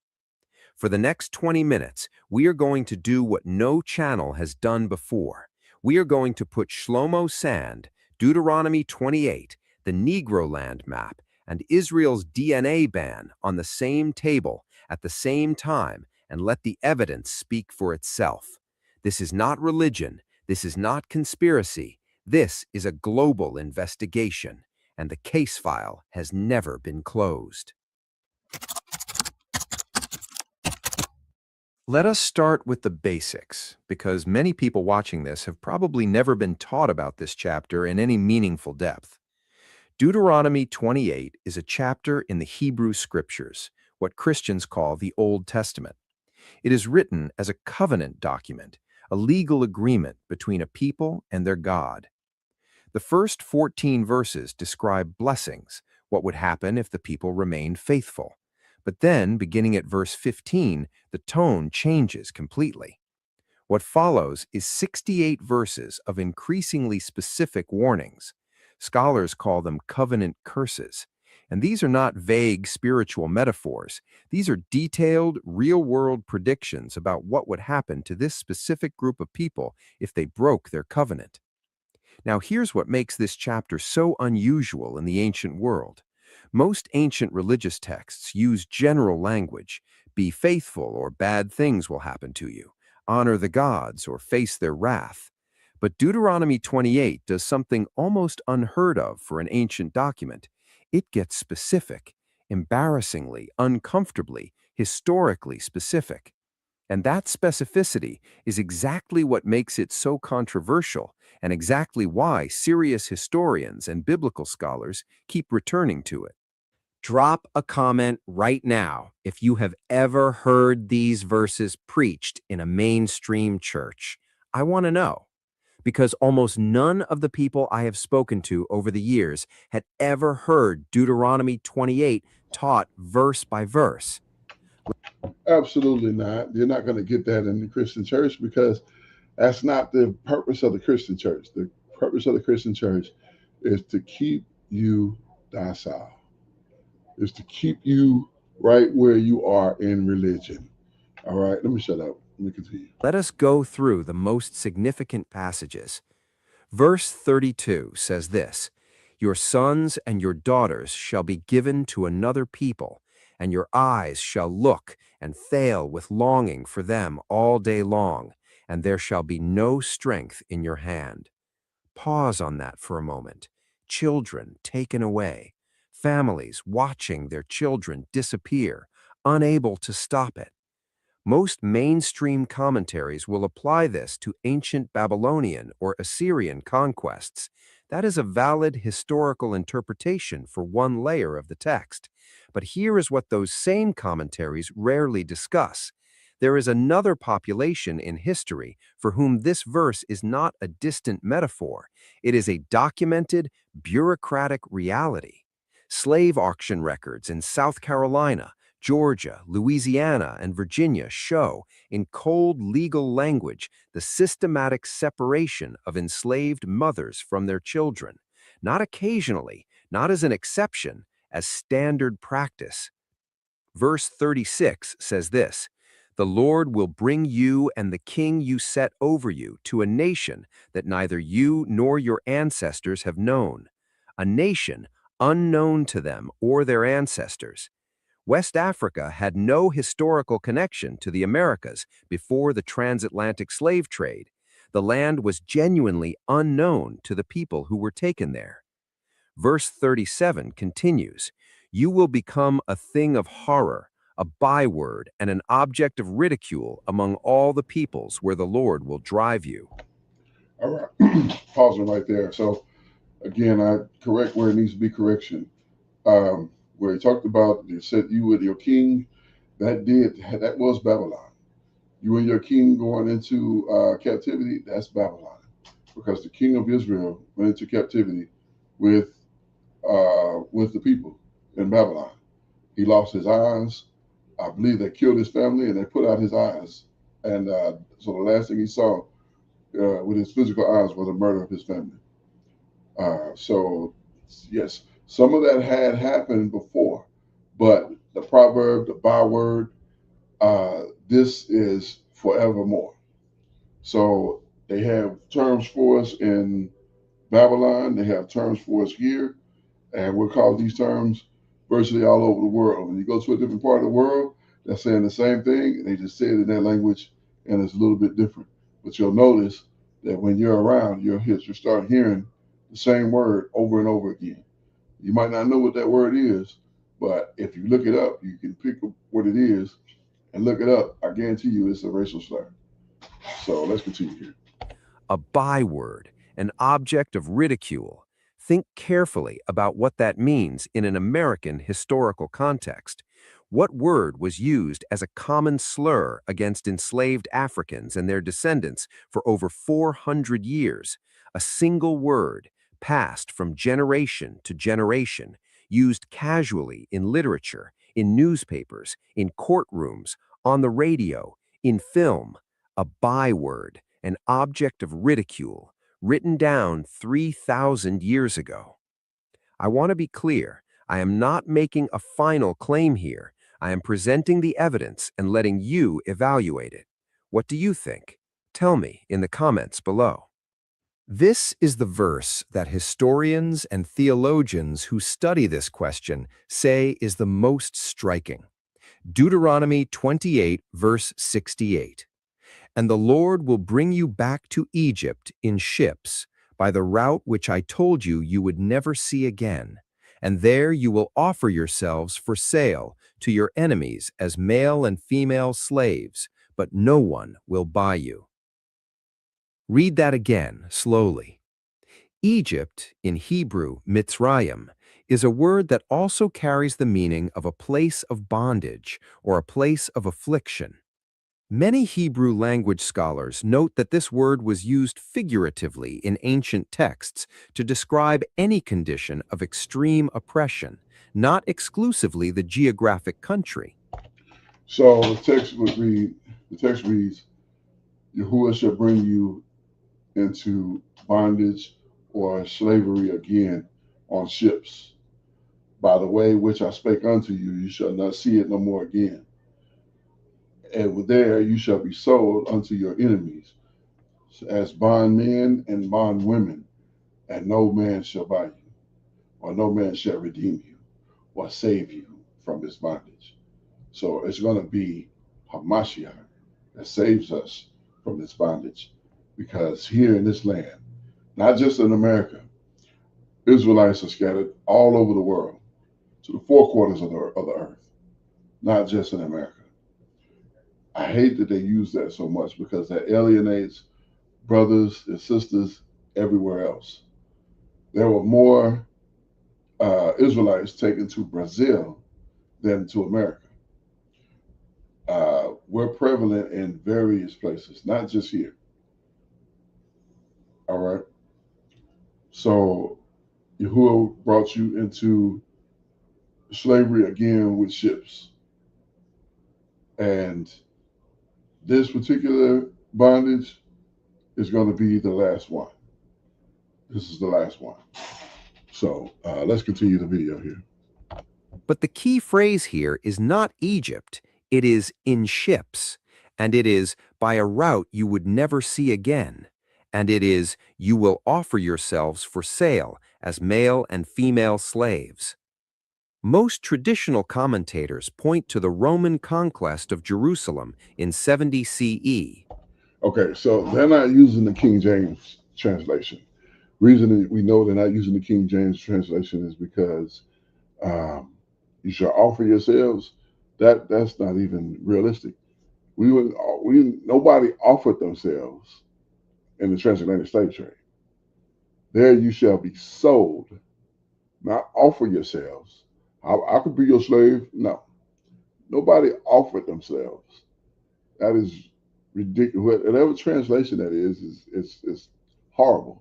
D: For the next 20 minutes, we are going to do what no channel has done before. We are going to put Shlomo Sand, Deuteronomy 28, the Negro Land map, and Israel's DNA ban on the same table at the same time and let the evidence speak for itself. This is not religion. This is not conspiracy. This is a global investigation, and the case file has never been closed. Let us start with the basics, because many people watching this have probably never been taught about this chapter in any meaningful depth. Deuteronomy 28 is a chapter in the Hebrew Scriptures, what Christians call the Old Testament. It is written as a covenant document, a legal agreement between a people and their God. The first 14 verses describe blessings, what would happen if the people remained faithful. But then, beginning at verse 15, the tone changes completely. What follows is 68 verses of increasingly specific warnings. Scholars call them covenant curses. And these are not vague spiritual metaphors. These are detailed, real-world predictions about what would happen to this specific group of people if they broke their covenant. Now, here's what makes this chapter so unusual in the ancient world. Most ancient religious texts use general language. Be faithful or bad things will happen to you. Honor the gods or face their wrath. But Deuteronomy 28 does something almost unheard of for an ancient document. It gets specific, embarrassingly, uncomfortably, historically specific. And that specificity is exactly what makes it so controversial and exactly why serious historians and biblical scholars keep returning to it. Drop a comment right now if you have ever heard these verses preached in a mainstream church. I want to know, because almost none of the people I have spoken to over the years had ever heard Deuteronomy 28 taught verse by verse.
C: Absolutely not. You're not going to get that in the Christian church because that's not the purpose of the Christian church. The purpose of the Christian church is to keep you docile, is to keep you right where you are in religion. All right, let me shut up. Let me continue.
D: Let us go through the most significant passages. Verse 32 says this, "Your sons and your daughters shall be given to another people, and your eyes shall look and fail with longing for them all day long, and there shall be no strength in your hand." Pause on that for a moment. Children taken away, families watching their children disappear, unable to stop it. Most mainstream commentaries will apply this to ancient Babylonian or Assyrian conquests. That is a valid historical interpretation for one layer of the text. But here is what those same commentaries rarely discuss. There is another population in history for whom this verse is not a distant metaphor. It is a documented, bureaucratic reality. Slave auction records in South Carolina, Georgia, Louisiana, and Virginia show, in cold legal language, the systematic separation of enslaved mothers from their children, not occasionally, not as an exception, as standard practice. Verse 36 says this: "The Lord will bring you and the king you set over you to a nation that neither you nor your ancestors have known, a nation unknown to them or their ancestors." West Africa had no historical connection to the Americas before the transatlantic slave trade. The land was genuinely unknown to the people who were taken there. Verse 37 continues, "You will become a thing of horror, a byword, and an object of ridicule among all the peoples where the Lord will drive you."
C: All right, pausing right there. So again, I correct where it needs to be correction. Where he talked about, you said you with your king, that was Babylon. You and your king going into captivity, that's Babylon, because the king of Israel went into captivity with the people in Babylon. He lost his eyes. I believe they killed his family and they put out his eyes. And so the last thing he saw with his physical eyes was the murder of his family. So yes, some of that had happened before, but the proverb, the byword, this is forevermore. So they have terms for us in Babylon. They have terms for us here, and we'll call these terms virtually all over the world. When you go to a different part of the world, they're saying the same thing, and they just say it in their language, and it's a little bit different. But you'll notice that when you're around, you'll start hearing the same word over and over again. You might not know what that word is, but if you look it up, you can pick up what it is and look it up. I guarantee you it's a racial slur. So let's continue here.
D: A byword, an object of ridicule. Think carefully about what that means in an American historical context. What word was used as a common slur against enslaved Africans and their descendants for over 400 years? A single word, passed from generation to generation, used casually in literature, in newspapers, in courtrooms, on the radio, in film. A byword, an object of ridicule, written down 3,000 years ago. I want to be clear. I am not making a final claim here. I am presenting the evidence and letting you evaluate it. What do you think? Tell me in the comments below. This is the verse that historians and theologians who study this question say is the most striking. Deuteronomy 28, verse 68. "And the Lord will bring you back to Egypt in ships, by the route which I told you you would never see again. And there you will offer yourselves for sale to your enemies as male and female slaves, but no one will buy you." Read that again, slowly. Egypt, in Hebrew, Mitzrayim, is a word that also carries the meaning of a place of bondage or a place of affliction. Many Hebrew language scholars note that this word was used figuratively in ancient texts to describe any condition of extreme oppression, not exclusively the geographic country.
C: So the text reads, Yahuwah shall bring you into bondage or slavery again on ships. By the way which I spake unto you, you shall not see it no more again. And there you shall be sold unto your enemies as bondmen and bondwomen, and no man shall buy you, or no man shall redeem you, or save you from this bondage. So it's going to be Hamashiach that saves us from this bondage, because here in this land, not just in America, Israelites are scattered all over the world, to the four quarters of the earth, not just in America. I hate that they use that so much because that alienates brothers and sisters everywhere else. There were more Israelites taken to Brazil than to America. We're prevalent in various places, not just here. All right. So Yahuwah brought you into slavery again with ships. And this particular bondage is going to be the last one. This is the last one. So let's continue the video here.
D: But the key phrase here is not Egypt, it is in ships, and it is by a route you would never see again, and it is you will offer yourselves for sale as male and female slaves. Most traditional commentators point to the Roman conquest of Jerusalem in 70 CE.
C: Okay, so they're not using the King James translation. Reason we know they're not using the King James translation is because you shall offer yourselves. That's not even realistic. Nobody offered themselves in the transatlantic slave trade. There you shall be sold, not offer yourselves. I could be your slave. No, nobody offered themselves. That is ridiculous. Whatever translation that is horrible,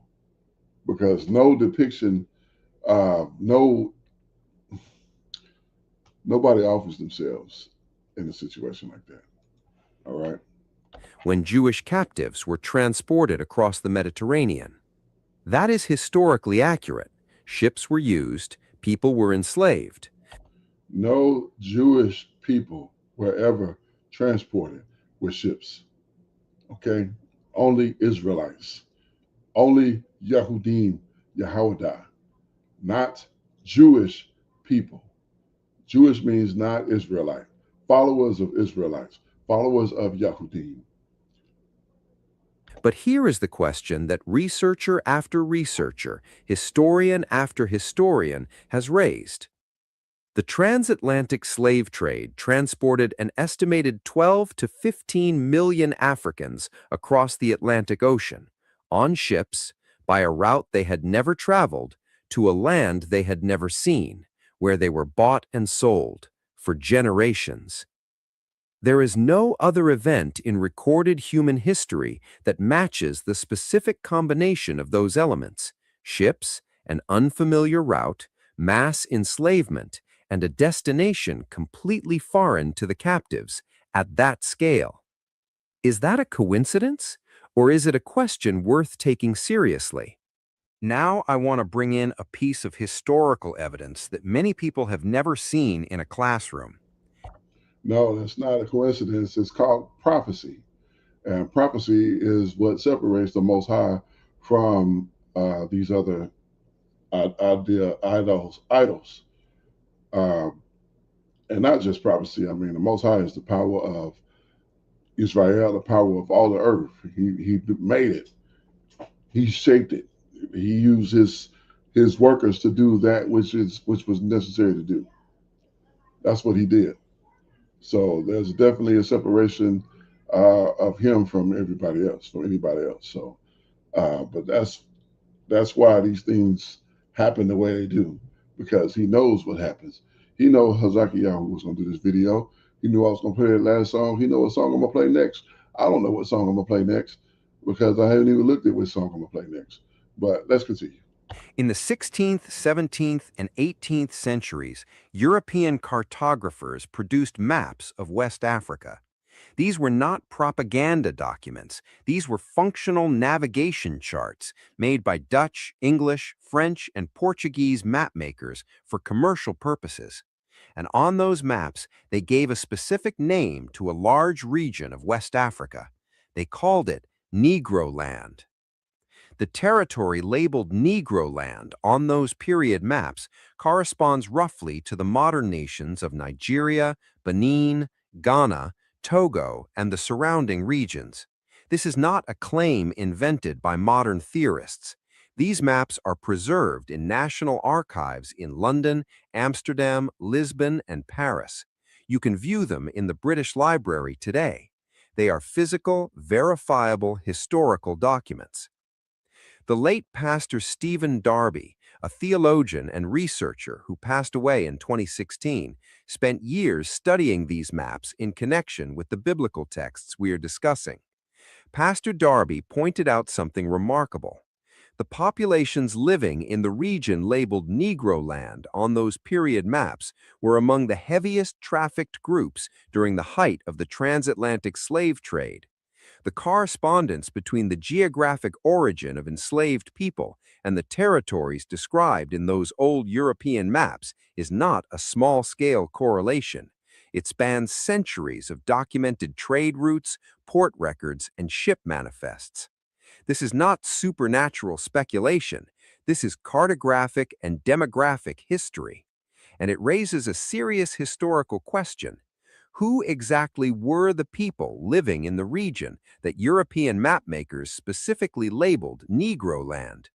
C: because no depiction, nobody offers themselves in a situation like that. All right.
D: When Jewish captives were transported across the Mediterranean. That is historically accurate. Ships were used, people were enslaved.
C: No Jewish people were ever transported with ships. Okay? Only Israelites. Only Yehudim, Yehudah. Not Jewish people. Jewish means not Israelite. Followers of Israelites. Followers of Yehudim.
D: But here is the question that researcher after researcher, historian after historian has raised. The transatlantic slave trade transported an estimated 12 to 15 million Africans across the Atlantic Ocean, on ships, by a route they had never traveled, to a land they had never seen, where they were bought and sold for generations. There is no other event in recorded human history that matches the specific combination of those elements: ships, an unfamiliar route, mass enslavement, and a destination completely foreign to the captives at that scale. Is that a coincidence, or is it a question worth taking seriously? Now I want to bring in a piece of historical evidence that many people have never seen in a classroom.
C: No, that's not a coincidence. It's called prophecy. And prophecy is what separates the Most High from these other idols. And not just prophecy. I mean, the Most High is the power of Israel, the power of all the earth. He made it. He shaped it. He used his workers to do that which was necessary to do. That's what he did. So there's definitely a separation of him from everybody else, from anybody else. So, but that's why these things happen the way they do, because he knows what happens. He knows Hazaki Yahoo was going to do this video. He knew I was going to play that last song. He knows what song I'm going to play next. I don't know what song I'm going to play next because I haven't even looked at which song I'm going to play next. But let's continue.
D: In the 16th, 17th, and 18th centuries, European cartographers produced maps of West Africa. These were not propaganda documents. These were functional navigation charts made by Dutch, English, French, and Portuguese mapmakers for commercial purposes. And on those maps, they gave a specific name to a large region of West Africa. They called it Negro Land. The territory labeled Negro Land on those period maps corresponds roughly to the modern nations of Nigeria, Benin, Ghana, Togo, and the surrounding regions. This is not a claim invented by modern theorists. These maps are preserved in national archives in London, Amsterdam, Lisbon, and Paris. You can view them in the British Library today. They are physical, verifiable, historical documents. The late Pastor Stephen Darby, a theologian and researcher who passed away in 2016, spent years studying these maps in connection with the biblical texts we are discussing. Pastor Darby pointed out something remarkable. The populations living in the region labeled Negro Land on those period maps were among the heaviest trafficked groups during the height of the transatlantic slave trade. The correspondence between the geographic origin of enslaved people and the territories described in those old European maps is not a small-scale correlation. It spans centuries of documented trade routes, port records, and ship manifests. This is not supernatural speculation. This is cartographic and demographic history. And it raises a serious historical question. Who exactly were the people living in the region that European mapmakers specifically labeled Negro Land?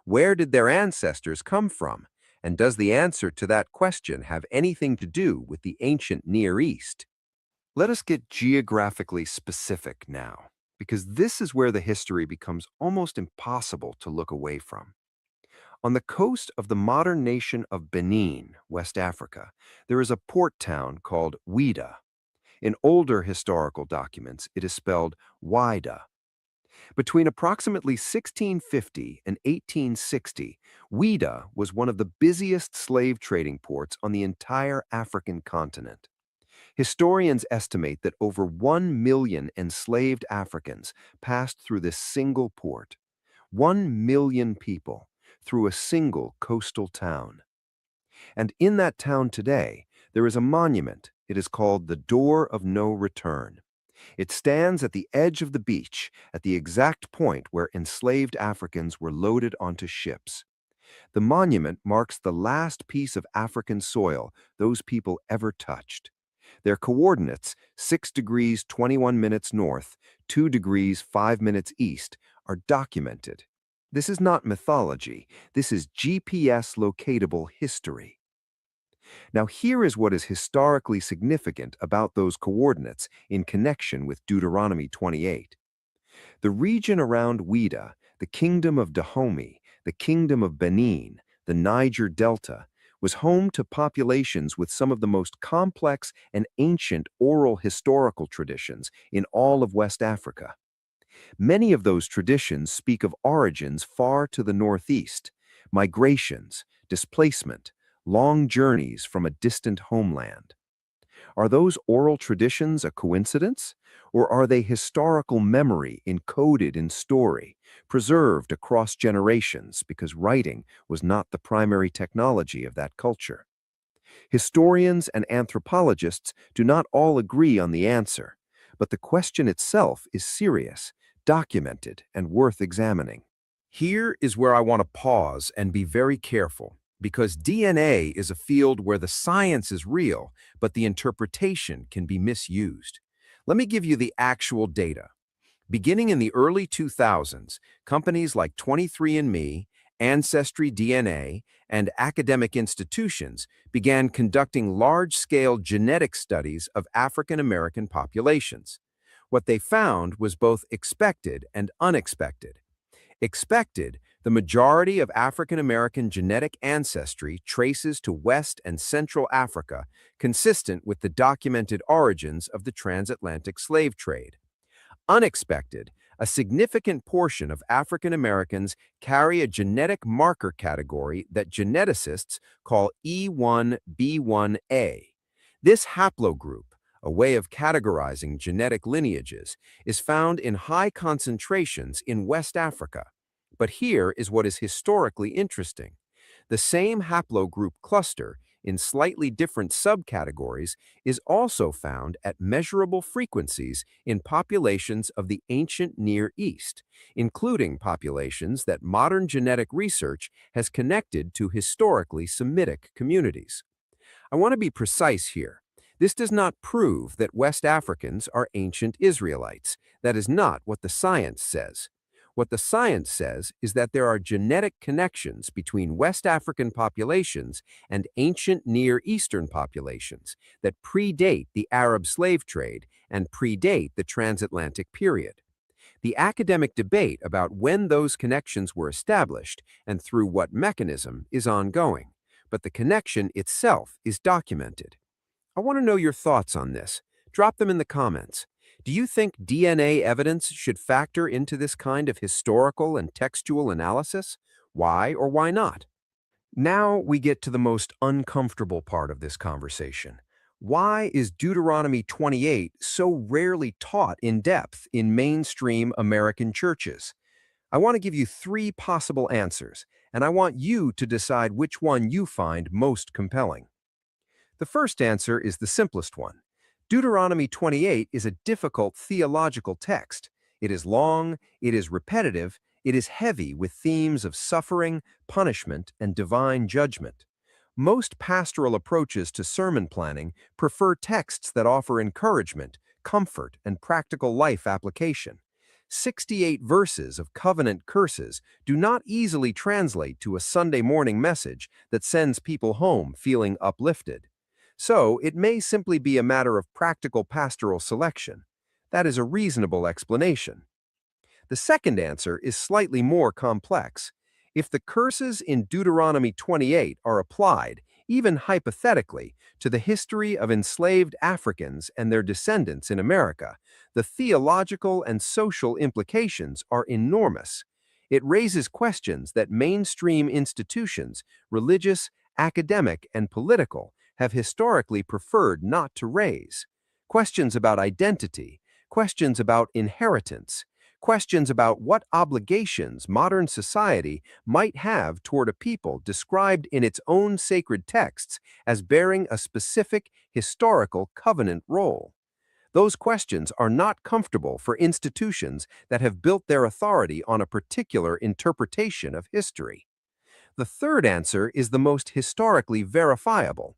D: Where did their ancestors come from? And does the answer to that question have anything to do with the ancient Near East? Let us get geographically specific now, because this is where the history becomes almost impossible to look away from. On the coast of the modern nation of Benin, West Africa, there is a port town called Ouidah. In older historical documents, it is spelled Wida. Between approximately 1650 and 1860, Ouidah was one of the busiest slave trading ports on the entire African continent. Historians estimate that over 1 million enslaved Africans passed through this single port. 1 million people through a single coastal town. And in that town today, there is a monument. It is called the Door of No Return. It stands at the edge of the beach, at the exact point where enslaved Africans were loaded onto ships. The monument marks the last piece of African soil those people ever touched. Their coordinates, 6 degrees 21 minutes north, 2 degrees 5 minutes east, are documented. This is not mythology. This is GPS locatable history. Now, here is what is historically significant about those coordinates in connection with Deuteronomy 28. The region around Ouidah, the kingdom of Dahomey, the kingdom of Benin, the Niger Delta, was home to populations with some of the most complex and ancient oral historical traditions in all of West Africa. Many of those traditions speak of origins far to the northeast, migrations, displacement, long journeys from a distant homeland. Are those oral traditions a coincidence, or are they historical memory encoded in story, preserved across generations because writing was not the primary technology of that culture? Historians and anthropologists do not all agree on the answer, but the question itself is serious, documented, and worth examining. Here is where I want to pause and be very careful, because DNA is a field where the science is real, but the interpretation can be misused. Let me give you the actual data. Beginning in the early 2000s, companies like 23andMe, Ancestry DNA, and academic institutions began conducting large-scale genetic studies of African American populations. What they found was both expected and unexpected. Expected, the majority of African American genetic ancestry traces to West and Central Africa, consistent with the documented origins of the transatlantic slave trade. Unexpected, a significant portion of African Americans carry a genetic marker category that geneticists call E1B1A. This haplogroup, a way of categorizing genetic lineages, is found in high concentrations in West Africa. But here is what is historically interesting. The same haplogroup cluster, in slightly different subcategories, is also found at measurable frequencies in populations of the ancient Near East, including populations that modern genetic research has connected to historically Semitic communities. I want to be precise here. This does not prove that West Africans are ancient Israelites. That is not what the science says. What the science says is that there are genetic connections between West African populations and ancient Near Eastern populations that predate the Arab slave trade and predate the transatlantic period. The academic debate about when those connections were established and through what mechanism is ongoing, but the connection itself is documented. I want to know your thoughts on this. Drop them in the comments. Do you think DNA evidence should factor into this kind of historical and textual analysis? Why or why not? Now we get to the most uncomfortable part of this conversation. Why is Deuteronomy 28 so rarely taught in depth in mainstream American churches? I want to give you three possible answers, and I want you to decide which one you find most compelling. The first answer is the simplest one. Deuteronomy 28 is a difficult theological text. It is long, it is repetitive, it is heavy with themes of suffering, punishment, and divine judgment. Most pastoral approaches to sermon planning prefer texts that offer encouragement, comfort, and practical life application. 68 verses of covenant curses do not easily translate to a Sunday morning message that sends people home feeling uplifted. So, it may simply be a matter of practical pastoral selection. That is a reasonable explanation. The second answer is slightly more complex. If the curses in Deuteronomy 28 are applied, even hypothetically, to the history of enslaved Africans and their descendants in America, the theological and social implications are enormous. It raises questions that mainstream institutions, religious, academic, and political, have historically preferred not to raise. Questions about identity, questions about inheritance, questions about what obligations modern society might have toward a people described in its own sacred texts as bearing a specific historical covenant role. Those questions are not comfortable for institutions that have built their authority on a particular interpretation of history. The third answer is the most historically verifiable.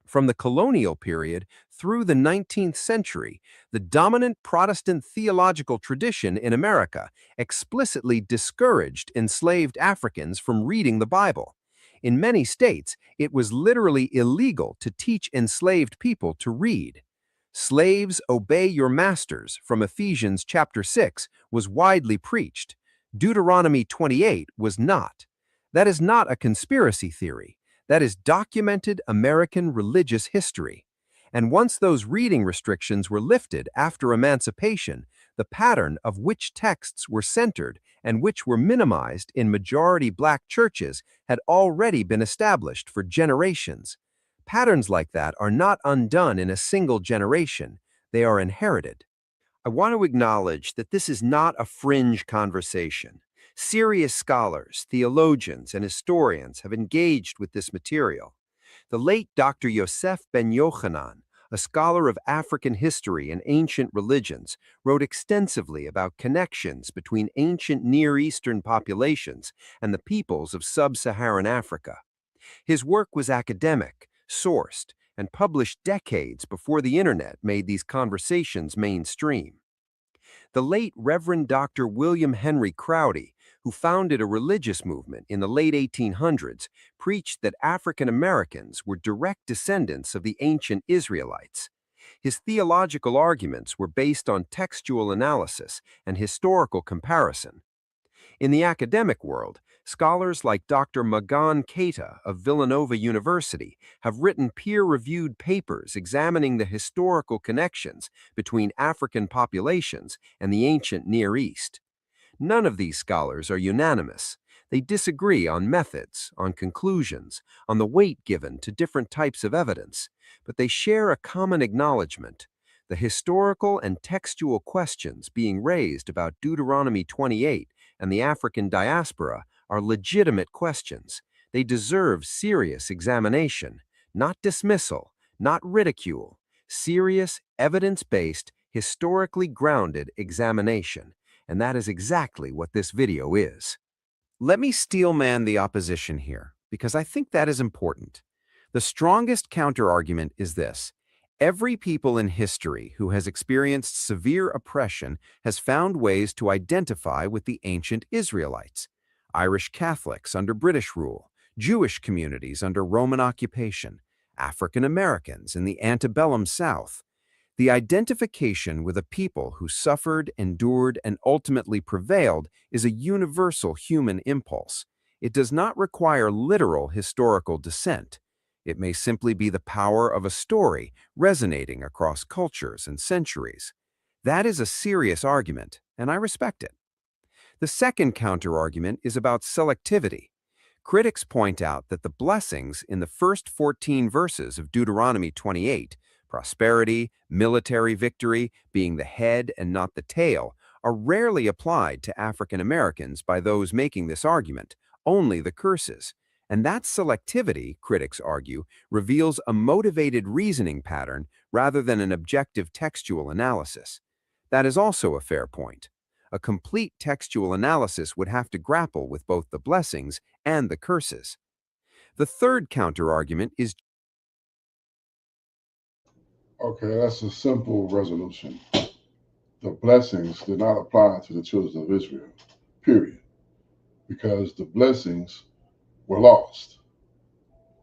D: From the colonial period through the 19th century, the dominant Protestant theological tradition in America explicitly discouraged enslaved Africans from reading the Bible. In many states, it was literally illegal to teach enslaved people to read. Slaves, obey your masters, from Ephesians chapter 6, was widely preached. Deuteronomy 28 was not. That is not a conspiracy theory. That is documented American religious history. And once those reading restrictions were lifted after emancipation, the pattern of which texts were centered and which were minimized in majority black churches had already been established for generations. Patterns like that are not undone in a single generation. They are inherited. I want to acknowledge that this is not a fringe conversation. Serious scholars, theologians, and historians have engaged with this material. The late Dr. Yosef ben Yochanan, a scholar of African history and ancient religions, wrote extensively about connections between ancient Near Eastern populations and the peoples of sub-Saharan Africa. His work was academic, sourced, and published decades before the internet made these conversations mainstream. The late Reverend Dr. William Henry Crowdy, who founded a religious movement in the late 1800s, preached that African Americans were direct descendants of the ancient Israelites. His theological arguments were based on textual analysis and historical comparison. In the academic world, scholars like Dr. Magan Keita of Villanova University have written peer-reviewed papers examining the historical connections between African populations and the ancient Near East. None of these scholars are unanimous. They disagree on methods, on conclusions, on the weight given to different types of evidence, but they share a common acknowledgement. The historical and textual questions being raised about Deuteronomy 28 and the African diaspora are legitimate questions. They deserve serious examination, not dismissal, not ridicule, serious, evidence-based, historically grounded examination. And that is exactly what this video is. Let me steelman the opposition here, because I think that is important. The strongest counterargument is this. Every people in history who has experienced severe oppression has found ways to identify with the ancient Israelites. Irish Catholics under British rule, Jewish communities under Roman occupation, African Americans in the antebellum South. The identification with a people who suffered, endured, and ultimately prevailed is a universal human impulse. It does not require literal historical descent. It may simply be the power of a story resonating across cultures and centuries. That is a serious argument, and I respect it. The second counterargument is about selectivity. Critics point out that the blessings in the first 14 verses of Deuteronomy 28, prosperity, military victory, being the head and not the tail, are rarely applied to African Americans by those making this argument, only the curses. And that selectivity, critics argue, reveals a motivated reasoning pattern rather than an objective textual analysis. That is also a fair point. A complete textual analysis would have to grapple with both the blessings and the curses. The third counterargument is
C: Okay, that's a simple resolution. The blessings did not apply to the children of Israel, period, because the blessings were lost.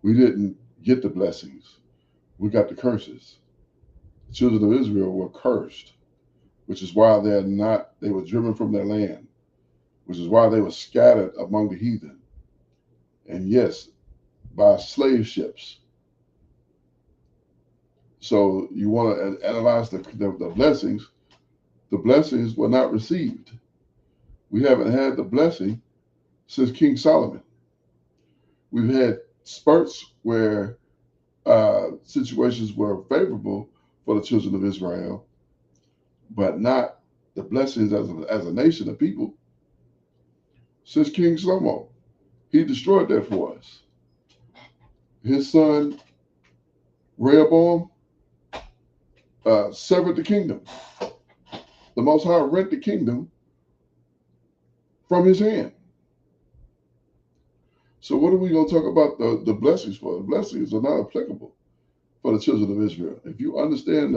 C: We didn't get the blessings. We got the curses. The children of Israel were cursed, which is why they were driven from their land, which is why they were scattered among the heathen. And yes, by slave ships. So you want to analyze the blessings. The blessings were not received. We haven't had the blessing since King Solomon. We've had spurts where situations were favorable for the children of Israel, but not the blessings as a nation of people since King Solomon. He destroyed that for us. His son Rehoboam severed the kingdom. The Most High rent the kingdom from his hand. So what are we going to talk about the blessings for? The blessings are not applicable for the children of Israel. If you understand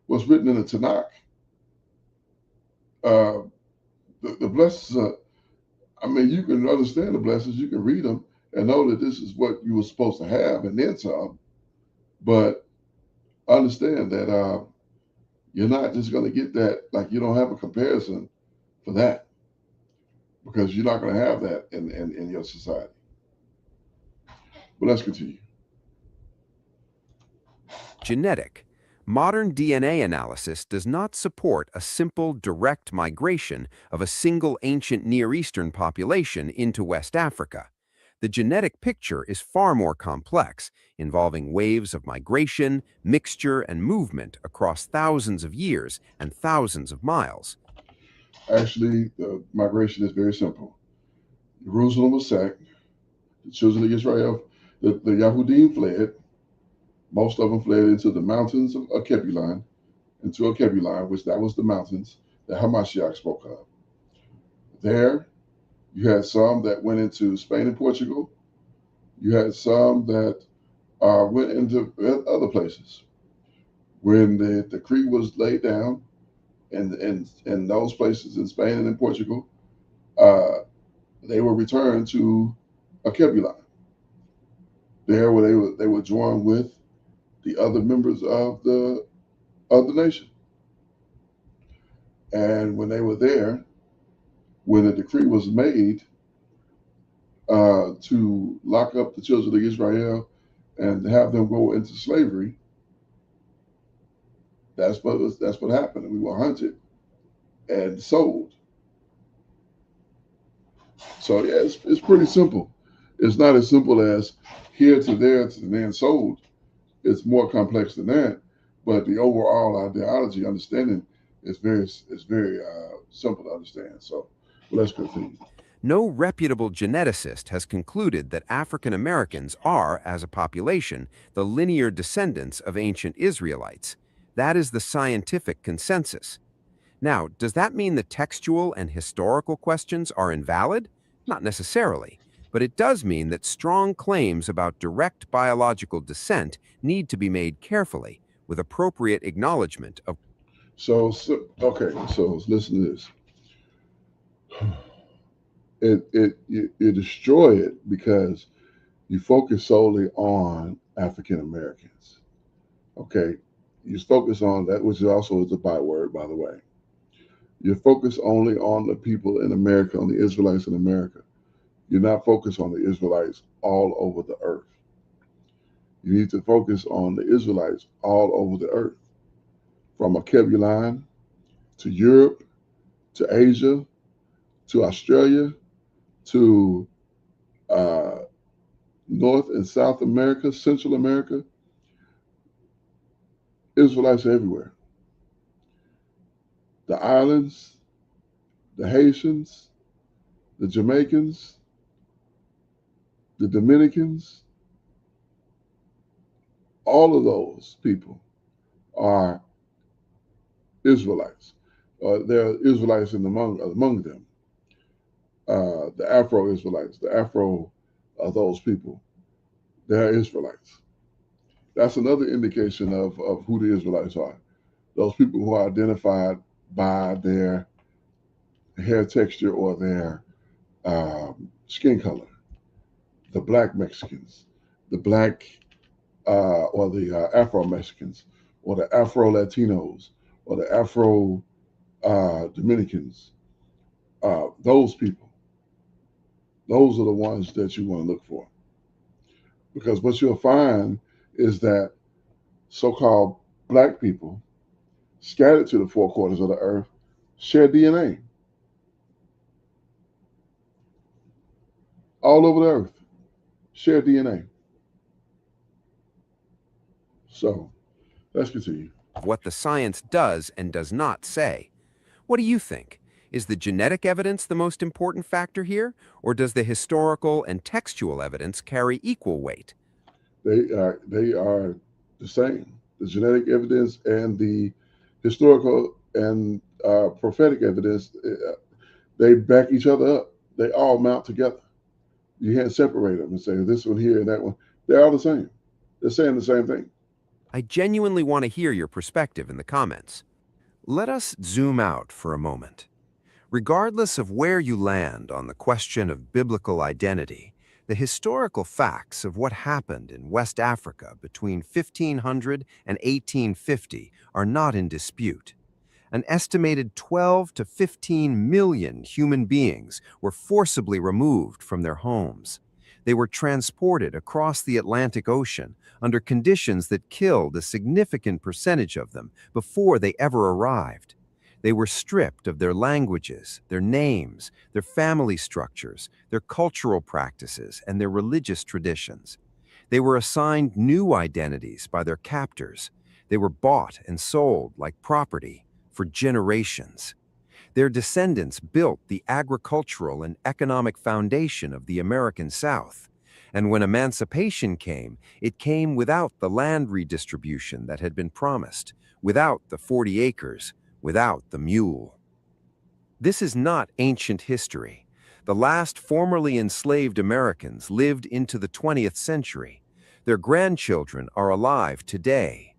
C: what's written in the Tanakh, the blessings are, you can understand the blessings, you can read them and know that this is what you were supposed to have and then some, but understand that you're not just going to get that, like you don't have a comparison for that because you're not going to have that in your society. But let's continue.
D: genetic. Modern DNA analysis does not support a simple, direct migration of a single ancient Near Eastern population into West Africa. The genetic picture is far more complex, involving waves of migration, mixture, and movement across thousands of years and thousands of miles.
C: Actually, the migration is very simple. Jerusalem was sacked. The children of Israel, the Yahudim fled. Most of them fled into the mountains of Kebulon, which that was the mountains that Hamashiach spoke of. There, you had some that went into Spain and Portugal. You had some that went into other places. When the decree was laid down in those places in Spain and in Portugal, they were returned to Kebulon. There, where they were joined with the other members of the nation. And when they were there, when a decree was made to lock up the children of Israel and have them go into slavery, that's what happened. We were hunted and sold. So yeah, it's pretty simple. It's not as simple as here to there to then sold. It's more complex than that. But the overall ideology, understanding, is very simple to understand. So let's continue.
D: No reputable geneticist has concluded that African Americans are, as a population, the linear descendants of ancient Israelites. That is the scientific consensus. Now, does that mean the textual and historical questions are invalid? Not necessarily, but it does mean that strong claims about direct biological descent need to be made carefully, with appropriate acknowledgement of.
C: So listen to this. You destroy it because you focus solely on African Americans. Okay, you focus on that, which also is a byword, by the way. You focus only on the people in America, on the Israelites in America. You're not focused on the Israelites all over the earth. You need to focus on the Israelites all over the earth, from Kebulon to Europe, to Asia, to Australia, to North and South America, Central America. Israelites are everywhere. The islands, the Haitians, the Jamaicans, the Dominicans, all of those people are Israelites. There are Israelites among them. The Afro-Israelites, the Afro, those people, they're Israelites. That's another indication of who the Israelites are. Those people who are identified by their hair texture or their skin color. The Black Mexicans, the Black or the Afro-Mexicans, or the Afro-Latinos, or the Afro-Dominicans. Those people, those are the ones that you want to look for. Because what you'll find is that so-called Black people scattered to the four corners of the earth share DNA. All over the earth, share DNA. So let's continue.
D: What the science does and does not say. What do you think? Is the genetic evidence the most important factor here, or does the historical and textual evidence carry equal weight?
C: They are the same. The genetic evidence and the historical and prophetic evidence, they back each other up. They all mount together. You can't separate them and say this one here and that one. They're all the same. They're saying the same thing.
D: I genuinely want to hear your perspective in the comments. Let us zoom out for a moment. Regardless of where you land on the question of biblical identity, the historical facts of what happened in West Africa between 1500 and 1850 are not in dispute. An estimated 12 to 15 million human beings were forcibly removed from their homes. They were transported across the Atlantic Ocean under conditions that killed a significant percentage of them before they ever arrived. They were stripped of their languages, their names, their family structures, their cultural practices, and their religious traditions. They were assigned new identities by their captors. They were bought and sold like property for generations. Their descendants built the agricultural and economic foundation of the American South. And when emancipation came, it came without the land redistribution that had been promised, without the 40 acres, without the mule. This is not ancient history. The last formerly enslaved Americans lived into the 20th century. Their grandchildren are alive today.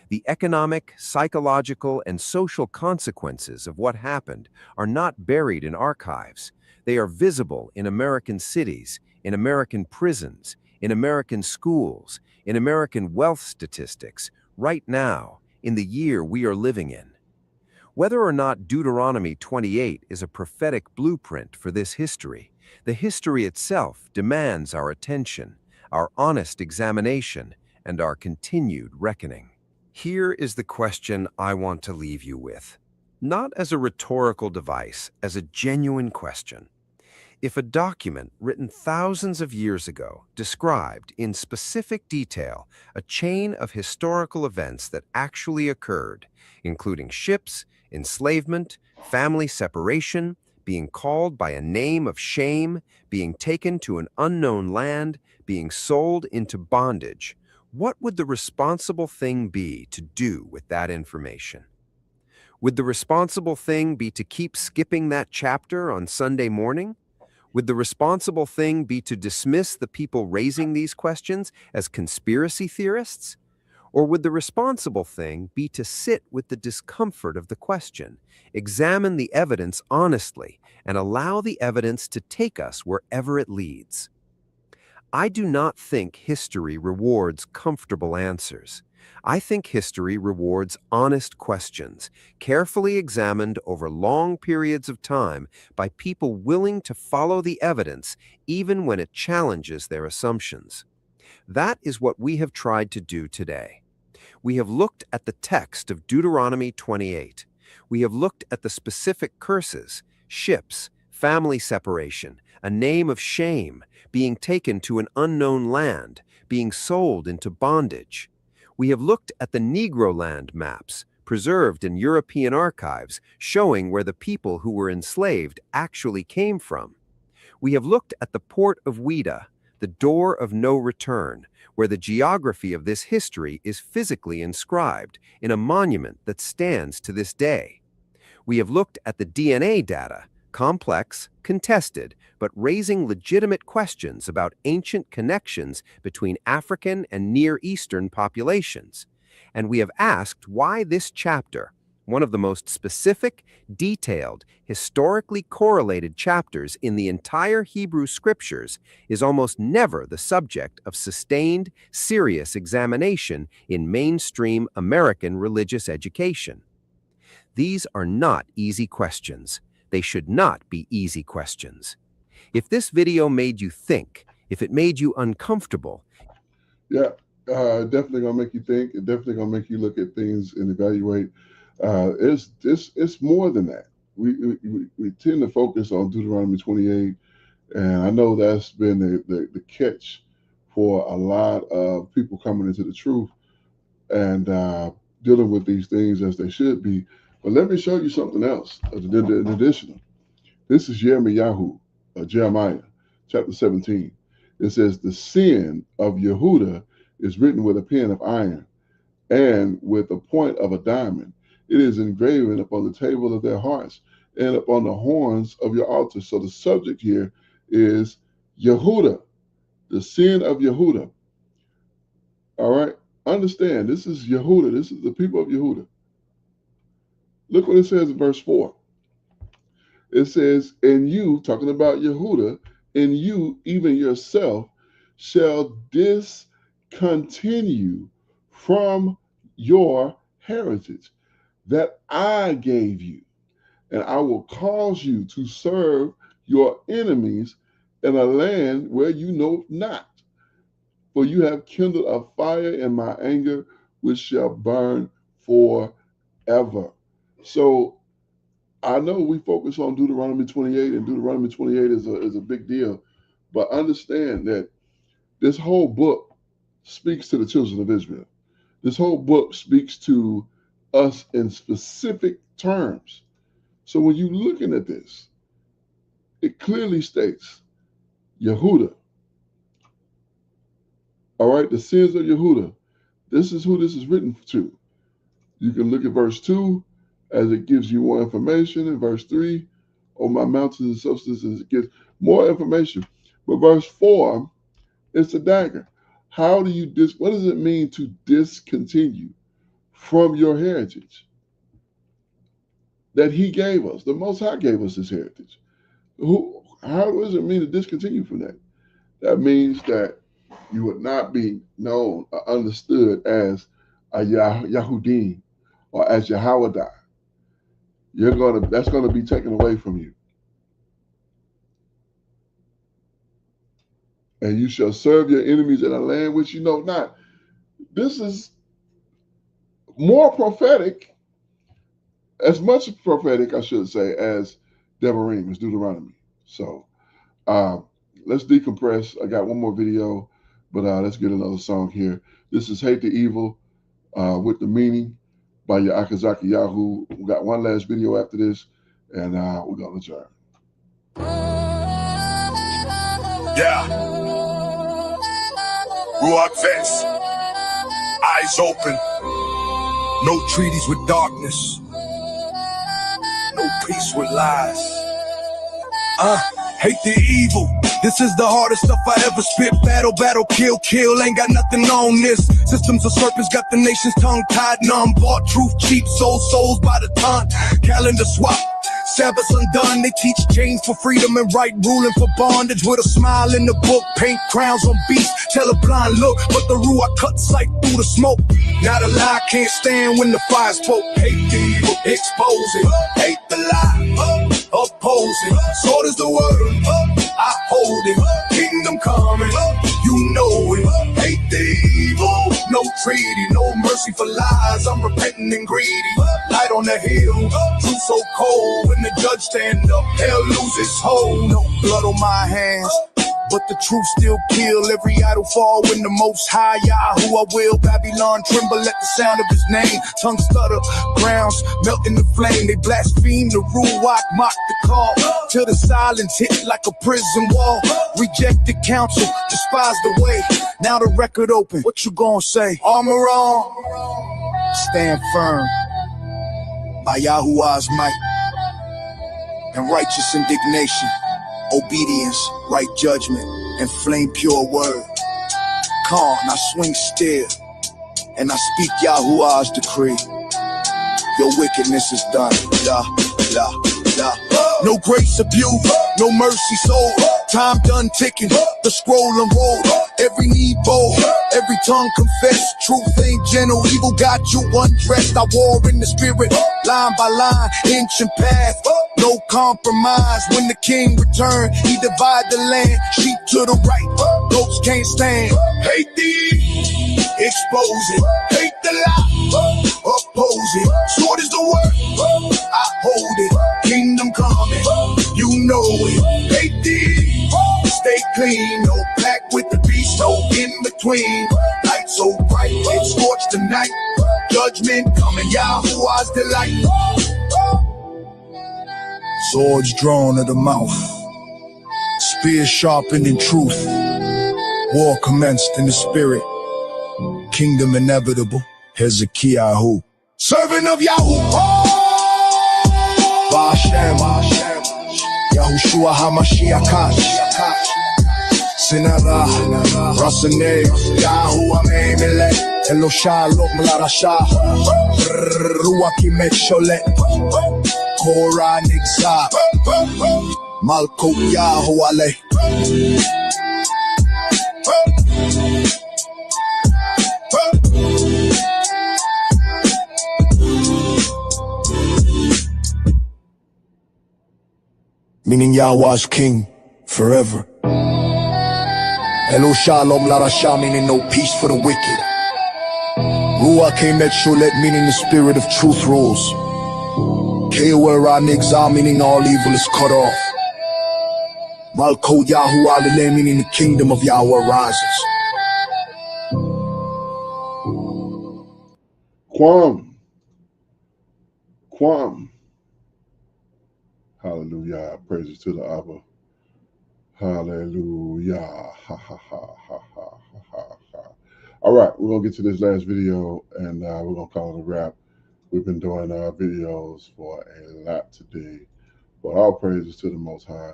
D: The economic, psychological, and social consequences of what happened are not buried in archives. They are visible in American cities, in American prisons, in American schools, in American wealth statistics, right now, in the year we are living in. Whether or not Deuteronomy 28 is a prophetic blueprint for this history, the history itself demands our attention, our honest examination, and our continued reckoning. Here is the question I want to leave you with, not as a rhetorical device, as a genuine question. If a document written thousands of years ago described in specific detail a chain of historical events that actually occurred, including ships, enslavement, family separation, being called by a name of shame, being taken to an unknown land, being sold into bondage, what would the responsible thing be to do with that information? Would the responsible thing be to keep skipping that chapter on Sunday morning? Would the responsible thing be to dismiss the people raising these questions as conspiracy theorists? Or would the responsible thing be to sit with the discomfort of the question, examine the evidence honestly, and allow the evidence to take us wherever it leads? I do not think history rewards comfortable answers. I think history rewards honest questions, carefully examined over long periods of time by people willing to follow the evidence even when it challenges their assumptions. That is what we have tried to do today. We have looked at the text of Deuteronomy 28. We have looked at the specific curses, ships, family separation, a name of shame, being taken to an unknown land, being sold into bondage. We have looked at the Negro land maps, preserved in European archives, showing where the people who were enslaved actually came from. We have looked at the port of Ouida, the door of no return, where the geography of this history is physically inscribed in a monument that stands to this day. We have looked at the DNA data, complex, contested, but raising legitimate questions about ancient connections between African and Near Eastern populations. And we have asked why this chapter, one of the most specific, detailed, historically correlated chapters in the entire Hebrew Scriptures, is almost never the subject of sustained, serious examination in mainstream American religious education. These are not easy questions. They should not be easy questions. If this video made you think, if it made you uncomfortable,
C: Yeah, definitely gonna make you think. It definitely gonna make you look at things and evaluate. It's more than that. We tend to focus on Deuteronomy 28, and I know that's been the catch for a lot of people coming into the truth and dealing with these things as they should be. But let me show you something else. In addition, this is Jeremiah, chapter 17. It says, the sin of Yehuda is written with a pen of iron and with the point of a diamond. It is engraven upon the table of their hearts and upon the horns of your altar. So the subject here is Yehuda, the sin of Yehuda. All right, understand, this is Yehuda. This is the people of Yehuda. Look what it says in verse 4. It says, and you, talking about Yehuda, and you, even yourself, shall discontinue from your heritage that I gave you, and I will cause you to serve your enemies in a land where you know not. For you have kindled a fire in my anger, which shall burn forever. So I know we focus on Deuteronomy 28, and Deuteronomy 28 is a big deal, but understand that this whole book speaks to the children of Israel. This whole book speaks to us in specific terms. So when you're looking at this, it clearly states Yehuda. All right, the sins of Yehuda. This is who this is written to. You can look at verse 2 as it gives you more information. In verse 3, on my mountains and substances, it gives more information. But verse 4, it's a dagger. How do you what does it mean to discontinue from your heritage that he gave us? The Most High gave us this heritage. How does it mean to discontinue from that? That means that you would not be known or understood as a Yahudim or as Yahwadah. That's gonna be taken away from you. And you shall serve your enemies in a land which you know not. This is more prophetic, as much prophetic, I should say, as Devarim, as Deuteronomy. So let's decompress. I got one more video, but let's get another song here. This is Hate the Evil with the Meaning by Akazaki Yahoo. We got one last video after this, and we're going to adjourn.
A: Yeah. Ruach Vest. Eyes open. No treaties with darkness. No peace with lies. Hate the evil. This is the hardest stuff I ever spit. Battle, battle, kill, kill. Ain't got nothing on this. Systems of serpents got the nation's tongue tied numb. Bought truth cheap, sold souls by the ton. Calendar swap. Sabbaths undone, they teach chains for freedom and right ruling for bondage. With a smile in the book, paint crowns on beasts, tell a blind look, but the Ruach cut sight through the smoke. Not a lie, can't stand when the fire's spoke. Hate the evil, expose it. Hate the lie, oppose it. Sword is the word, I hold it. Kingdom coming, you know it. Hate the evil, no treaty, no mercy for lies. I'm repenting and greedy. Light on on the hill. Truth so cold when the judge stand up, hell loses hold. No blood on my hands, but the truth still kill. Every idol fall when the most high Yahoo I will. Babylon tremble at the sound of his name. Tongue stutter, grounds melt in the flame. They blaspheme the Ruach, mock the call, till the silence hit like a prison wall. Reject the counsel, despise the way. Now the record open, what you gonna say? Armor on, stand firm by Yahuwah's might and righteous indignation. Obedience, right judgment, and flame pure word. Calm, I swing still, and I speak Yahuwah's decree. Your wickedness is done. La, la, la. No grace abuse, no mercy soul. Time done ticking, the scroll unrolled. Every knee bow, every tongue confess. Truth ain't gentle, evil got you undressed. I war in the spirit, line by line, inch and path. No compromise when the king return. He divide the land, sheep to the right. Goats can't stand. Hate thee, expose it. Hate the lie, oppose it. Sword is the word, I hold it. Kingdom coming, you know it. Hate thee, stay clean. No pact with the beast, no in between. Light so bright, it scorched the night. Judgment coming, Yahuwah's delight. Swords drawn at the mouth, spears sharpened in truth. War commenced in the spirit, kingdom inevitable. Hezekiah, servant of Yahuwah, Ba'ashem, Yahushua HaMashiach, Sinara, Rasane, Yahuwah Me'emele, Eloshah Lokmalarashah, Ruach Imet Sholet, Korah Nixah, Malkot Yahuwah. Meaning Yahweh's king forever. Elo Shalom Larasha, meaning no peace for the wicked. Ruach Emet Sholet, meaning the spirit of truth rules. Kewa Nixah, meaning all evil is cut off. Malko Yahuwah, meaning the kingdom of Yahweh rises.
C: Quam. Hallelujah. Praises to the Abba. Hallelujah. Ha, ha, ha, ha, ha, ha, ha. All right, we're going to get to this last video, and we're going to call it a wrap. We've been doing videos for a lot today, but all praises to the Most High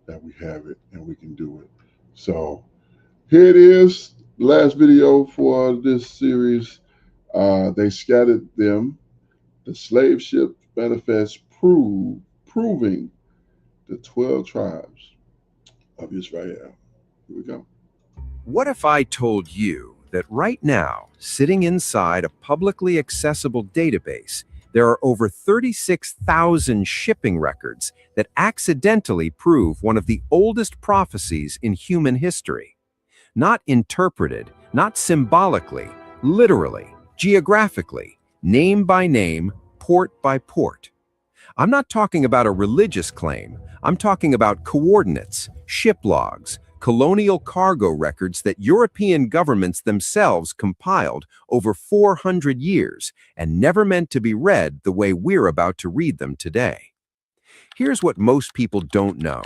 C: that we have it and we can do it. So here it is, last video for this series. They scattered them. The slave ship manifest proving the 12 tribes of Israel. Here we go.
D: What if I told you that right now, sitting inside a publicly accessible database, there are over 36,000 shipping records that accidentally prove one of the oldest prophecies in human history? Not interpreted, not symbolically, literally, geographically, name by name, port by port. I'm not talking about a religious claim. I'm talking about coordinates, ship logs, colonial cargo records that European governments themselves compiled over 400 years and never meant to be read the way we're about to read them today. Here's what most people don't know.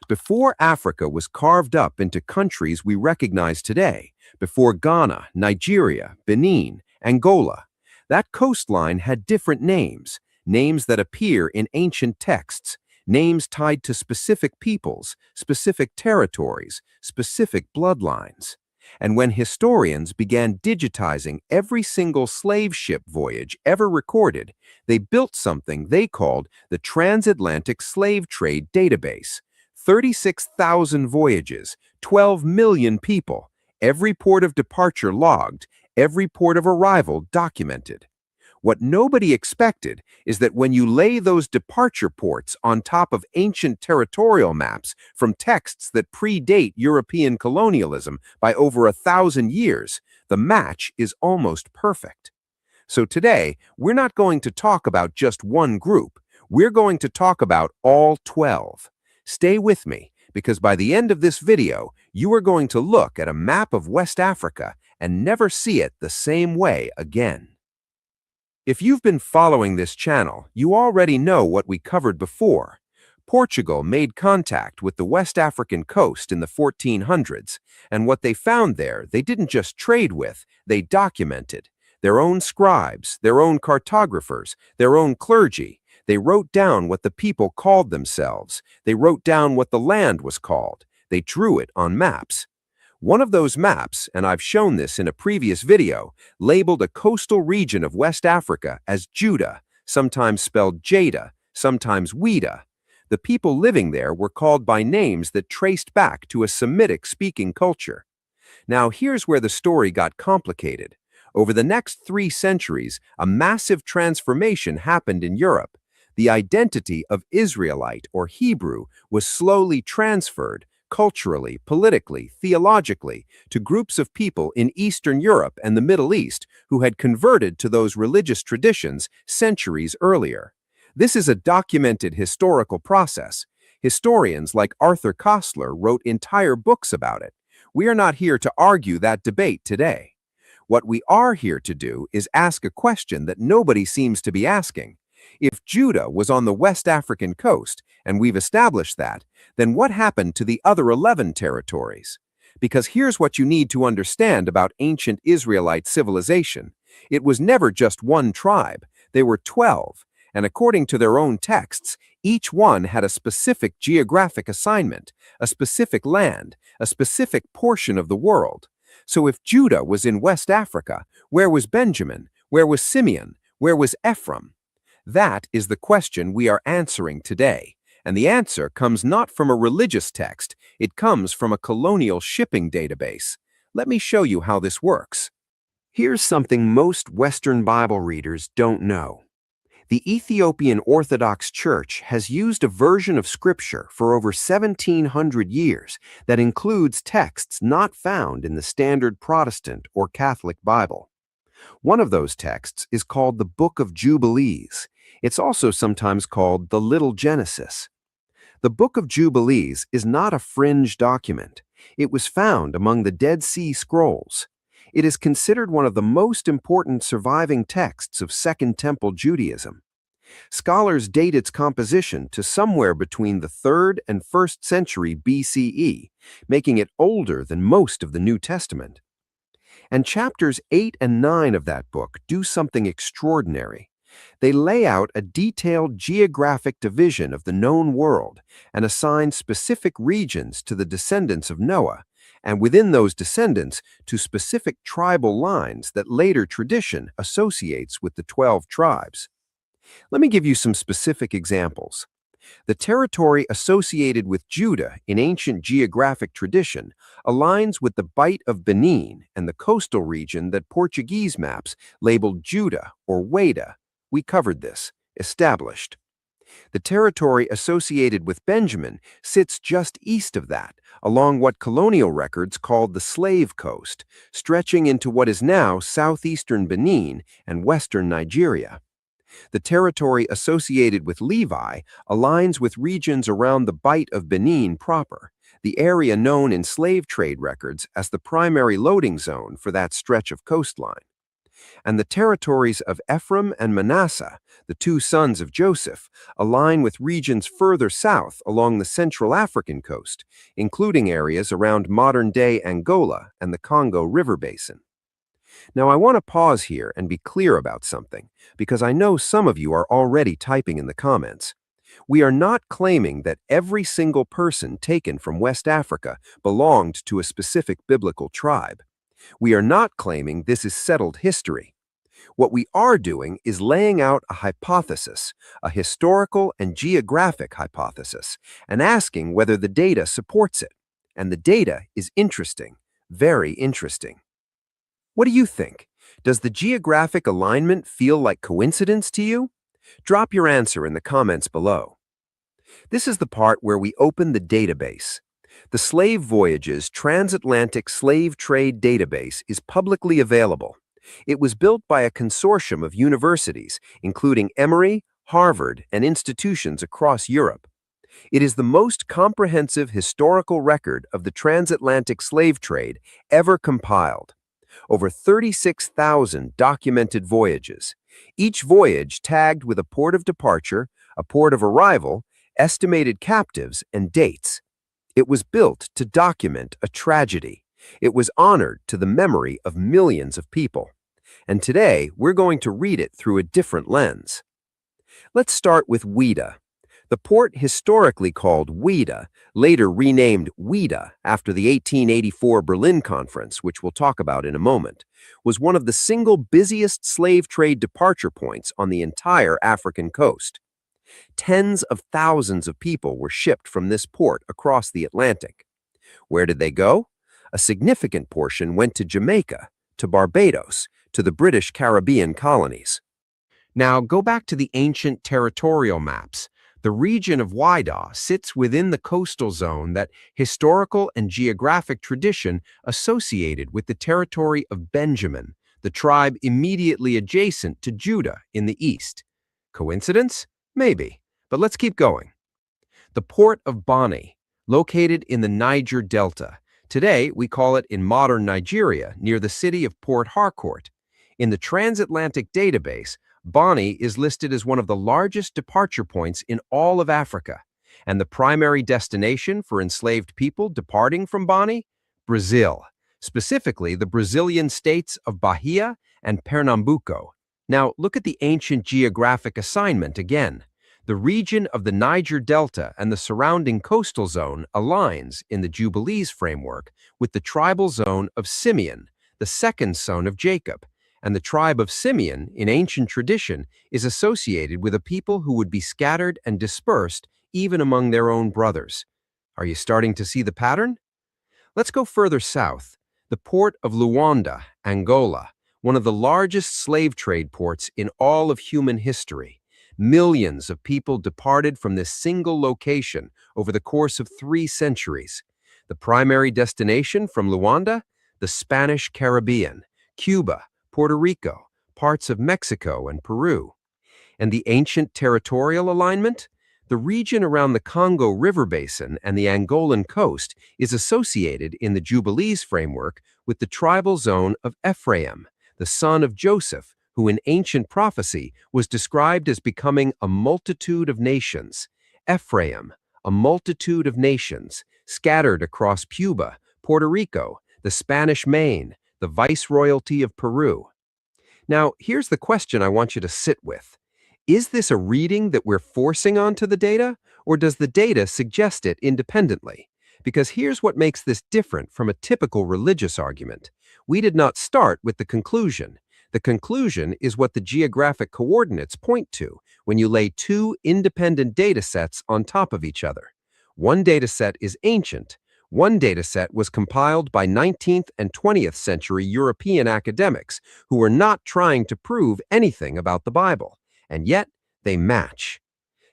D: Before Africa was carved up into countries we recognize today, before Ghana, Nigeria, Benin, Angola, that coastline had different names, names that appear in ancient texts, names tied to specific peoples, specific territories, specific bloodlines. And when historians began digitizing every single slave ship voyage ever recorded, they built something they called the Transatlantic Slave Trade Database. 36,000 voyages, 12 million people, every port of departure logged, every port of arrival documented. What nobody expected is that when you lay those departure ports on top of ancient territorial maps from texts that predate European colonialism by over 1,000 years, the match is almost perfect. So today, we're not going to talk about just one group. We're going to talk about all 12. Stay with me, because by the end of this video, you are going to look at a map of West Africa and never see it the same way again. If you've been following this channel, you already know what we covered before. Portugal made contact with the West African coast in the 1400s, and what they found there, they didn't just trade with, they documented. Their own scribes, their own cartographers, their own clergy. They wrote down what the people called themselves. They wrote down what the land was called. They drew it on maps. One of those maps, and I've shown this in a previous video, labeled a coastal region of West Africa as Judah, sometimes spelled Jada, sometimes Wida. The people living there were called by names that traced back to a Semitic-speaking culture. Now here's where the story got complicated. Over the next 3 centuries, a massive transformation happened in Europe. The identity of Israelite or Hebrew was slowly transferred, culturally, politically, theologically, to groups of people in Eastern Europe and the Middle East who had converted to those religious traditions centuries earlier. This is a documented historical process. Historians like Arthur Koestler wrote entire books about it. We are not here to argue that debate today. What we are here to do is ask a question that nobody seems to be asking. If Judah was on the West African coast, and we've established that, then what happened to the other 11 territories? Because here's what you need to understand about ancient Israelite civilization. It was never just one tribe. They were 12, and according to their own texts, each one had a specific geographic assignment, a specific land, a specific portion of the world. So if Judah was in West Africa, where was Benjamin? Where was Simeon? Where was Ephraim? That is the question we are answering today. And the answer comes not from a religious text, it comes from a colonial shipping database. Let me show you how this works. Here's something most Western Bible readers don't know. The Ethiopian Orthodox Church has used a version of Scripture for over 1,700 years that includes texts not found in the standard Protestant or Catholic Bible. One of those texts is called the Book of Jubilees. It's also sometimes called the Little Genesis. The Book of Jubilees is not a fringe document. It was found among the Dead Sea Scrolls. It is considered one of the most important surviving texts of Second Temple Judaism. Scholars date its composition to somewhere between the 3rd and 1st century BCE, making it older than most of the New Testament. And chapters 8 and 9 of that book do something extraordinary. They lay out a detailed geographic division of the known world and assign specific regions to the descendants of Noah, and within those descendants to specific tribal lines that later tradition associates with the 12 tribes. Let me give you some specific examples. The territory associated with Judah in ancient geographic tradition aligns with the Bight of Benin and the coastal region that Portuguese maps labeled Judah or Weda. We covered this. Established. The territory associated with Benjamin sits just east of that, along what colonial records called the Slave Coast, stretching into what is now southeastern Benin and western Nigeria. The territory associated with Levi aligns with regions around the Bight of Benin proper, the area known in slave trade records as the primary loading zone for that stretch of coastline. And the territories of Ephraim and Manasseh, the 2 sons of Joseph, align with regions further south along the Central African coast, including areas around modern-day Angola and the Congo River Basin. Now I want to pause here and be clear about something, because I know some of you are already typing in the comments. We are not claiming that every single person taken from West Africa belonged to a specific biblical tribe. We are not claiming this is settled history. What we are doing is laying out a hypothesis, a historical and geographic hypothesis, and asking whether the data supports it. And the data is interesting, very interesting. What do you think? Does the geographic alignment feel like coincidence to you? Drop your answer in the comments below. This is the part where we open the database. The Slave Voyages Transatlantic Slave Trade Database is publicly available. It was built by a consortium of universities, including Emory, Harvard, and institutions across Europe. It is the most comprehensive historical record of the transatlantic slave trade ever compiled. Over 36,000 documented voyages, each voyage tagged with a port of departure, a port of arrival, estimated captives, and dates. It was built to document a tragedy. It was honored to the memory of millions of people. And today, we're going to read it through a different lens. Let's start with Ouida. The port historically called Ouida, later renamed Ouida after the 1884 Berlin Conference, which we'll talk about in a moment, was one of the single busiest slave trade departure points on the entire African coast. Tens of thousands of people were shipped from this port across the Atlantic. Where did they go? A significant portion went to Jamaica, to Barbados, to the British Caribbean colonies. Now go back to the ancient territorial maps. The region of Ouida sits within the coastal zone that historical and geographic tradition associated with the territory of Benjamin, the tribe immediately adjacent to Judah in the east. Coincidence? Maybe, but let's keep going. The port of Bani, located in the Niger Delta. Today, we call it in modern Nigeria, near the city of Port Harcourt. In the Transatlantic database, Bani is listed as one of the largest departure points in all of Africa. And the primary destination for enslaved people departing from Bani? Brazil, specifically the Brazilian states of Bahia and Pernambuco. Now, look at the ancient geographic assignment again. The region of the Niger Delta and the surrounding coastal zone aligns in the Jubilees framework with the tribal zone of Simeon, the second son of Jacob. And the tribe of Simeon, in ancient tradition, is associated with a people who would be scattered and dispersed even among their own brothers. Are you starting to see the pattern? Let's go further south. The port of Luanda, Angola, one of the largest slave trade ports in all of human history. Millions of people departed from this single location over the course of 3 centuries. The primary destination from Luanda? The Spanish Caribbean, Cuba, Puerto Rico, parts of Mexico and Peru. And the ancient territorial alignment? The region around the Congo River Basin and the Angolan coast is associated in the Jubilees framework with the tribal zone of Ephraim, the son of Joseph, who in ancient prophecy was described as becoming a multitude of nations. Ephraim, a multitude of nations, scattered across Cuba, Puerto Rico, the Spanish Main, the Viceroyalty of Peru. Now, here's the question I want you to sit with. Is this a reading that we're forcing onto the data, or does the data suggest it independently? Because here's what makes this different from a typical religious argument. We did not start with the conclusion. The conclusion is what the geographic coordinates point to when you lay 2 independent data sets on top of each other. One data set is ancient. One dataset was compiled by 19th and 20th century European academics who were not trying to prove anything about the Bible, and yet they match.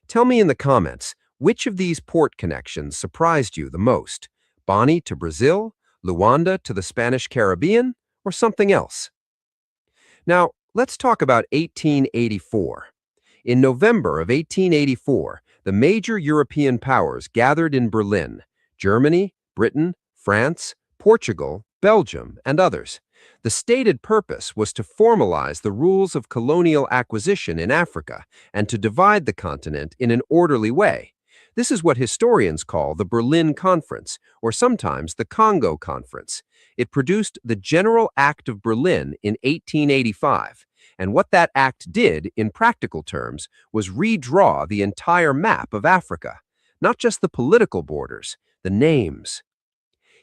D: Tell me in the comments, which of these port connections surprised you the most? Bani to Brazil, Luanda to the Spanish Caribbean, or something else? Now, let's talk about 1884. In November of 1884, the major European powers gathered in Berlin: Germany, Britain, France, Portugal, Belgium, and others. The stated purpose was to formalize the rules of colonial acquisition in Africa and to divide the continent in an orderly way. This is what historians call the Berlin Conference, or sometimes the Congo Conference. It produced the General Act of Berlin in 1885, and what that act did, in practical terms, was redraw the entire map of Africa, not just the political borders, the names.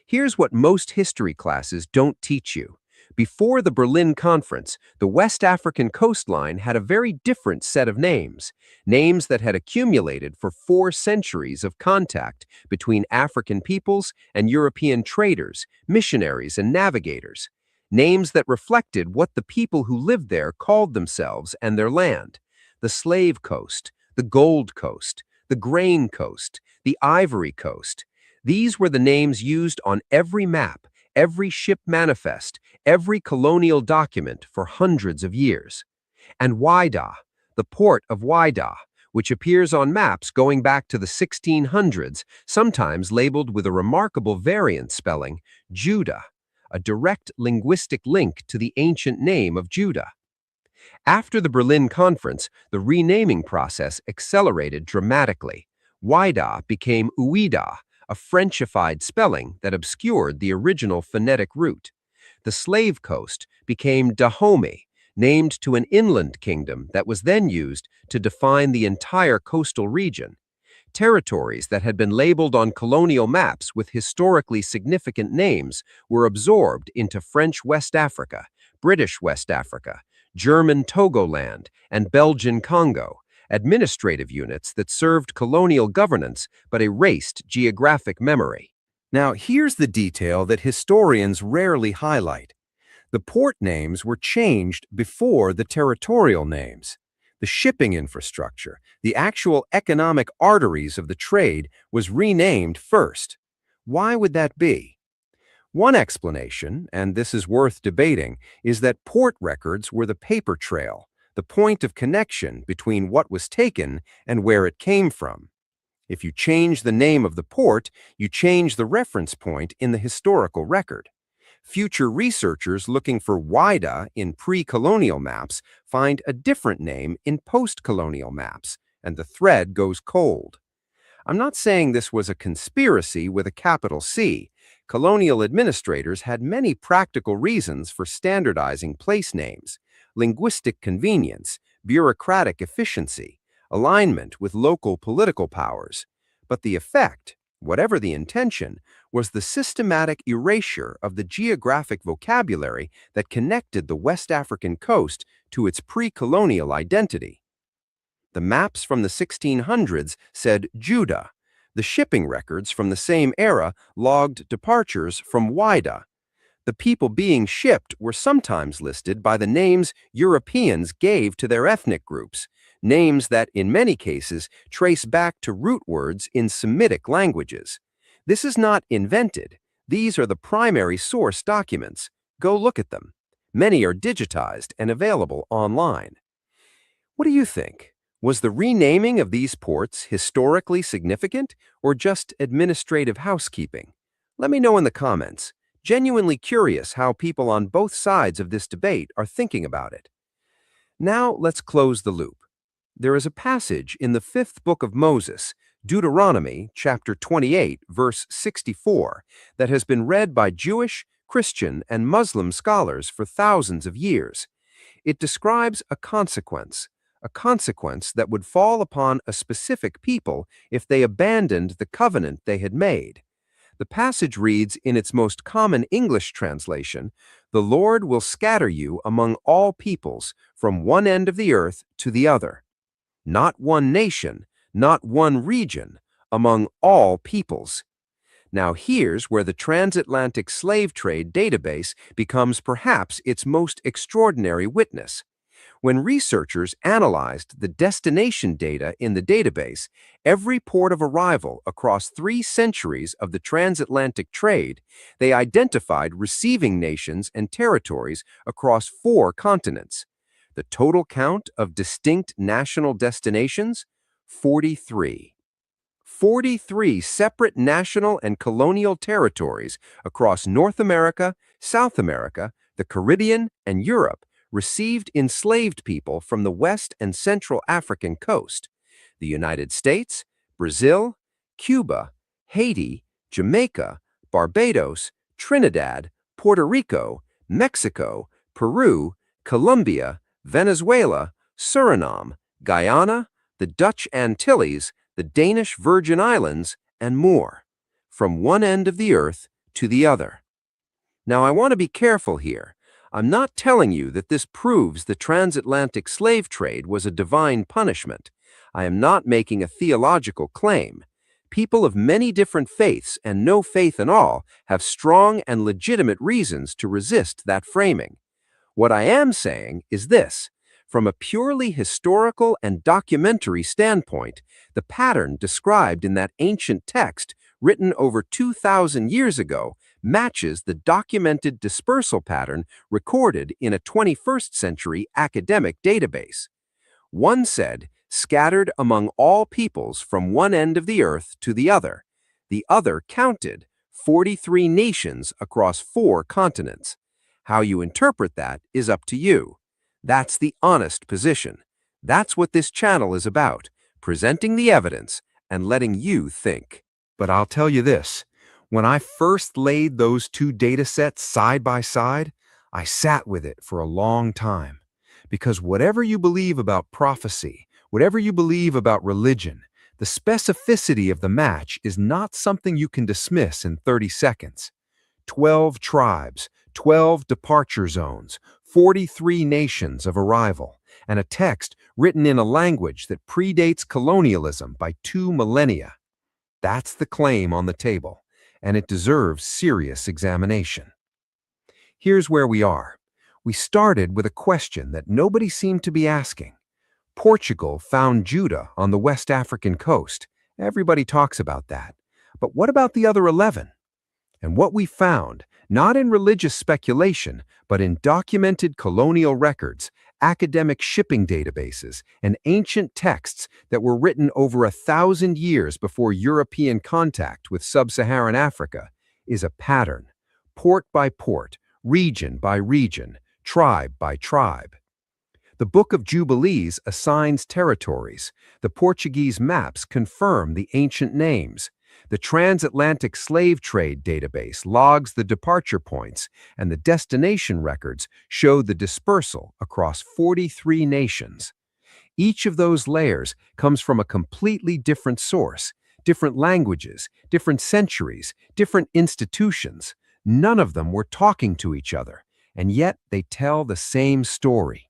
D: Here's what most history classes don't teach you. Before the Berlin Conference, the West African coastline had a very different set of names, names that had accumulated for 4 centuries of contact between African peoples and European traders, missionaries, and navigators, names that reflected what the people who lived there called themselves and their land: the Slave Coast, the Gold Coast, the Grain Coast, the Ivory Coast. These were the names used on every map, every ship manifest, every colonial document for hundreds of years. And Waidah, the port of Waidah, which appears on maps going back to the 1600s, sometimes labeled with a remarkable variant spelling, Judah, a direct linguistic link to the ancient name of Judah. After the Berlin Conference, the renaming process accelerated dramatically. Waidah became Ouidah, a Frenchified spelling that obscured the original phonetic root. The Slave Coast became Dahomey, named to an inland kingdom that was then used to define the entire coastal region. Territories that had been labeled on colonial maps with historically significant names were absorbed into French West Africa, British West Africa, German Togoland, and Belgian Congo, administrative units that served colonial governance but erased geographic memory. Now, here's the detail that historians rarely highlight. The port names were changed before the territorial names. The shipping infrastructure, the actual economic arteries of the trade, was renamed first. Why would that be? One explanation, and this is worth debating, is that port records were the paper trail, the point of connection between what was taken and where it came from. If you change the name of the port, you change the reference point in the historical record. Future researchers looking for Waidah in pre-colonial maps find a different name in post-colonial maps, and the thread goes cold. I'm not saying this was a conspiracy with a capital C. Colonial administrators had many practical reasons for standardizing place names: linguistic convenience, bureaucratic efficiency, alignment with local political powers. But the effect, whatever the intention, was the systematic erasure of the geographic vocabulary that connected the West African coast to its pre-colonial identity. The maps from the 1600s said Judah. The shipping records from the same era logged departures from Waidah. The people being shipped were sometimes listed by the names Europeans gave to their ethnic groups, names that, in many cases, trace back to root words in Semitic languages. This is not invented. These are the primary source documents. Go look at them. Many are digitized and available online. What do you think? Was the renaming of these ports historically significant or just administrative housekeeping? Let me know in the comments. Genuinely curious how people on both sides of this debate are thinking about it. Now let's close the loop. There is a passage in the 5th book of Moses, Deuteronomy chapter 28, verse 64, that has been read by Jewish, Christian, and Muslim scholars for thousands of years. It describes a consequence that would fall upon a specific people if they abandoned the covenant they had made. The passage reads in its most common English translation, "The Lord will scatter you among all peoples, from one end of the earth to the other." Not one nation, not one region, among all peoples. Now here's where the Transatlantic slave trade database becomes perhaps its most extraordinary witness. When researchers analyzed the destination data in the database, every port of arrival across 3 centuries of the transatlantic trade, they identified receiving nations and territories across 4 continents. The total count of distinct national destinations? 43. 43 separate national and colonial territories across North America, South America, the Caribbean, and Europe received enslaved people from the West and Central African coast. The United States, Brazil, Cuba, Haiti, Jamaica, Barbados, Trinidad, Puerto Rico, Mexico, Peru, Colombia, Venezuela, Suriname, Guyana, the Dutch Antilles, the Danish Virgin Islands, and more, from one end of the earth to the other. Now, I want to be careful here. I'm not telling you that this proves the transatlantic slave trade was a divine punishment. I am not making a theological claim. People of many different faiths and no faith in all have strong and legitimate reasons to resist that framing. What I am saying is this: from a purely historical and documentary standpoint, the pattern described in that ancient text written over 2,000 years ago, matches the documented dispersal pattern recorded in a 21st century academic database. One said, scattered among all peoples from one end of the earth to the other. The other counted 43 nations across 4 continents. How you interpret that is up to you. That's the honest position. That's what this channel is about, presenting the evidence and letting you think. But I'll tell you this, when I first laid those 2 data sets side by side, I sat with it for a long time. Because whatever you believe about prophecy, whatever you believe about religion, the specificity of the match is not something you can dismiss in 30 seconds. 12 tribes, 12 departure zones, 43 nations of arrival, and a text written in a language that predates colonialism by 2 millennia. That's the claim on the table, and it deserves serious examination. Here's where we are. We started with a question that nobody seemed to be asking. Portugal found Judah on the West African coast. Everybody talks about that. But what about the other 11? And what we found, not in religious speculation, but in documented colonial records, academic shipping databases, and ancient texts that were written over 1,000 years before European contact with sub-Saharan Africa, is a pattern, port by port, region by region, tribe by tribe. The Book of Jubilees assigns territories. The Portuguese maps confirm the ancient names. The Transatlantic slave trade database logs the departure points, and the destination records show the dispersal across 43 nations. Each of those layers comes from a completely different source, different languages, different centuries, different institutions. None of them were talking to each other, and yet they tell the same story.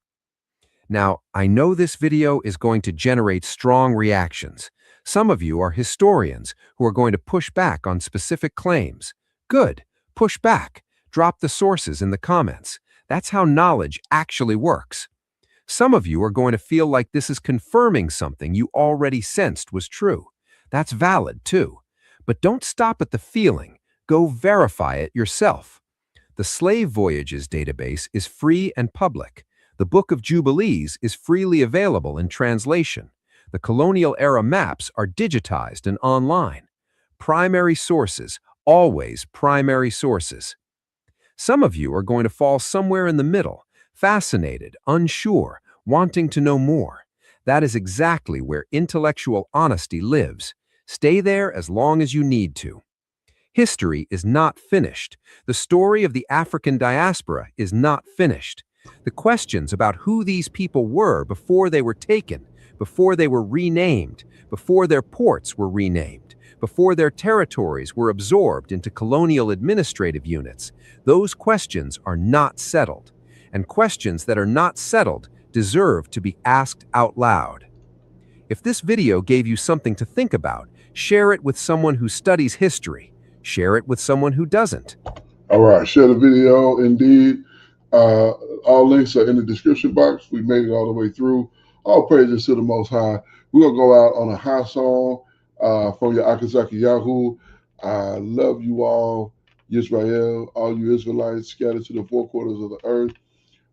D: Now, I know this video is going to generate strong reactions. Some of you are historians who are going to push back on specific claims. Good, push back. Drop the sources in the comments. That's how knowledge actually works. Some of you are going to feel like this is confirming something you already sensed was true. That's valid too. But don't stop at the feeling. Go verify it yourself. The Slave Voyages database is free and public. The Book of Jubilees is freely available in translation. The colonial-era maps are digitized and online. Primary sources, always primary sources. Some of you are going to fall somewhere in the middle, fascinated, unsure, wanting to know more. That is exactly where intellectual honesty lives. Stay there as long as you need to. History is not finished. The story of the African diaspora is not finished. The questions about who these people were before they were taken, before they were renamed, before their ports were renamed, before their territories were absorbed into colonial administrative units, those questions are not settled. And questions that are not settled deserve to be asked out loud. If this video gave you something to think about, share it with someone who studies history. Share it with someone who doesn't.
C: All right, share the video indeed. All links are in the description box. We made it all the way through. All praises to the Most High. We're going to go out on a high song from your Akazaki Yahoo. I love you all, Israel, all you Israelites scattered to the 4 quarters of the earth.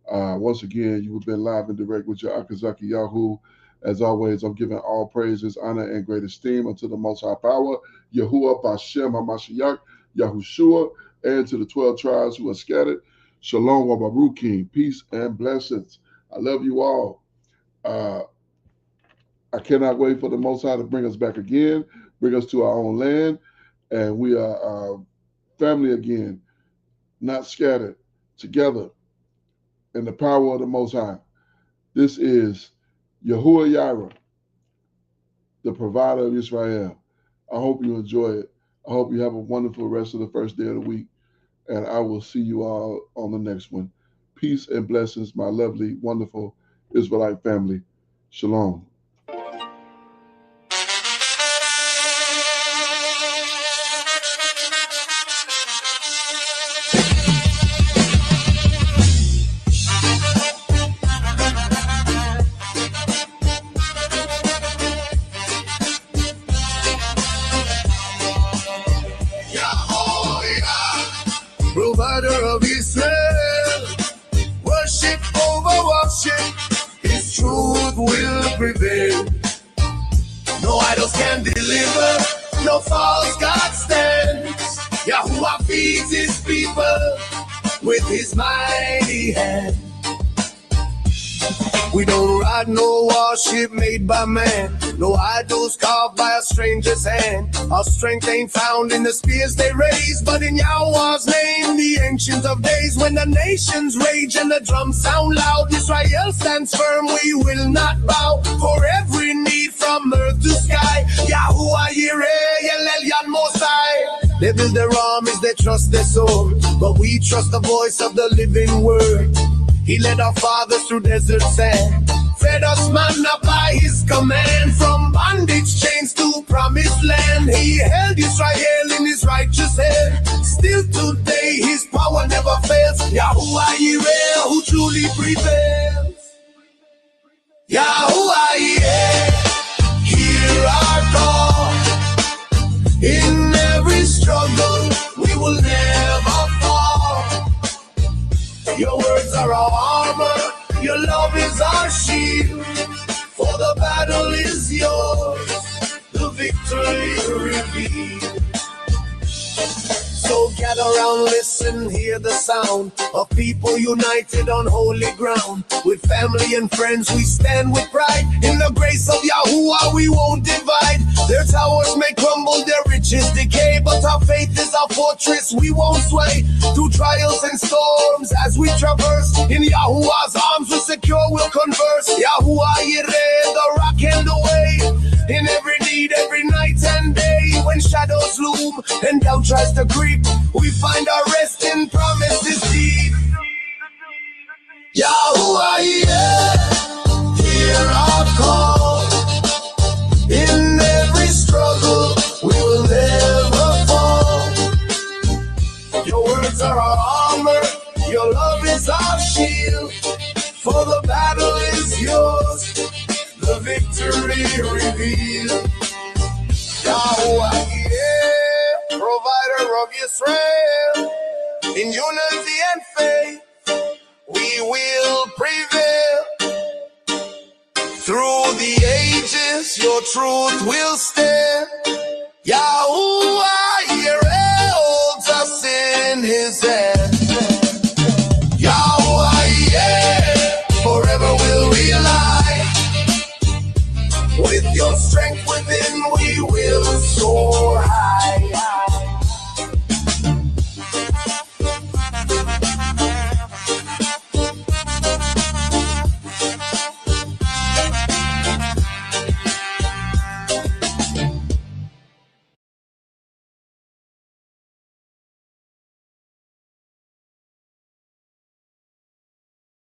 C: Once again, you have been live and direct with your Akazaki Yahoo. As always, I'm giving all praises, honor, and great esteem unto the Most High Power, Yahuwah Bashem HaMashiach, Yahushua, and to the 12 tribes who are scattered. Shalom wa baruchim, peace and blessings. I love you all. I cannot wait for the Most High to bring us back again, bring us to our own land, and we are family again, not scattered, together in the power of the Most High. This is Yahuwah Yireh, the provider of Israel. I hope you enjoy it. I hope you have a wonderful rest of the first day of the week, and I will see you all on the next one. Peace and blessings, my lovely, wonderful Israelite family. Shalom.
A: idols can deliver, no false God stands. Yahuwah feeds his people with his mighty hand. We don't ride no warship made by man, no idols carved by a stranger's hand. Our strength ain't found in the spears they raise, but in Yahweh's name, the ancient of days. When the nations rage and the drums sound loud, Israel stands firm, we will not bow. For every need from earth to sky, Yahuwah Yireh, Yelel Yan Mosai. They build their armies, they trust their sword, but we trust the voice of the living word. He led our fathers through desert sand, fed us manna by his command. From bondage chains to promised land, he held Israel in his righteous hand. Still today his power never fails. Yahuwah Yireh, who truly prevails. Yahuwah Yireh, hear our call. In every struggle we will never fall. Your words are our armor, your love is our shield. For the battle is yours, the victory revealed. So gather round, listen, hear the sound of people united on holy ground. With family and friends we stand with pride. In the grace of Yahuwah we won't divide. Their towers may crumble, their riches decay, but our faith is our fortress, we won't sway. Through trials and storms as we traverse, in Yahuwah's arms we're secure, we'll converse. Yahuwah Yireh, the rock and the way. In every need, every night and day, when shadows loom and doubt tries to creep, we find our rest in promises deep. Yahuwah Yireh, hear our call. In every struggle, we will never fall. Your words are our armor, your love is our shield. For the battle is yours, the victory revealed. Yahuwah Yireh, provider of Israel. In unity and faith, we will prevail. Through the ages, your truth will stand. Yahuwah Yireh holds us in his hand. Yahuwah Yireh, forever will we lie. With your strength within, we will soar high.